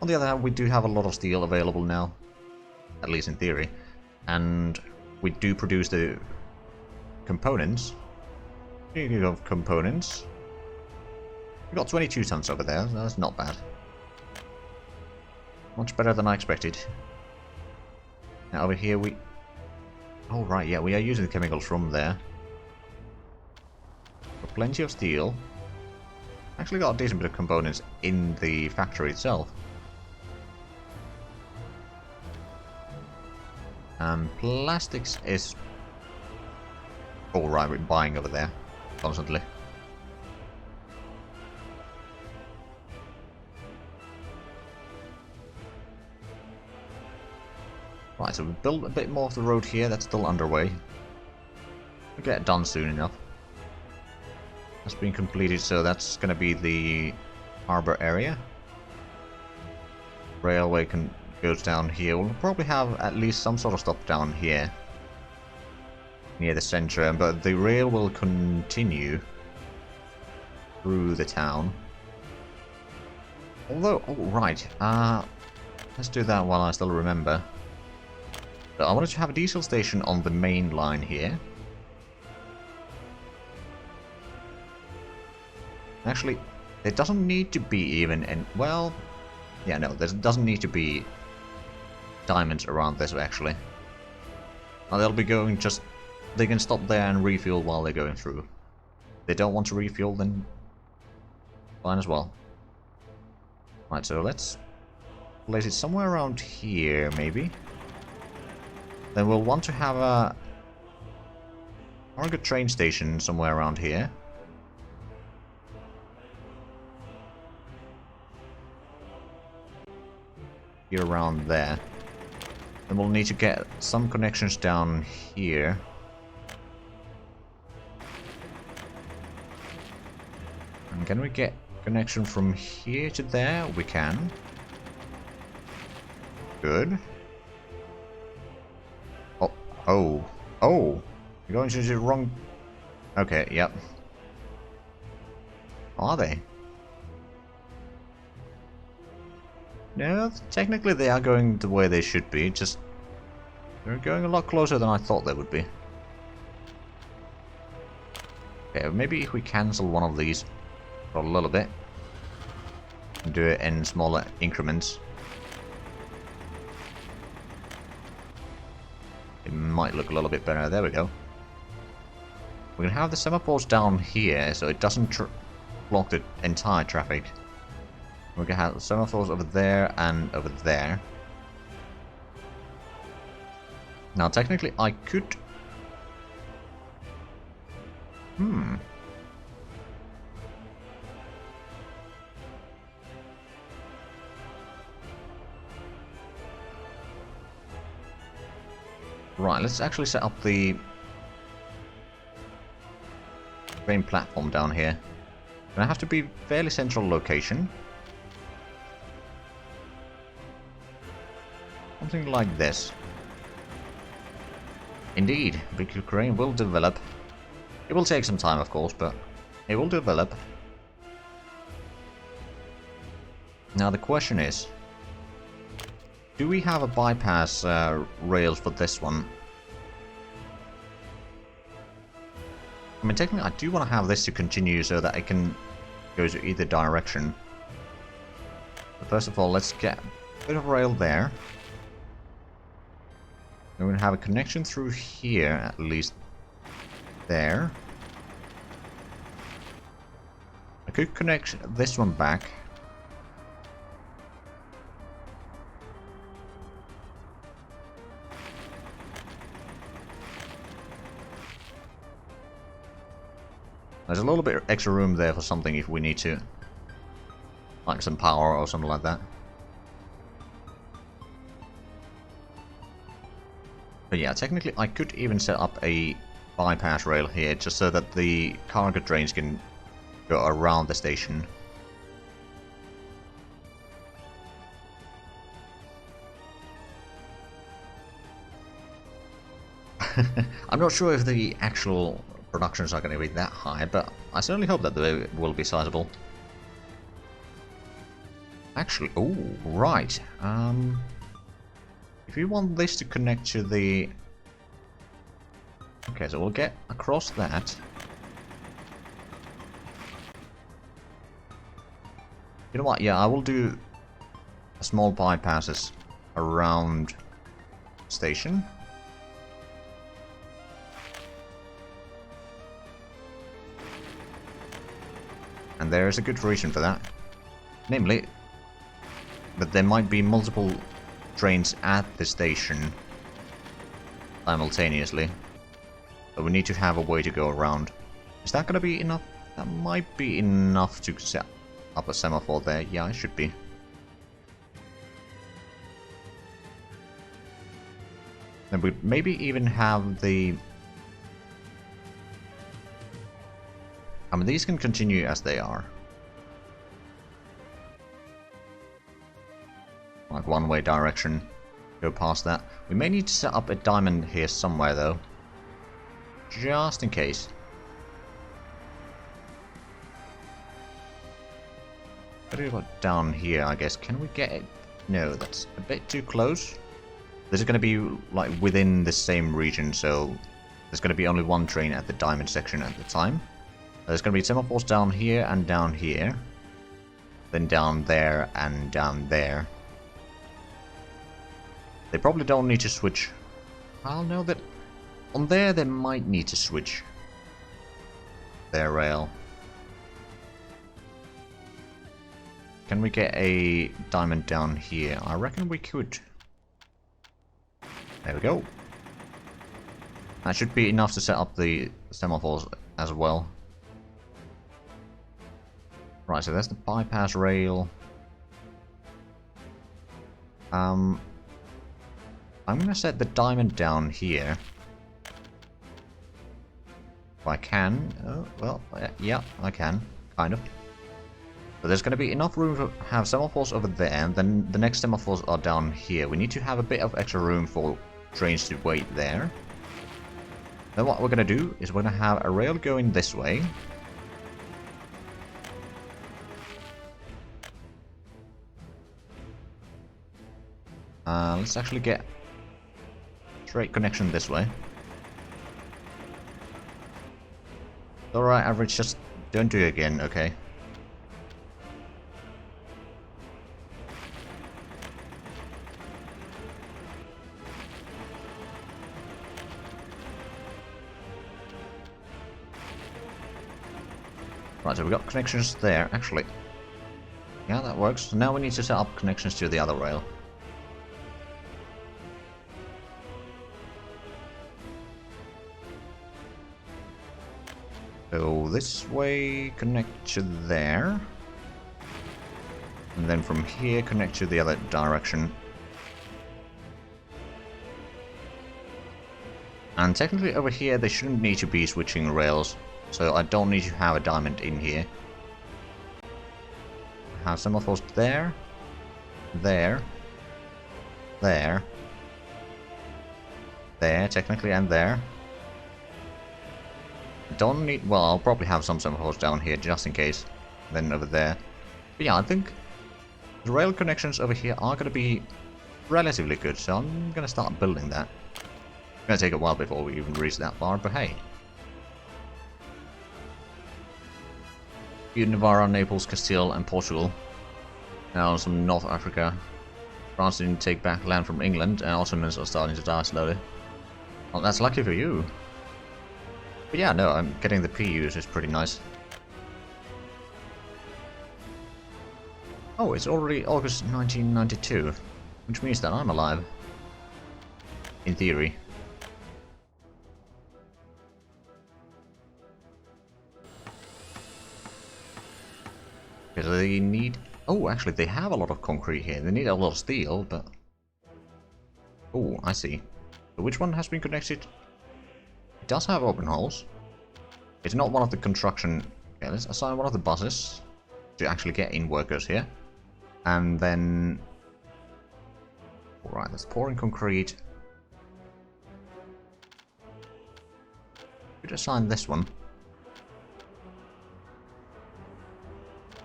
Speaker 1: On the other hand, we do have a lot of steel available now, at least in theory, and we do produce the components. Speaking of components, we got 22 tons over there, so that's not bad. Much better than I expected. Now over here we... Oh right, yeah, we are using the chemicals from there. Got plenty of steel. Actually got a decent bit of components in the factory itself. Plastics is alright with buying over there, constantly. Right, so we've built a bit more of the road here, that's still underway. We'll get it done soon enough. That's been completed, so that's going to be the harbor area. Railway goes down here. We'll probably have at least some sort of stop down here. Near the center, but the rail will continue through the town. Although, oh right, let's do that while I still remember. So I wanted to have a diesel station on the main line here. Actually, there doesn't need to be even an... Well, yeah, no, there doesn't need to be diamonds around this, actually. Now, they'll be going just... They can stop there and refuel while they're going through. If they don't want to refuel, then fine as well. Right, so let's place it somewhere around here, maybe. Then we'll want to have a cargo train station somewhere around here. Here around there. Then we'll need to get some connections down here. And can we get connection from here to there? We can. Good. Oh. Oh! You're going to the wrong... Okay, yep. Are they? No, technically they are going the way they should be, just... They're going a lot closer than I thought they would be. Okay, maybe if we cancel one of these for a little bit. And do it in smaller increments. It might look a little bit better. There we go. We can have the semaphores down here so it doesn't block the entire traffic. We can have semaphores over there and over there. Now, technically, I could... Right, let's actually set up the train platform down here. Gonna have to be fairly central location. Something like this. Indeed, Big Ukraine will develop. It will take some time, of course, but it will develop. Now the question is, do we have a bypass rails for this one? I mean, technically, I do want to have this to continue so that I can go to either direction. But first of all, let's get a bit of rail there. We're going to have a connection through here, at least there. I could connect this one back. There's a little bit of extra room there for something if we need to. Like some power or something like that. But yeah, technically I could even set up a bypass rail here, just so that the cargo trains can go around the station. I'm not sure if the actual productions are going to be that high, but I certainly hope that they will be sizable. Actually, oh, right. If you want this to connect to the... Okay, so we'll get across that. You know what, yeah, I will do small bypasses around station. And there is a good reason for that. Namely, that there might be multiple trains at the station simultaneously. But we need to have a way to go around. Is that going to be enough? That might be enough to set up a semaphore there. Yeah, it should be. Then we maybe even have the... I mean, these can continue as they are. Like one-way direction. Go past that. We may need to set up a diamond here somewhere, though. Just in case. What do we got down here, I guess? Can we get it? No, that's a bit too close. This is going to be, like, within the same region, so... There's going to be only one train at the diamond section at the time. There's going to be semaphores down here and down here. Then down there and down there. They probably don't need to switch. I'll know that on there they might need to switch their rail. Can we get a diamond down here? I reckon we could. There we go. That should be enough to set up the semaphores as well. Right, so there's the bypass rail. I'm gonna set the diamond down here. If I can. Oh, well, yeah, I can. Kind of. But there's gonna be enough room to have semaphores over there, and then the next semaphores are down here. We need to have a bit of extra room for trains to wait there. Then what we're gonna do is we're gonna have a rail going this way. Let's actually get straight connection this way. Alright, average, just don't do it again, okay? Right, so we've got connections there, actually. Yeah, that works. So now we need to set up connections to the other rail. So this way, connect to there. And then from here, connect to the other direction. And technically over here, they shouldn't need to be switching rails. So I don't need to have a diamond in here. Have semaphores there. There. There. There, technically, and there. Don't need... Well, I'll probably have some semaphores down here, just in case. Then over there. But yeah, I think the rail connections over here are going to be relatively good, so I'm going to start building that. It's going to take a while before we even reach that far, but hey. Navarra, Naples, Castile, and Portugal. Now some North Africa. France didn't take back land from England, and Ottomans are starting to die slowly. Well, that's lucky for you. But yeah, no, I'm getting the PUs is pretty nice. Oh, it's already August 1992, which means that I'm alive. In theory. Because they need... Oh, actually, they have a lot of concrete here. They need a lot of steel, but... Oh, I see. So which one has been connected? It does have open holes. It's not one of the construction... Okay, let's assign one of the buses to actually get in workers here. And then... Alright, let's pour in concrete. Could assign this one.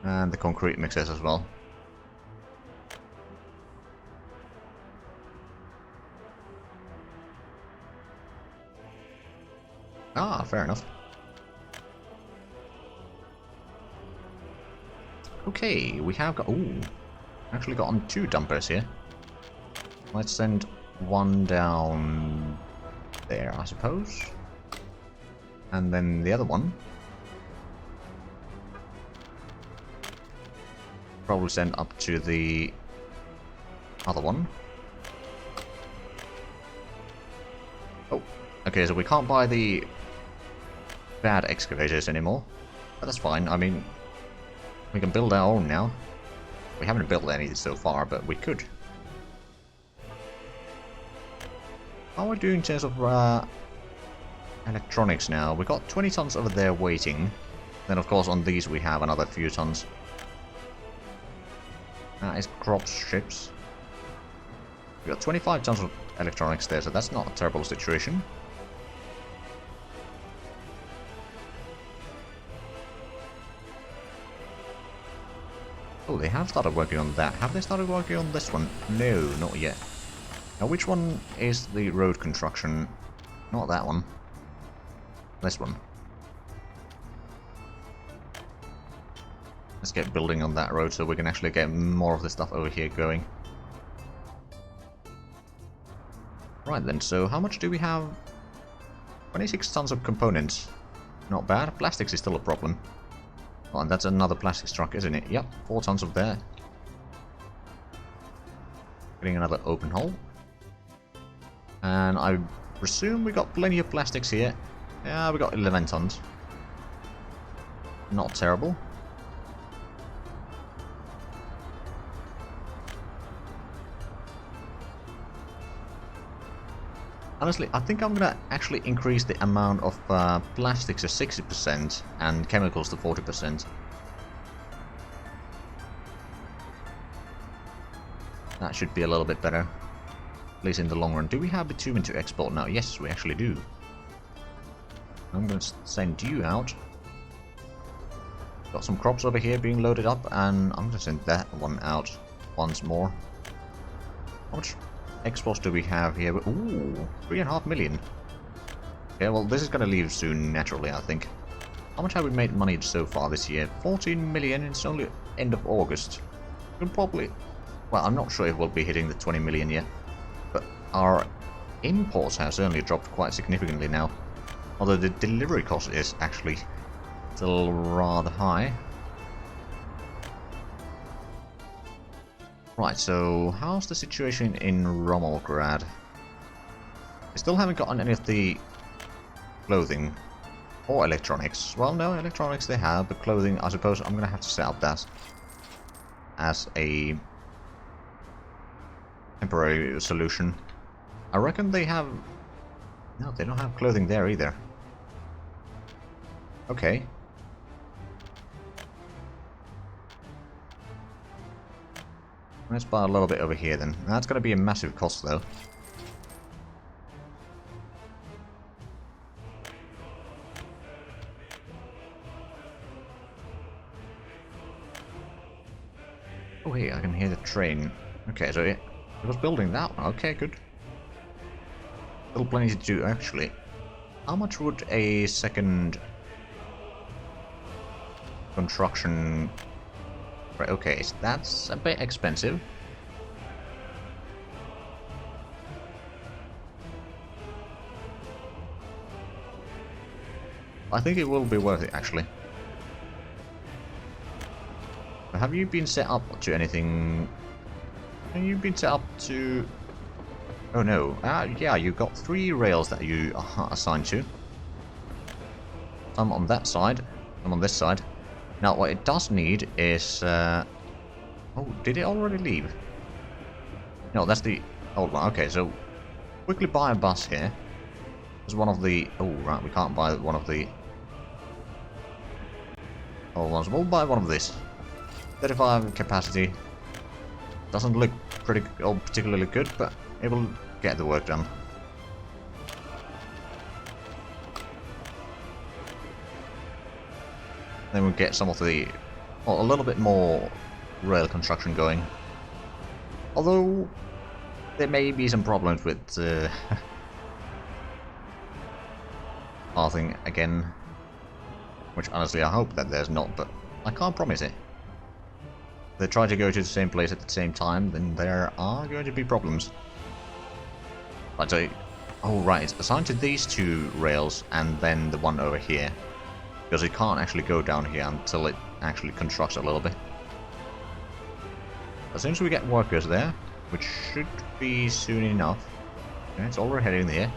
Speaker 1: And the concrete mixers as well. Ah, fair enough. Okay, we have got... Ooh, actually gotten 2 dumpers here. Let's send one down there, I suppose. And then the other one. Probably send up to the other one. Oh, okay, so we can't buy the bad excavators anymore. But that's fine, I mean, we can build our own now. We haven't built any so far, but we could. How are we doing in terms of electronics now? We've got 20 tons over there waiting. Then of course on these we have another few tons. That is crop ships. We've got 25 tons of electronics there, so that's not a terrible situation. Oh, they have started working on that. Have they started working on this one? No, not yet. Now, which one is the road construction? Not that one. This one. Let's get building on that road so we can actually get more of the stuff over here going. Right then, so how much do we have? 26 tons of components. Not bad. Plastics is still a problem. Oh, and that's another plastics truck, isn't it? Yep, 4 tons of there. Getting another open hole. And I presume we got plenty of plastics here. Yeah, we got 11 tons. Not terrible. Honestly, I think I'm gonna actually increase the amount of plastics to 60% and chemicals to 40%. That should be a little bit better. At least in the long run. Do we have bitumen to export now? Yes, we actually do. I'm gonna send you out. Got some crops over here being loaded up, and I'm gonna send that one out once more. How much exports do we have here? Ooh, 3.5 million. Okay, well, this is gonna leave soon, naturally, I think. How much have we made money so far this year? 14 million, it's only end of August. We'll probably... Well, I'm not sure if we'll be hitting the 20 million yet. But our imports has certainly dropped quite significantly now. Although the delivery cost is actually still rather high. Right, so how's the situation in Rommelgrad? We still haven't gotten any of the clothing or electronics. Well, no, electronics they have, but clothing, I suppose I'm going to have to set up that as a temporary solution. I reckon they have... No, they don't have clothing there either. Okay. Let's buy a little bit over here then. That's going to be a massive cost though. Oh, hey, I can hear the train. Okay, so it was building that one. Okay, good. Still plenty to do, actually. How much would a second construction... Right, okay, so that's a bit expensive. I think it will be worth it, actually. Have you been set up to anything? Have you been set up to... Oh no, yeah, you've got 3 rails that you are assigned to. Some on that side, some on this side. Now what it does need is... Oh, did it already leave? No, that's the old one. Okay, so quickly buy a bus here. There's one of the... Oh, right, we can't buy one of the... Oh, we'll buy one of this. 35 capacity. Doesn't look pretty or particularly good, but it will get the work done. Then we'll get some of the... Well, a little bit more rail construction going. Although, there may be some problems with pathing again. Which honestly I hope that there's not, but I can't promise it. If they try to go to the same place at the same time, then there are going to be problems. But oh right, it's assigned to these two rails and then the one over here. Because it can't actually go down here until it actually constructs a little bit. As soon as we get workers there, which should be soon enough. Okay, it's already heading there.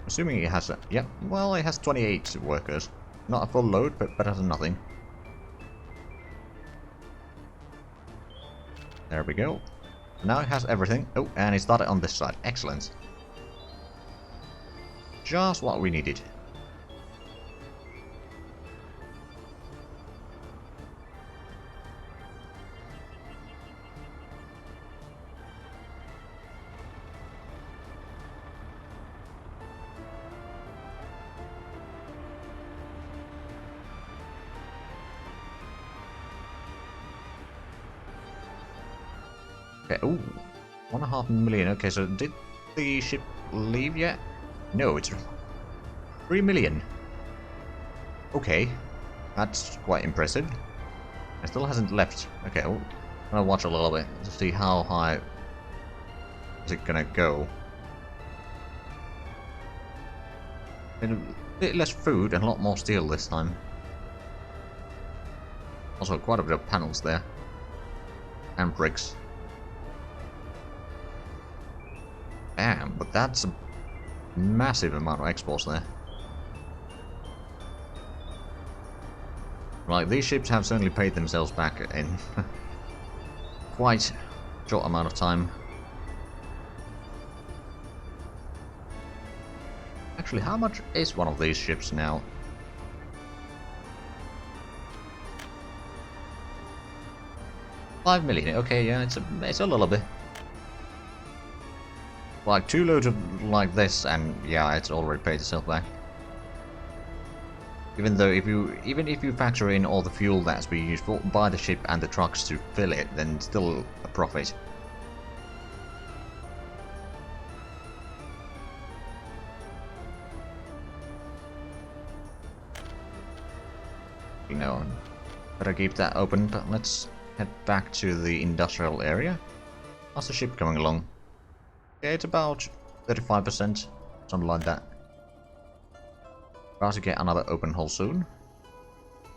Speaker 1: Assuming it has a... Yep, well, it has 28 workers. Not a full load, but better than nothing. There we go. Now it has everything. Oh, and it started on this side. Excellent. Just what we needed. Okay, ooh, 1.5 million. Okay, so did the ship leave yet? No, it's 3 million. Okay, that's quite impressive. It still hasn't left. Okay, well, I'm gonna watch a little bit to see how high is it gonna go. And a bit less food and a lot more steel this time. Also, quite a bit of panels there. And bricks. Damn, but that's a massive amount of exports there. Right, these ships have certainly paid themselves back in quite a short amount of time. Actually, how much is one of these ships now? $5 million. Okay, yeah, it's a little bit. Like 2 loads of like this, and yeah, it's already paid itself back. Even though even if you factor in all the fuel that's being used for by the ship and the trucks to fill it, then still a profit. You know, better keep that open. But let's head back to the industrial area. How's the ship coming along? Yeah, it's about 35%, something like that. About to get another open hull soon.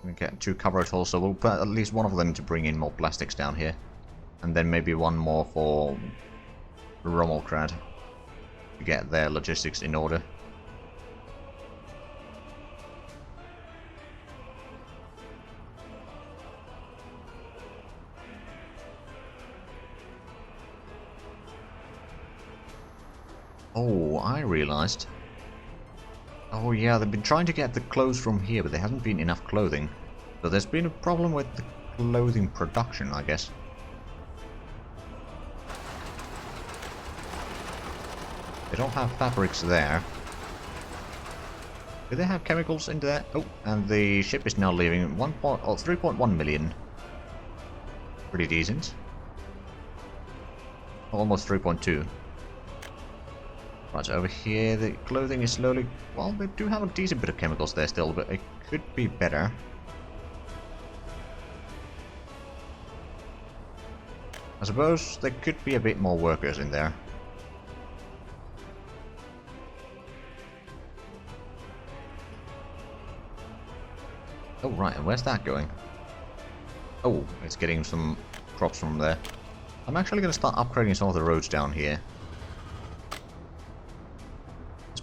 Speaker 1: We get 2 covered hulls, so we'll put at least one of them to bring in more plastics down here. And then maybe one more for Rommelkrad to get their logistics in order. Oh, I realized. Oh yeah, they've been trying to get the clothes from here, but there hasn't been enough clothing. So there's been a problem with the clothing production, I guess. They don't have fabrics there. Do they have chemicals in there? Oh, and the ship is now leaving 3.1 million. Pretty decent. Almost 3.2. Right, over here the clothing is slowly... Well, they do have a decent bit of chemicals there still, but it could be better. I suppose there could be a bit more workers in there. Oh right, and where's that going? Oh, it's getting some crops from there. I'm actually going to start upgrading some of the roads down here.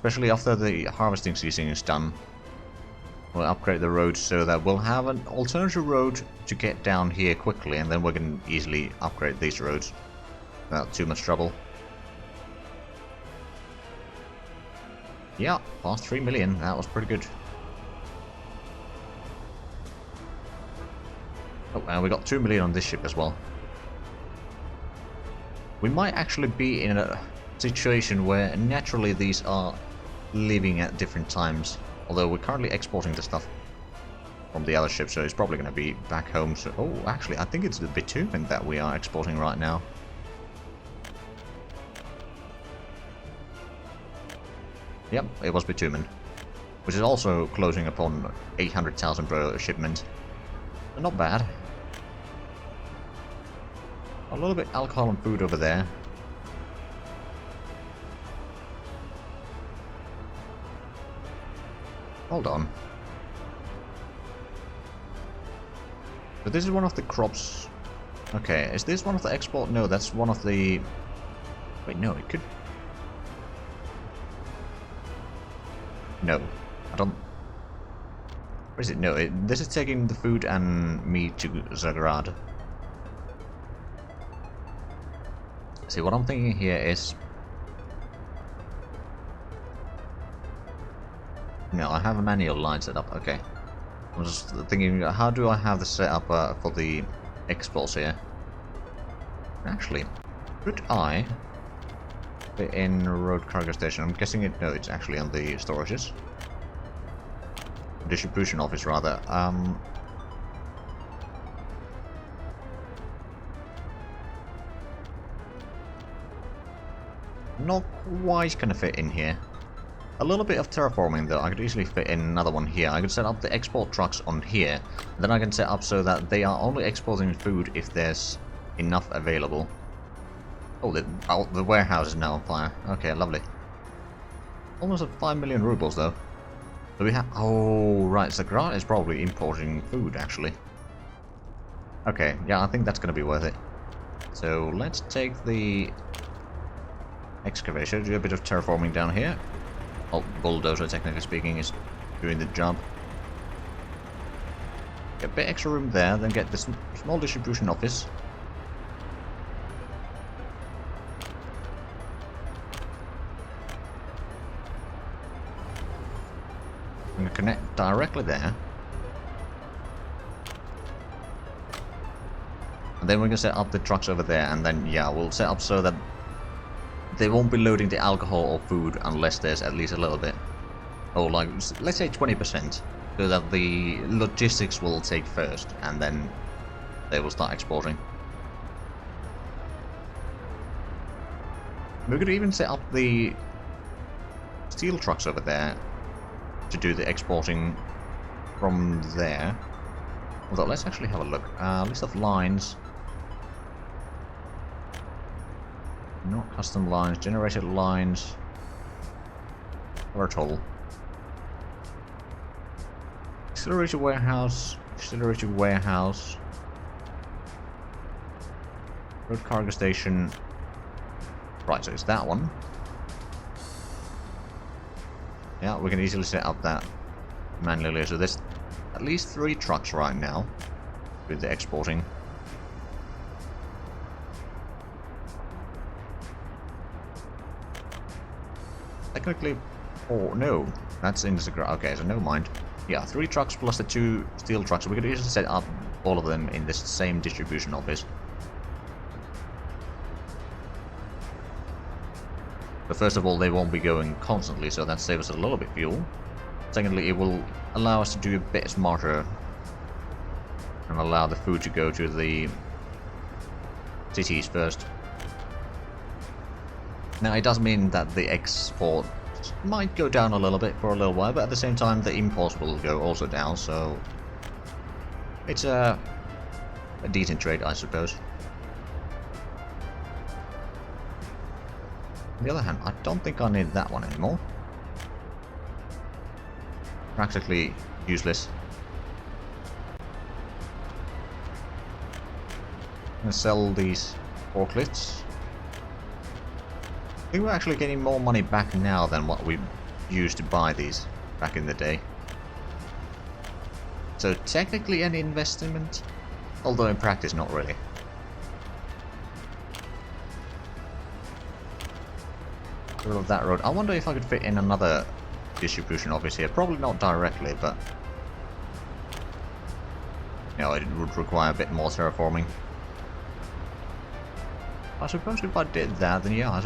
Speaker 1: Especially after the harvesting season is done. We'll upgrade the road so that we'll have an alternative road to get down here quickly, and then we can easily upgrade these roads without too much trouble. Yeah, past 3 million, that was pretty good. Oh, and we got 2 million on this ship as well. We might actually be in a situation where naturally these are leaving at different times. Although we're currently exporting the stuff from the other ship, so it's probably going to be back home. So, oh, actually, I think it's the bitumen that we are exporting right now. Yep, it was bitumen, which is also closing upon 800,000 per shipment. But not bad. A little bit alcohol and food over there. Hold on. But this is one of the crops. Okay, is this one of the export? No, that's one of the... Wait, no, it could... No, I don't... Where is it? No, this is taking the food and meat to Zagrad. See, what I'm thinking here is... No, I have a manual line set up, okay. I'm just thinking, how do I have the setup for the exports here? Actually, could I fit in road cargo station? I'm guessing it, no, it's actually on the storages. Distribution office, rather. Not quite gonna fit in here. A little bit of terraforming though, I could easily fit in another one here. I could set up the export trucks on here, then I can set up so that they are only exporting food if there's enough available. Oh, the warehouse is now on fire. Okay, lovely. Almost at 5 million rubles though. So we have... Oh, right, Zagrad is probably importing food actually. Okay, yeah, I think that's gonna be worth it. So let's take the excavator, do a bit of terraforming down here. Well, bulldozer, technically speaking, is doing the job. Get a bit extra room there, then get this small distribution office. I'm going to connect directly there. And then we're going to set up the trucks over there, and then, yeah, we'll set up so that they won't be loading the alcohol or food unless there's at least a little bit. Or like, let's say 20%. So that the logistics will take first, and then they will start exporting. We could even set up the steel trucks over there to do the exporting from there. Although, let's actually have a look. List of lines. Not custom lines, generated lines. Or total. Accelerated warehouse, accelerated warehouse. Road cargo station. Right, so it's that one. Yeah, we can easily set up that manually. So there's at least 3 trucks right now with the exporting. Technically, oh no, that's in the... Okay, so never mind. Yeah, 3 trucks plus the 2 steel trucks. We could easily set up all of them in this same distribution office. But first of all, they won't be going constantly, so that saves us a little bit of fuel. Secondly, it will allow us to do a bit smarter and allow the food to go to the cities first. Now, it does mean that the export might go down a little bit for a little while, but at the same time, the imports will go also down, so it's a decent trade, I suppose. On the other hand, I don't think I need that one anymore. Practically useless. I'm gonna sell these forklifts. I think we're actually getting more money back now than what we used to buy these back in the day. So technically an investment, although in practice not really. Middle of that road. I wonder if I could fit in another distribution office here. Probably not directly, but you know, it would require a bit more terraforming. I suppose if I did that, then yeah, I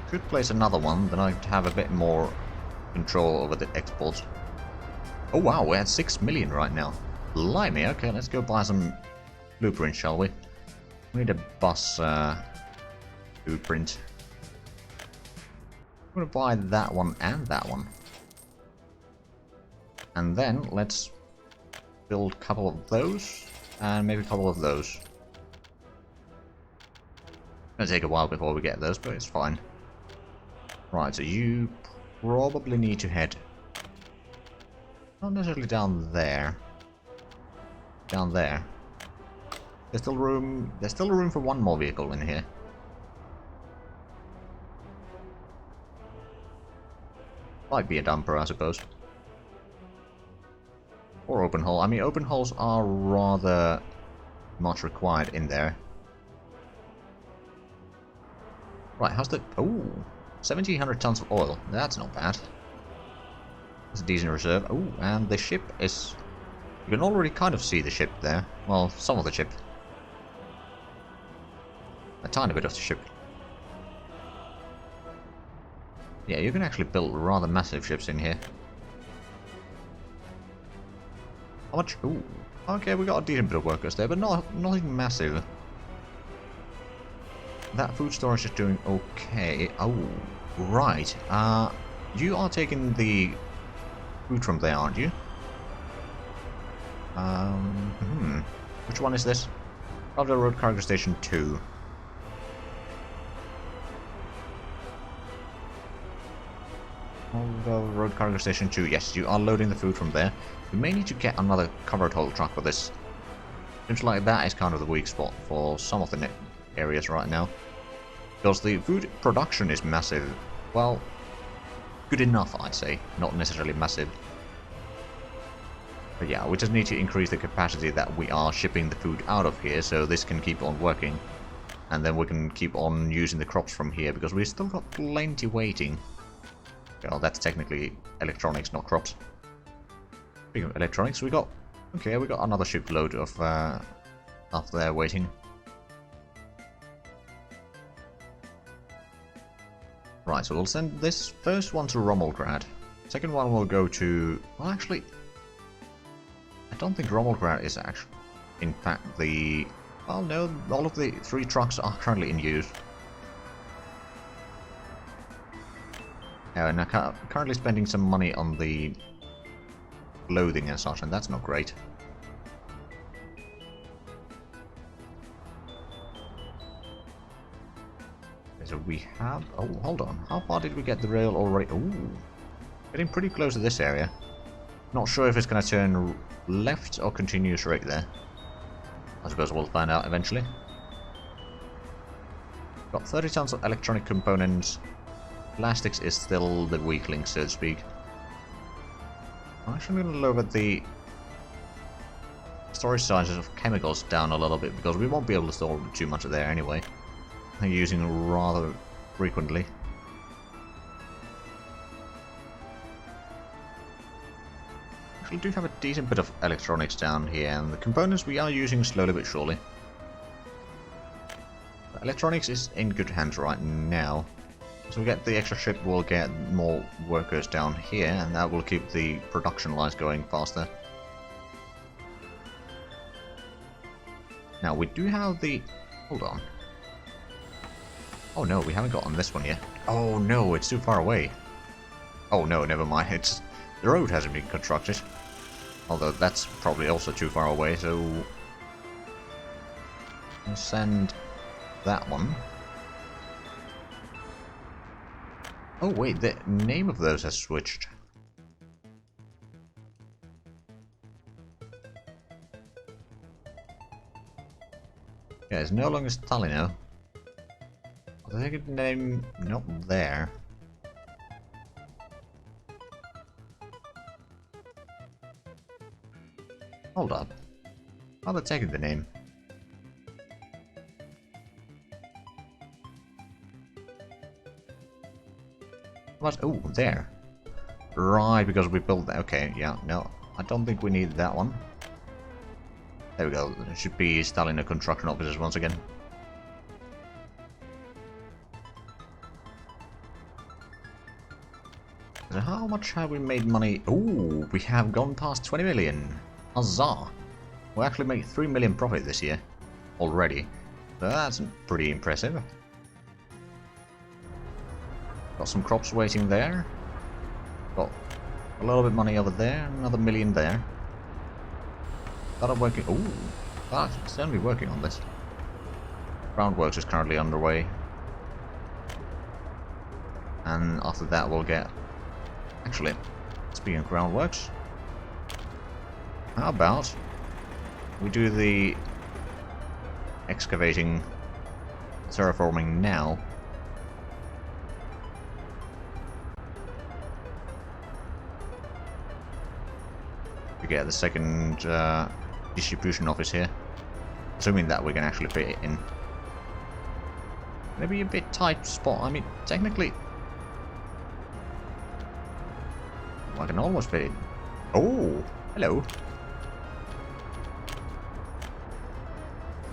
Speaker 1: could place another one, then I'd have a bit more control over the exports. Oh wow, we're at 6 million right now. Blimey, okay, let's go buy some blueprints, shall we? We need a bus blueprint. I'm gonna buy that one and that one. And then let's build a couple of those, and maybe a couple of those. It's gonna take a while before we get those, but it's fine. Right, so you probably need to head not necessarily down there. Down there. There's still room for one more vehicle in here. Might be a dumper, I suppose. Or open hull. I mean, open hulls are rather much required in there. Right, how's the... Oh, 1,700 tons of oil. That's not bad. That's a decent reserve. Oh, and the ship is... You can already kind of see the ship there. Well, some of the ship. A tiny bit of the ship. Yeah, you can actually build rather massive ships in here. How much? Ooh. Okay, we got a decent bit of workers there, but nothing massive. That food storage is doing okay. Oh, right. You are taking the food from there, aren't you? Which one is this? Caldwell Road Cargo Station 2. Caldwell Road Cargo Station 2. Yes, you are loading the food from there. You may need to get another covered hull truck for this. Seems like that is kind of the weak spot for some of the areas right now. Because the food production is massive. Well, good enough, I'd say. Not necessarily massive. But yeah, we just need to increase the capacity that we are shipping the food out of here, so this can keep on working. And then we can keep on using the crops from here, because we've still got plenty waiting. Well, that's technically electronics, not crops. Speaking of electronics, we got... Okay, we got another shipload of stuff there waiting. Right, so we'll send this first one to Rommelgrad. Second one will go to... Well, actually... I don't think Rommelgrad is actually... In fact, the... Well, no, all of the 3 trucks are currently in use. And I'm currently spending some money on the clothing and such, and that's not great. So we have... Oh, hold on. How far did we get the rail already? Ooh. Getting pretty close to this area. Not sure if it's going to turn left or continue straight there. I suppose we'll find out eventually. Got 30 tons of electronic components. Plastics is still the weak link, so to speak. I'm actually going to lower the storage sizes of chemicals down a little bit, because we won't be able to store too much of there anyway. I'm using rather frequently. Actually, do have a decent bit of electronics down here, and the components we are using slowly but surely. But electronics is in good hands right now. So we get the extra ship, we'll get more workers down here, and that will keep the production lines going faster. Now we do have the... Hold on. Oh no, we haven't gotten this one yet. Oh no, it's too far away. Oh no, never mind. It's the road hasn't been constructed. Although that's probably also too far away, so we'll send that one. Oh wait, the name of those has switched. Yeah, it's no longer Stalino. I think the name not there. Hold up. How are they taking the name? What? Oh, there. Right, because we built that. Okay, yeah, no. I don't think we need that one. There we go. It should be Stalin construction officers once again. So how much have we made money? Oh, we have gone past 20 million. Huzzah! We actually made 3 million profit this year already. So that's pretty impressive. Got some crops waiting there. Got a little bit of money over there, another million there. Started working. Ooh, that's certainly working on this. Groundworks is currently underway. And after that we'll get... Actually, speaking of groundworks, how about we do the excavating, terraforming now. We get the second distribution office here, assuming that we can actually fit it in. Maybe a bit tight spot. I mean, technically, I can almost fit it. Oh, hello.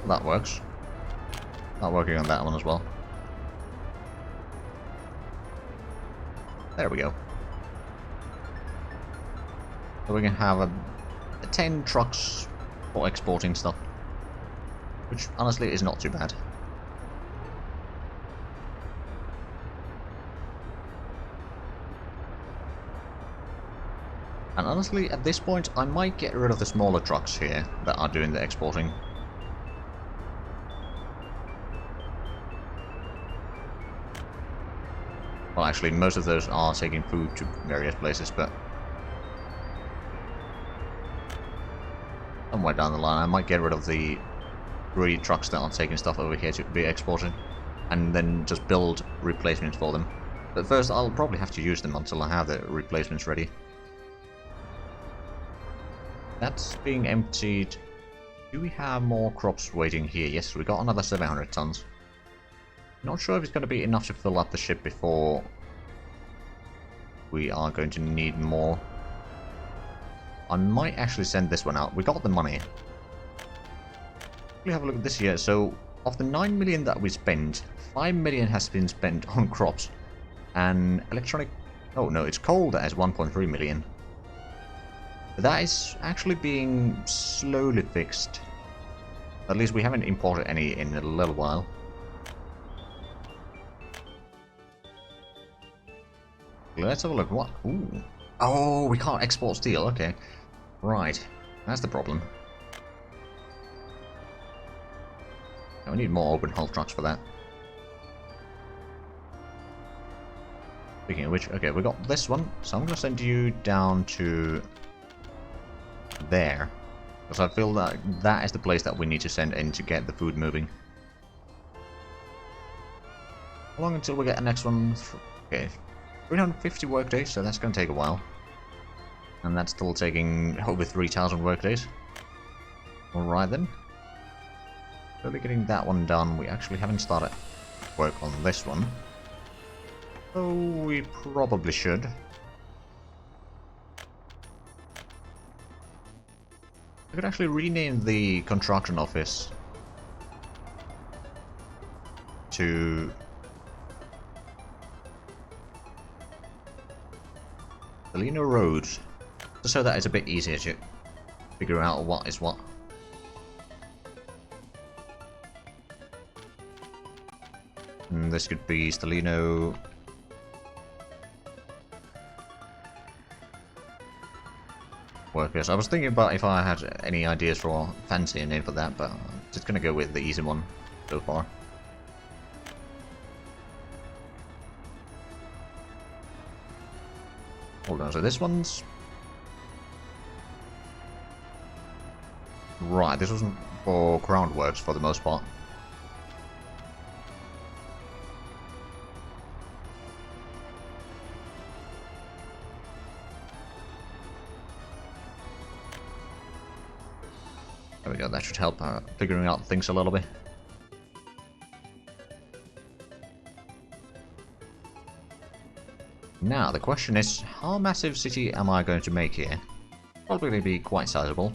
Speaker 1: That works. Not working on that one as well. There we go. So we can have a 10 trucks for exporting stuff, which honestly is not too bad. And honestly, at this point, I might get rid of the smaller trucks here that are doing the exporting. Well, actually, most of those are taking food to various places, but somewhere down the line, I might get rid of the 3 trucks that are taking stuff over here to be exported, and then just build replacements for them. But first, I'll probably have to use them until I have the replacements ready. That's being emptied. Do we have more crops waiting here? Yes, we got another 700 tons. Not sure if it's going to be enough to fill up the ship before we are going to need more. I might actually send this one out. We got the money. Let me have a look at this year. So, of the 9 million that we spent, 5 million has been spent on crops. And electronic... Oh no, it's coal that has 1.3 million. That is actually being slowly fixed. At least we haven't imported any in a little while. Let's have a look. What? Ooh. Oh, we can't export steel. Okay. Right. That's the problem. We need more open hull trucks for that. Speaking of which, okay, we got this one. So I'm going to send you down to there. Because I feel that that is the place that we need to send in to get the food moving. How long until we get the next one? Okay. 350 workdays, so that's going to take a while. And that's still taking over 3,000 workdays. Alright then. Slowly getting that one done. We actually haven't started work on this one. So we probably should. I could actually rename the construction office to Salino Road, just so that it's a bit easier to figure out what is what. And this could be Stalino Workers. I was thinking about if I had any ideas for a fancy name for that, but I'm just gonna go with the easy one so far. Hold on, so this one's... Right, this wasn't for groundworks for the most part. go, that should help figuring out things a little bit. Now, the question is, how massive city am I going to make here? Probably going to be quite sizable.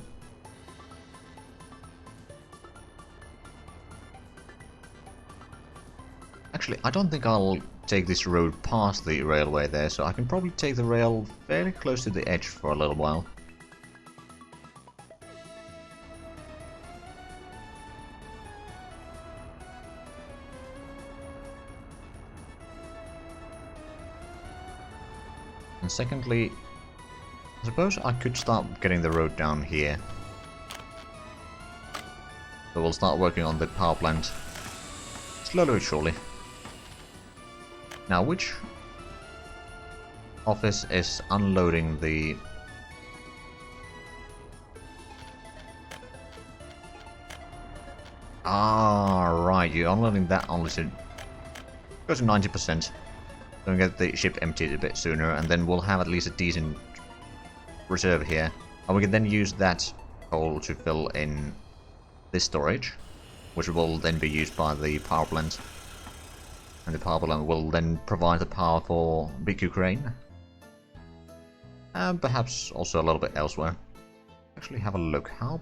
Speaker 1: Actually, I don't think I'll take this road past the railway there, so I can probably take the rail fairly close to the edge for a little while. And secondly, I suppose I could start getting the road down here. So we'll start working on the power plant slowly but surely. Now, which office is unloading the... Ah, right, you're unloading that only to go to 90%. Don't get the ship emptied a bit sooner, and then we'll have at least a decent reserve here. And we can then use that coal to fill in this storage, which will then be used by the power plant. And the power plant will then provide the power for big Ukraine. And perhaps also a little bit elsewhere. Actually have a look. How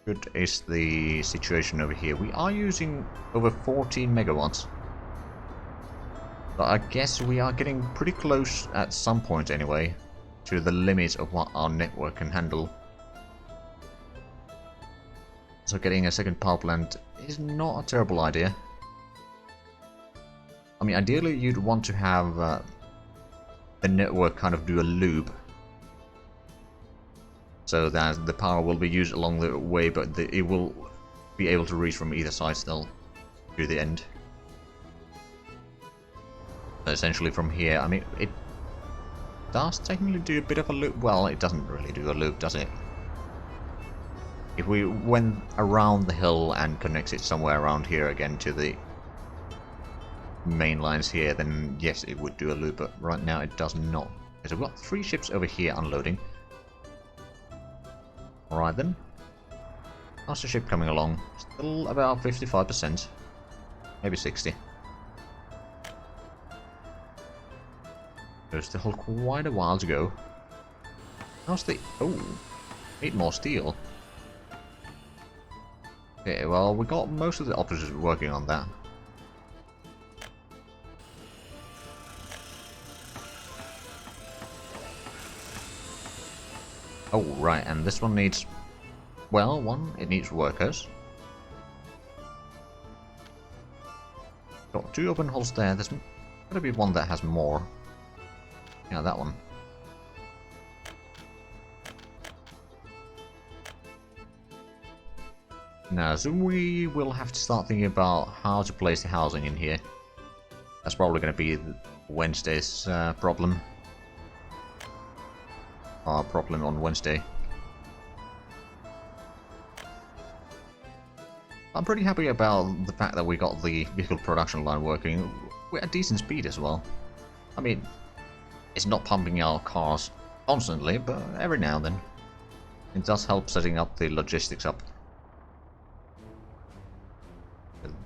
Speaker 1: good is the situation over here? We are using over 14 megawatts. But I guess we are getting pretty close at some point anyway to the limit of what our network can handle. So getting a second power plant is not a terrible idea. I mean, ideally you'd want to have the network kind of do a loop, so that the power will be used along the way, but it will be able to reach from either side still to the end. So essentially from here, I mean, it does technically do a bit of a loop. Well, it doesn't really do a loop, does it? If we went around the hill and connects it somewhere around here again to the main lines here, then yes, it would do a loop, but right now it does not. Okay, so we've got 3 ships over here unloading. Alright then. How's the ship coming along? Still about 55%. Maybe 60. There's still quite a while to go. How's the... Oh! Need more steel. Okay, well, we got most of the officers working on that. Oh, right, and this one needs... Well, it needs workers. Got 2 open holes there. There's gotta be one that has more. Yeah, that one. Now, so we will have to start thinking about how to place the housing in here. That's probably going to be Wednesday's problem. Our problem on Wednesday. I'm pretty happy about the fact that we got the vehicle production line working. We're at decent speed as well. I mean, it's not pumping out cars constantly, but every now and then. It does help setting up the logistics up.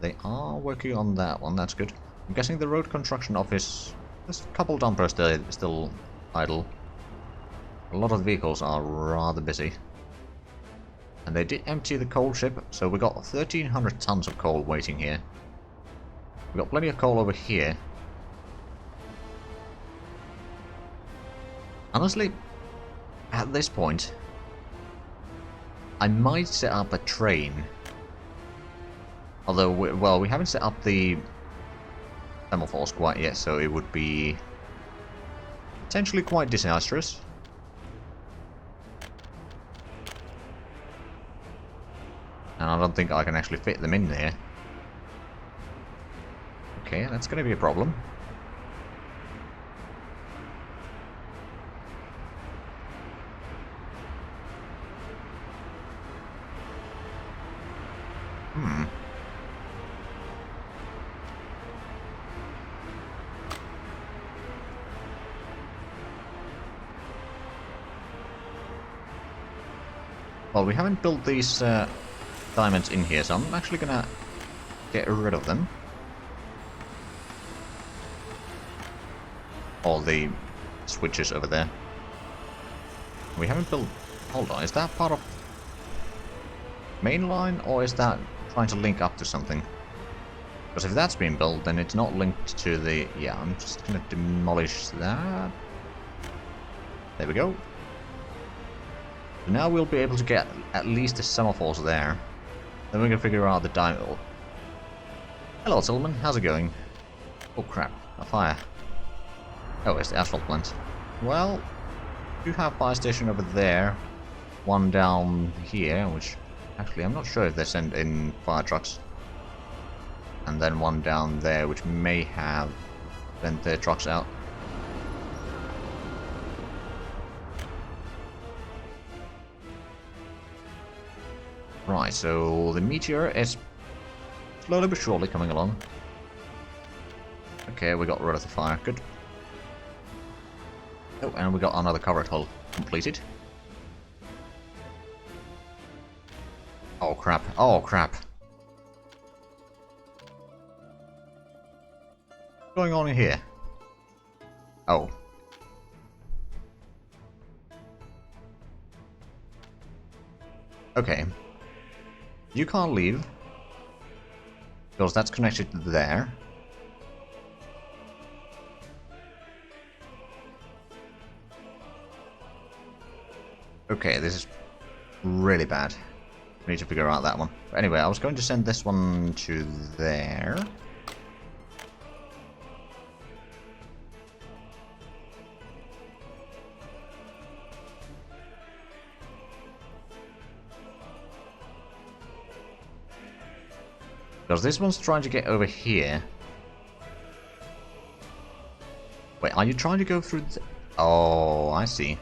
Speaker 1: They are working on that one, that's good. I'm guessing the road construction office, there's a couple dumpers there still idle. A lot of vehicles are rather busy. And they did empty the coal ship, so we got 1,300 tons of coal waiting here. We got plenty of coal over here. Honestly, at this point, I might set up a train. Although, we haven't set up the semaphores quite yet, so it would be potentially quite disastrous. And I don't think I can actually fit them in there. Okay, that's going to be a problem. Well, we haven't built these diamonds in here, so I'm actually gonna get rid of them. All the switches over there. We haven't built... Hold on, is that part of main line, or is that trying to link up to something? Because if that's been built, then it's not linked to the... Yeah, I'm just gonna demolish that. There we go. So now we'll be able to get at least the semaphores there. Then we can figure out the diamond. Hello, Tillman. How's it going? Oh crap, a fire. Oh, it's the asphalt plant. Well, you have fire station over there. One down here, which actually I'm not sure if they send in fire trucks. And then one down there, which may have sent their trucks out. Right, so the meteor is slowly but surely coming along. Okay, we got rid of the fire. Good. Oh, and we got another covered hull completed. Oh crap. Oh crap. What's going on in here? Oh. Okay. You can't leave. Because that's connected there. Okay, this is really bad. We need to figure out that one. But anyway, I was going to send this one to there. Because this one's trying to get over here. Wait, are you trying to go through the... Oh, I see.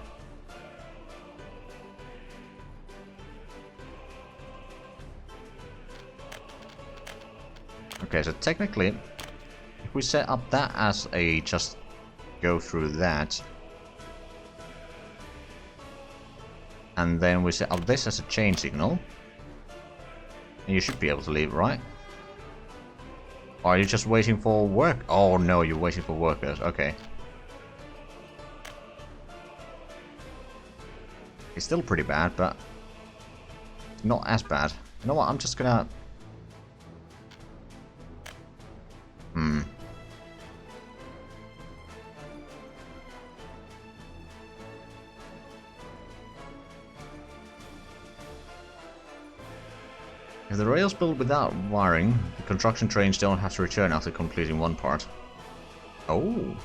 Speaker 1: Okay, so technically, if we set up that as a just go through that, and then we set up this as a chain signal, and you should be able to leave, right? Or are you just waiting for work? Oh no, you're waiting for workers. Okay. It's still pretty bad, but not as bad. You know what? I'm just gonna... If the rails build without wiring, the construction trains don't have to return after completing one part. Oh.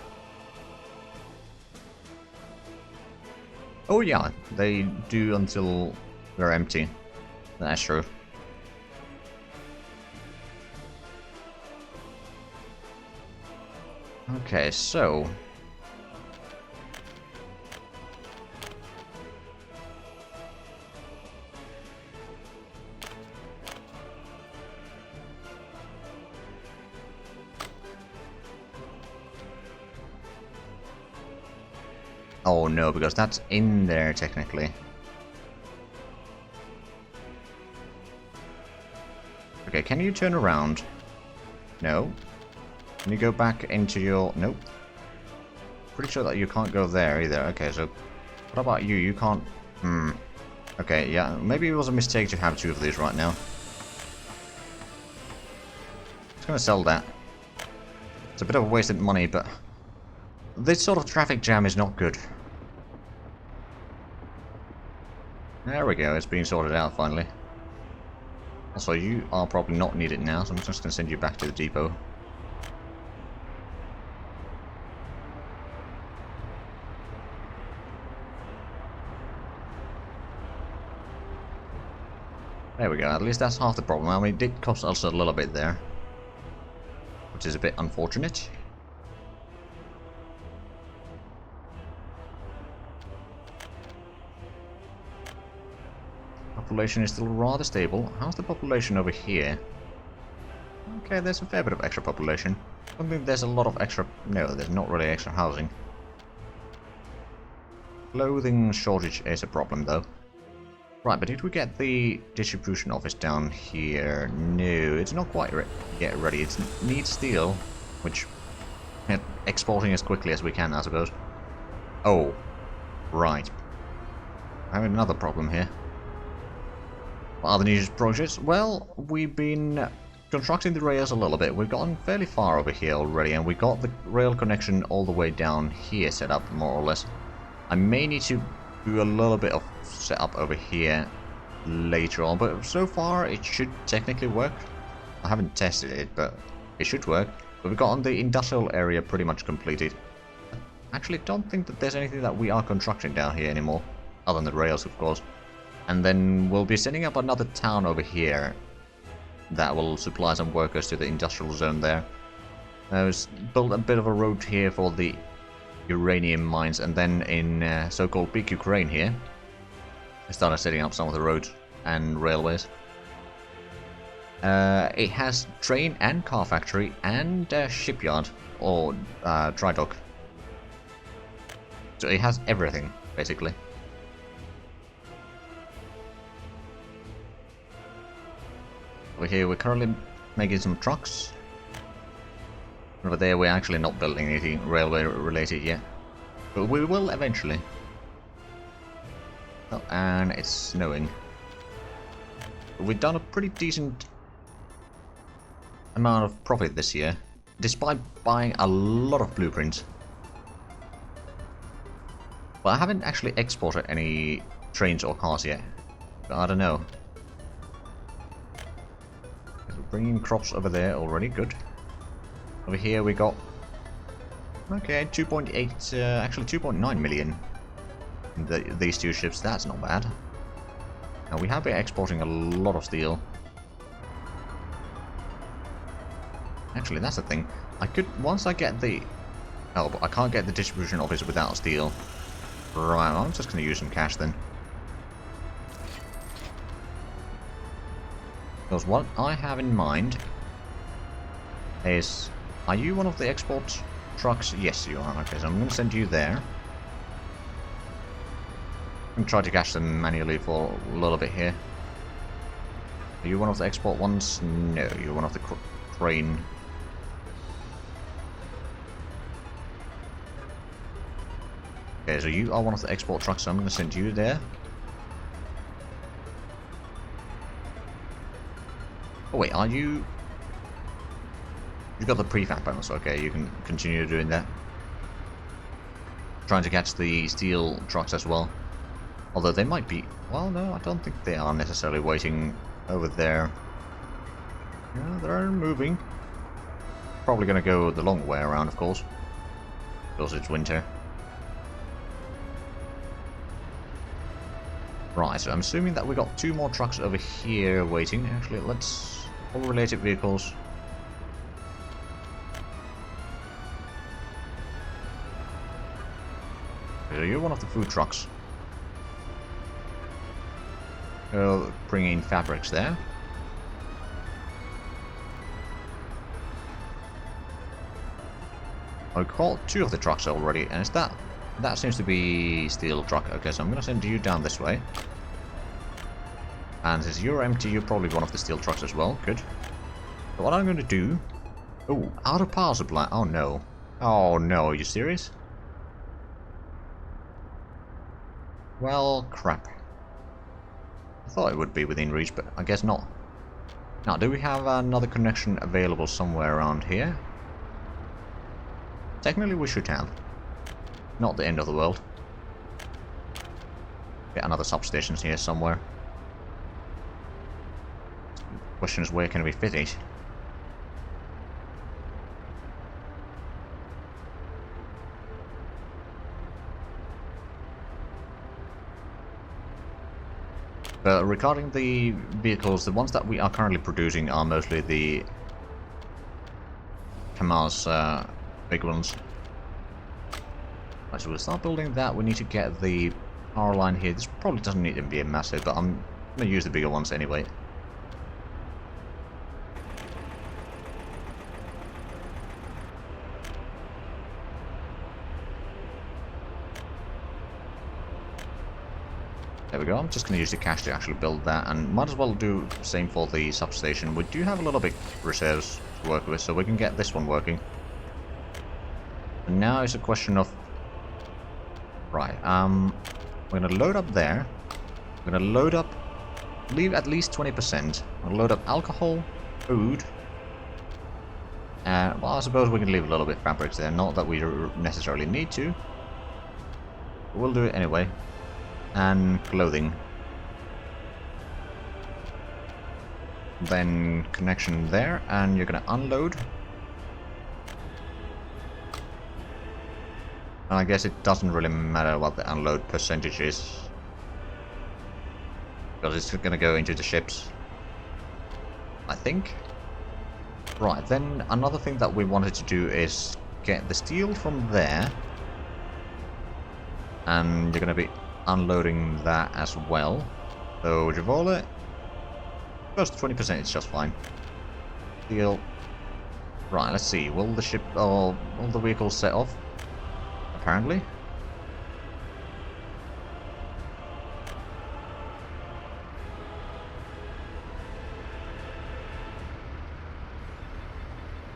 Speaker 1: Oh yeah, they do until they're empty. That's true. Okay, so... Oh no, because that's in there technically. Okay, can you turn around? No. Can you go back into your... Nope. Pretty sure that you can't go there either. Okay, so... What about you? You can't... Okay, yeah. Maybe it was a mistake to have two of these right now. Just gonna sell that. It's a bit of a wasted money, but... This sort of traffic jam is not good. There we go, it's being sorted out finally. Also, you are probably not needed now, so I'm just going to send you back to the depot. There we go, at least that's half the problem. I mean, it did cost us a little bit there, which is a bit unfortunate. Population is still rather stable. How's the population over here? Okay, there's a fair bit of extra population. I don't think there's a lot of extra... No, there's not really extra housing. Clothing shortage is a problem, though. Right, but did we get the distribution office down here? No, it's not quite yet ready. It needs steel, which exporting as quickly as we can, I suppose. Oh, right. I have another problem here. What are the new projects? Well, we've been constructing the rails a little bit. We've gotten fairly far over here already, and we got the rail connection all the way down here set up, more or less. I may need to do a little bit of setup over here later on, but so far it should technically work. I haven't tested it, but it should work. But we've gotten the industrial area pretty much completed. Actually, don't think that there's anything that we are constructing down here anymore, other than the rails, of course. And then we'll be setting up another town over here that will supply some workers to the industrial zone there. There's built a bit of a road here for the uranium mines, and then in so-called Big Ukraine here, I started setting up some of the roads and railways. It has train and car factory and shipyard or dry dock. So it has everything, basically. Over here we're currently making some trucks. Over there we're actually not building anything railway related yet. But we will eventually. Oh, and it's snowing. We've done a pretty decent amount of profit this year, despite buying a lot of blueprints. Well, I haven't actually exported any trains or cars yet. But I don't know. We're bringing crops over there already, good. Over here we got... okay, 2.8, actually 2.9 million. These two ships, that's not bad. Now we have been exporting a lot of steel. Actually, that's the thing. I could, once I get the... oh, but I can't get the distribution office without steel. Right, I'm just going to use some cash then. Because what I have in mind is... are you one of the export trucks? Yes, you are. Okay, so I'm going to send you there. I'm trying to cash them manually for a little bit here. Are you one of the export ones? No, you're one of the crane. Okay, so you are one of the export trucks, so I'm going to send you there. Oh wait, are you... you've got the prefab bonus, okay, you can continue doing that. Trying to catch the steel trucks as well. Although they might be... well, no, I don't think they are necessarily waiting over there. Yeah, they're moving. Probably going to go the long way around, of course. Because it's winter. Right, so I'm assuming that we got 2 more trucks over here waiting. Actually, let's... all related vehicles. So you're one of the food trucks. We'll bring in fabrics there. I caught 2 of the trucks already, and it's that seems to be steel truck. Okay, so I'm gonna send you down this way. And since you're empty, you're probably one of the steel trucks as well. Good. So what I'm gonna do... oh, out of power supply. Oh no. Oh no, are you serious? Well, crap. I thought it would be within reach, but I guess not. Now, do we have another connection available somewhere around here? Technically we should have. Not the end of the world. Get another substation here somewhere. Question is, where can we fit it? Regarding the vehicles, the ones that we are currently producing are mostly the KAMAZ big ones. Right, so we'll start building that. We need to get the power line here. This probably doesn't need to be a massive, but I'm going to use the bigger ones anyway. There we go. I'm just going to use the cash to actually build that, and might as well do the same for the substation. We do have a little bit reserves to work with, so we can get this one working. And now it's a question of... Right, we're going to load up there. We're going to load up... Leave at least 20%. We'll load up alcohol, food. Well, I suppose we can leave a little bit of fabrics there. Not that we necessarily need to. But we'll do it anyway. And clothing. Then connection there, and you're gonna unload. And I guess it doesn't really matter what the unload percentage is, because it's gonna go into the ships, I think. Right, then another thing that we wanted to do is get the steel from there, and you're gonna be unloading that as well. So Javole, first 20% is just fine. Steel. Right, let's see. Will the ship or will the vehicles set off? Apparently.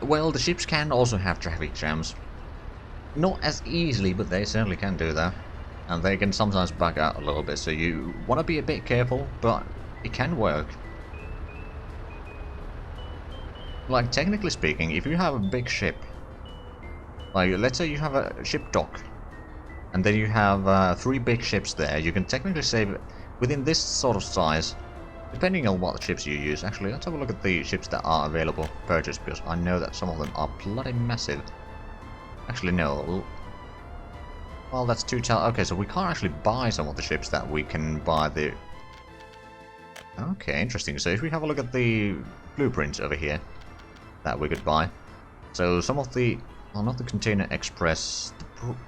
Speaker 1: Well, the ships can also have traffic jams. Not as easily, but they certainly can do that. And they can sometimes bug out a little bit, so you want to be a bit careful, but it can work. Like, technically speaking, if you have a big ship, like, let's say you have a ship dock, and then you have 3 big ships there, you can technically save within this sort of size, depending on what ships you use. Actually, let's have a look at the ships that are available for purchase, because I know that some of them are bloody massive. Actually, no. Well, that's 2 okay, so we can't actually buy some of the ships that we can buy the... Okay, interesting. So if we have a look at the blueprints over here that we could buy. So some of the... Well, not the Container Express.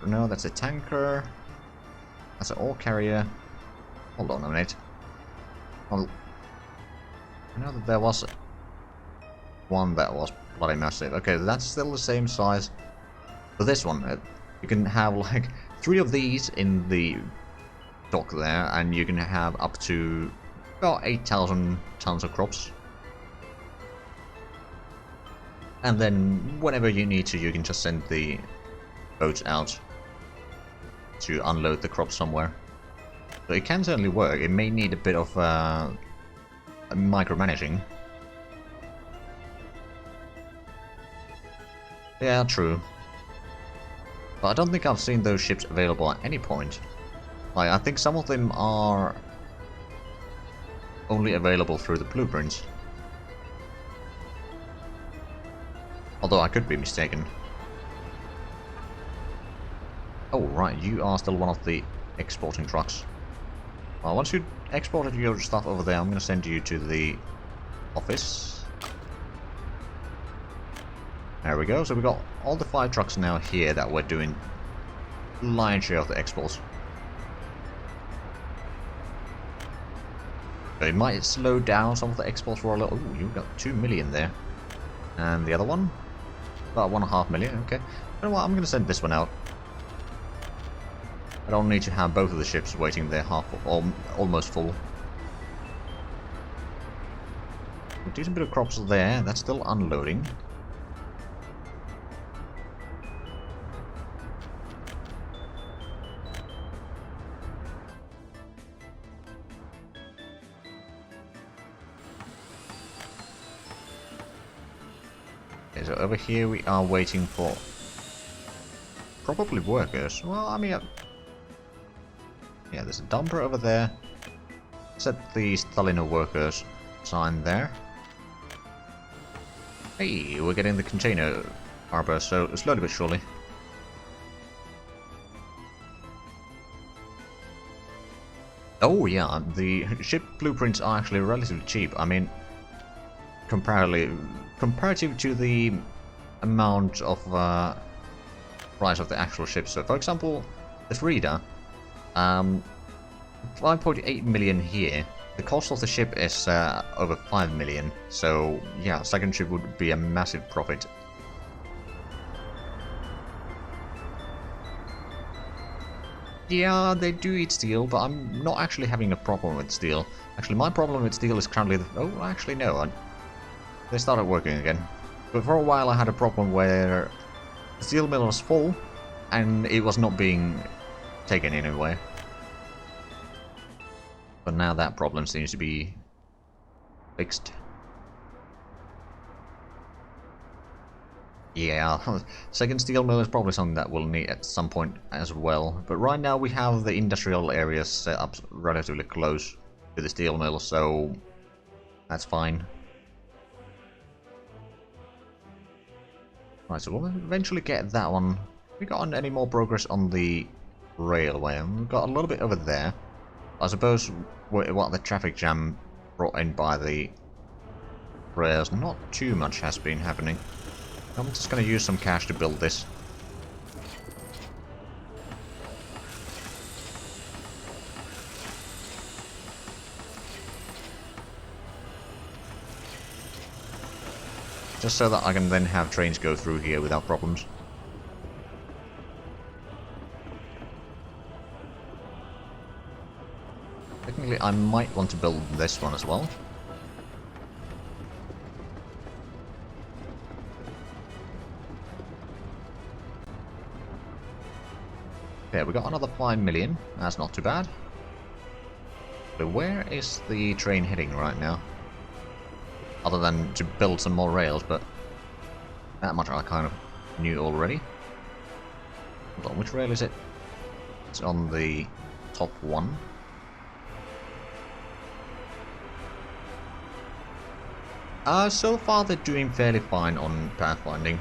Speaker 1: No, that's a tanker. That's an ore carrier. Hold on a minute. Well, I know that there was one that was bloody massive. Okay, that's still the same size. But this one, you can have like 3 of these in the dock there, and you can have up to about 8,000 tons of crops. And then whenever you need to, you can just send the boats out to unload the crops somewhere. So it can certainly work. It may need a bit of micromanaging. Yeah, true. But I don't think I've seen those ships available at any point. Like, I think some of them are only available through the blueprints. Although I could be mistaken. Oh, right, you are still one of the exporting trucks. Well, once you exported your stuff over there, I'm going to send you to the office. There we go. So we got all the 5 trucks now here that we're doing lion's share of the exports. So it might slow down some of the exports for a little. Ooh, you've got 2 million there. And the other one? About 1.5 million, okay. You know what, I'm going to send this one out. I don't need to have both of the ships waiting there almost full. A decent bit of crops there, that's still unloading. Okay, so over here we are waiting for probably workers. Well, I mean, yeah, there's a dumper over there. Set the Stalino workers sign there. Hey, we're getting the container harbor, so slowly but surely. Oh yeah, the ship blueprints are actually relatively cheap. I mean, comparative to the amount of price of the actual ship. So, for example, the Frida, 5.8 million here. The cost of the ship is over 5 million. So, yeah, second ship would be a massive profit. Yeah, they do eat steel, but I'm not actually having a problem with steel. Actually, my problem with steel is currently oh, actually no, they started working again. But for a while I had a problem where the steel mill was full, and it was not being taken anywhere. But now that problem seems to be fixed. Yeah, second steel mill is probably something that we'll need at some point as well. But right now we have the industrial areas set up relatively close to the steel mill, so that's fine. Right, so we'll eventually get that one. We got any more progress on the railway? We've got a little bit over there. I suppose what the traffic jam brought in by the rails, not too much has been happening. I'm just going to use some cash to build this. Just so that I can then have trains go through here without problems. Technically, I might want to build this one as well. Okay, we got another 5 million. That's not too bad. But where is the train heading right now? Other than to build some more rails, but that much I kind of knew already. Hold on, which rail is it? It's on the top one. So far they're doing fairly fine on pathfinding.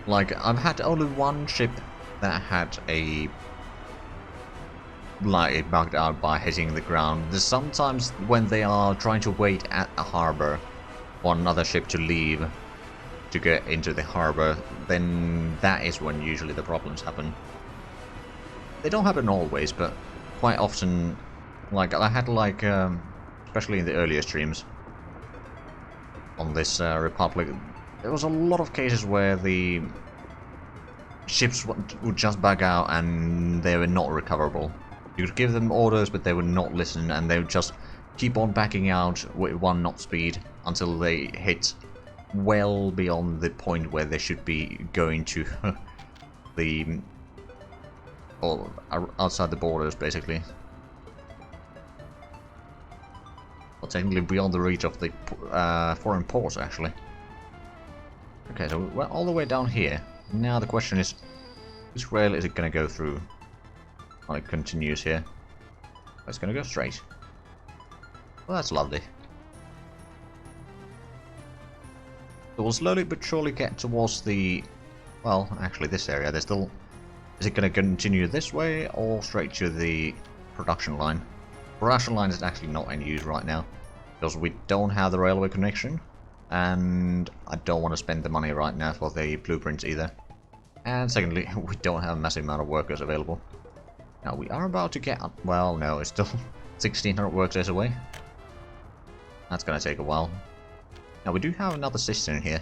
Speaker 1: Like, I've had only one ship that had a it bugged out by hitting the ground. There's sometimes when they are trying to wait at a harbor for another ship to leave to get into the harbor, then that is when usually the problems happen. They don't happen always, but quite often, like I had like, especially in the earlier streams on this Republic, there was a lot of cases where the ships would just bug out and they were not recoverable. You could give them orders, but they would not listen, and they would just keep on backing out with 1 knot speed until they hit well beyond the point where they should be going to the or outside the borders, basically. Well, technically beyond the reach of the foreign ports, actually. Okay, so we're all the way down here. Now the question is, which rail is it going to go through? Well, it continues here. It's going to go straight. Well, that's lovely. So we'll slowly but surely get towards the... Well, actually this area. There's still... Is it going to continue this way or straight to the production line? Production line is actually not in use right now, because we don't have the railway connection, and I don't want to spend the money right now for the blueprints either. And secondly, we don't have a massive amount of workers available. Now we are about to get... Well, no, it's still 1600 workers away. That's going to take a while. Now we do have another cistern here.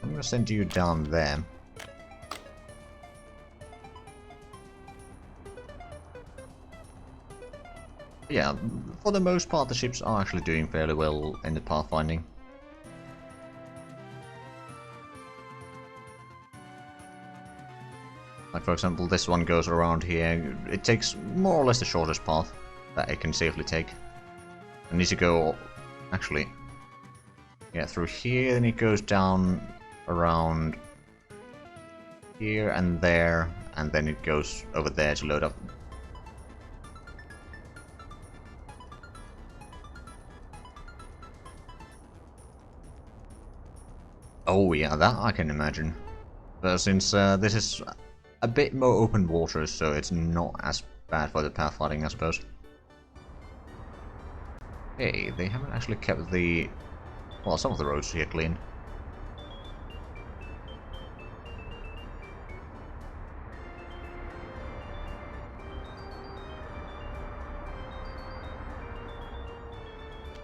Speaker 1: I'm going to send you down there. Yeah, for the most part the ships are actually doing fairly well in the pathfinding. Like for example, this one goes around here. It takes more or less the shortest path that it can safely take. It needs to go, actually, yeah, through here, then it goes down around here and there, and then it goes over there to load up. Oh yeah, that I can imagine. But since this is a bit more open water, so it's not as bad for the pathfinding, I suppose. Hey, they haven't actually kept the... Well, some of the roads here clean.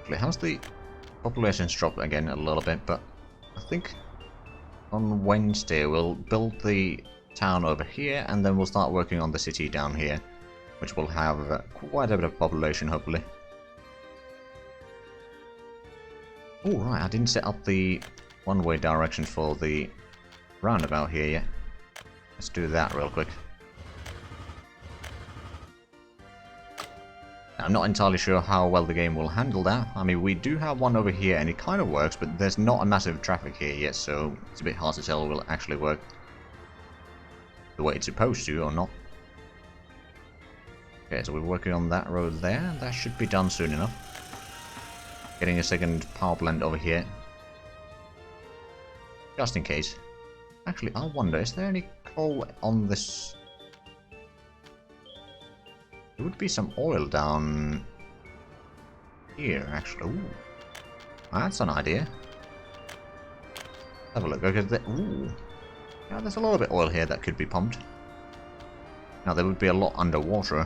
Speaker 1: Actually, how's the population's dropped again a little bit, but I think on Wednesday we'll build the town over here, and then we'll start working on the city down here, which will have quite a bit of population, hopefully. Oh, right, I didn't set up the one-way direction for the roundabout here yet. Let's do that real quick. I'm not entirely sure how well the game will handle that. I mean, we do have one over here and it kind of works, but there's not a massive traffic here yet, so it's a bit hard to tell it will actually work the way it's supposed to or not. Okay, so we're working on that road there. That should be done soon enough. Getting a second power plant over here. Just in case. Actually, I wonder, is there any coal on this? There would be some oil down here, actually. Ooh. That's an idea. Have a look. Okay, ooh. Yeah, there's a little bit of oil here that could be pumped. Now, there would be a lot underwater.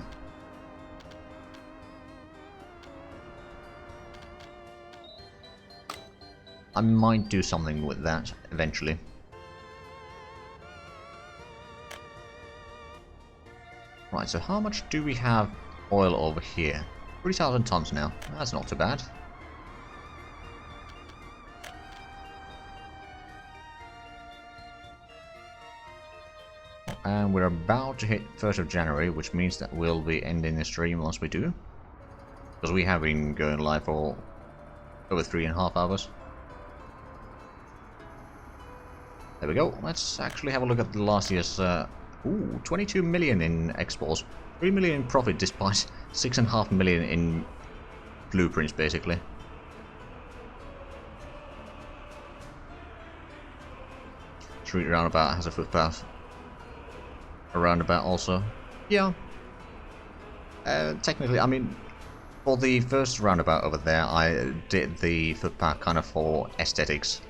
Speaker 1: I might do something with that eventually. Right, so how much do we have oil over here? 3,000 tons now. That's not too bad. And we're about to hit 1st of January, which means that we'll be ending the stream once we do. Because we have been going live for over 3.5 hours. There we go. Let's actually have a look at the last year's... ooh, 22 million in exports. 3 million in profit despite 6.5 million in blueprints, basically. Street roundabout has a footpath. A roundabout also. Yeah. Technically, I mean, for the first roundabout over there, I did the footpath kind of for aesthetics.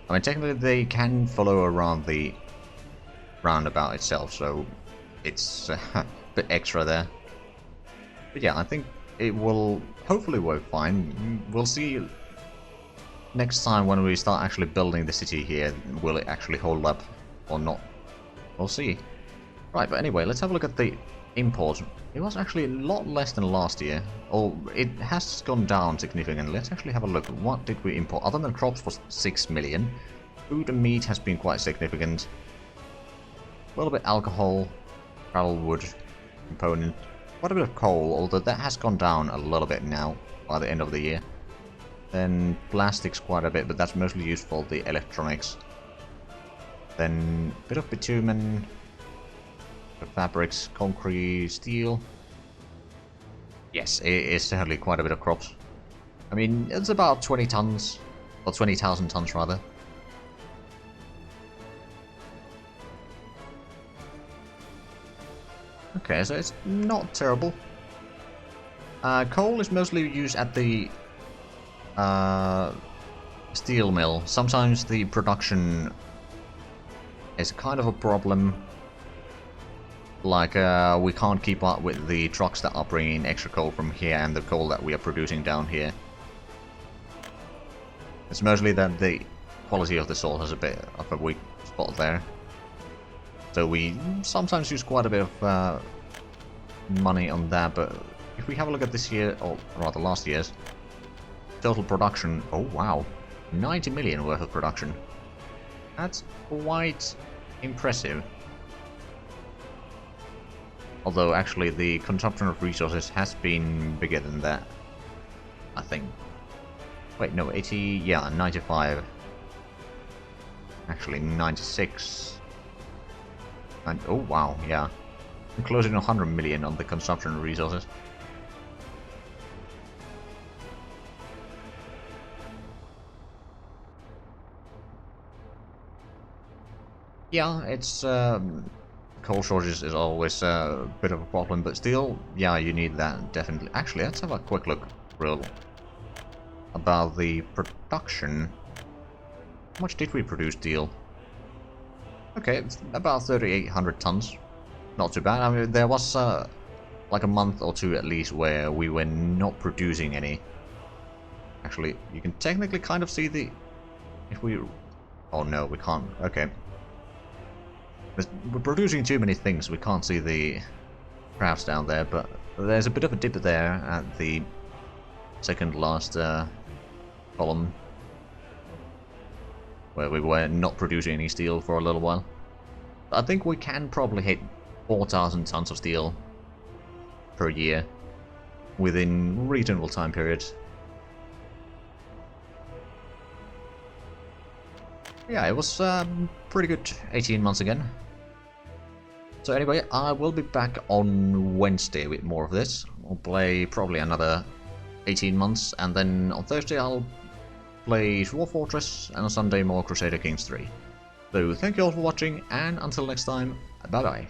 Speaker 1: I mean, technically they can follow around the roundabout itself, so it's a bit extra there. But yeah, I think it will hopefully work fine. We'll see next time when we start actually building the city here, will it actually hold up or not? We'll see. Right, but anyway, let's have a look at the import. It was actually a lot less than last year. Oh, it has gone down significantly. Let's actually have a look. What did we import? Other than crops was 6 million. Food and meat has been quite significant. A little bit alcohol, travel wood, component. Quite a bit of coal, although that has gone down a little bit now by the end of the year. Then plastics quite a bit, but that's mostly used for the electronics. Then a bit of bitumen, fabrics, concrete, steel. Yes, it is certainly quite a bit of crops. I mean, it's about 20 tons, or 20,000 tons rather. Okay, so it's not terrible. Coal is mostly used at the steel mill. Sometimes the production is kind of a problem. Like, we can't keep up with the trucks that are bringing extra coal from here and the coal that we are producing down here. It's mostly that the quality of the salt has a bit of a weak spot there. So we sometimes use quite a bit of money on that, but if we have a look at this year, or rather last year's, total production, oh wow, 90 million worth of production. That's quite impressive. Although actually the consumption of resources has been bigger than that, I think. Wait, no, 80, yeah, 95. Actually, 96. And, oh wow, yeah. I'm closing 100 million on the consumption of resources. Yeah, it's coal shortages is always a bit of a problem, but still, yeah, you need that definitely. Actually, let's have a quick look, real, about the production. How much did we produce steel? Okay, it's about 3,800 tons. Not too bad. I mean, there was like a month or two at least where we were not producing any. Actually, you can technically kind of see the... If we... Oh no, we can't. Okay. We're producing too many things, we can't see the crafts down there, but there's a bit of a dip there at the second last column, where we were not producing any steel for a little while. I think we can probably hit 4,000 tons of steel per year within reasonable time periods. Yeah, it was pretty good 18 months again. So anyway, I will be back on Wednesday with more of this. I'll play probably another 18 months, and then on Thursday I'll play Dwarf Fortress, and on Sunday more Crusader Kings 3. So thank you all for watching, and until next time, bye bye.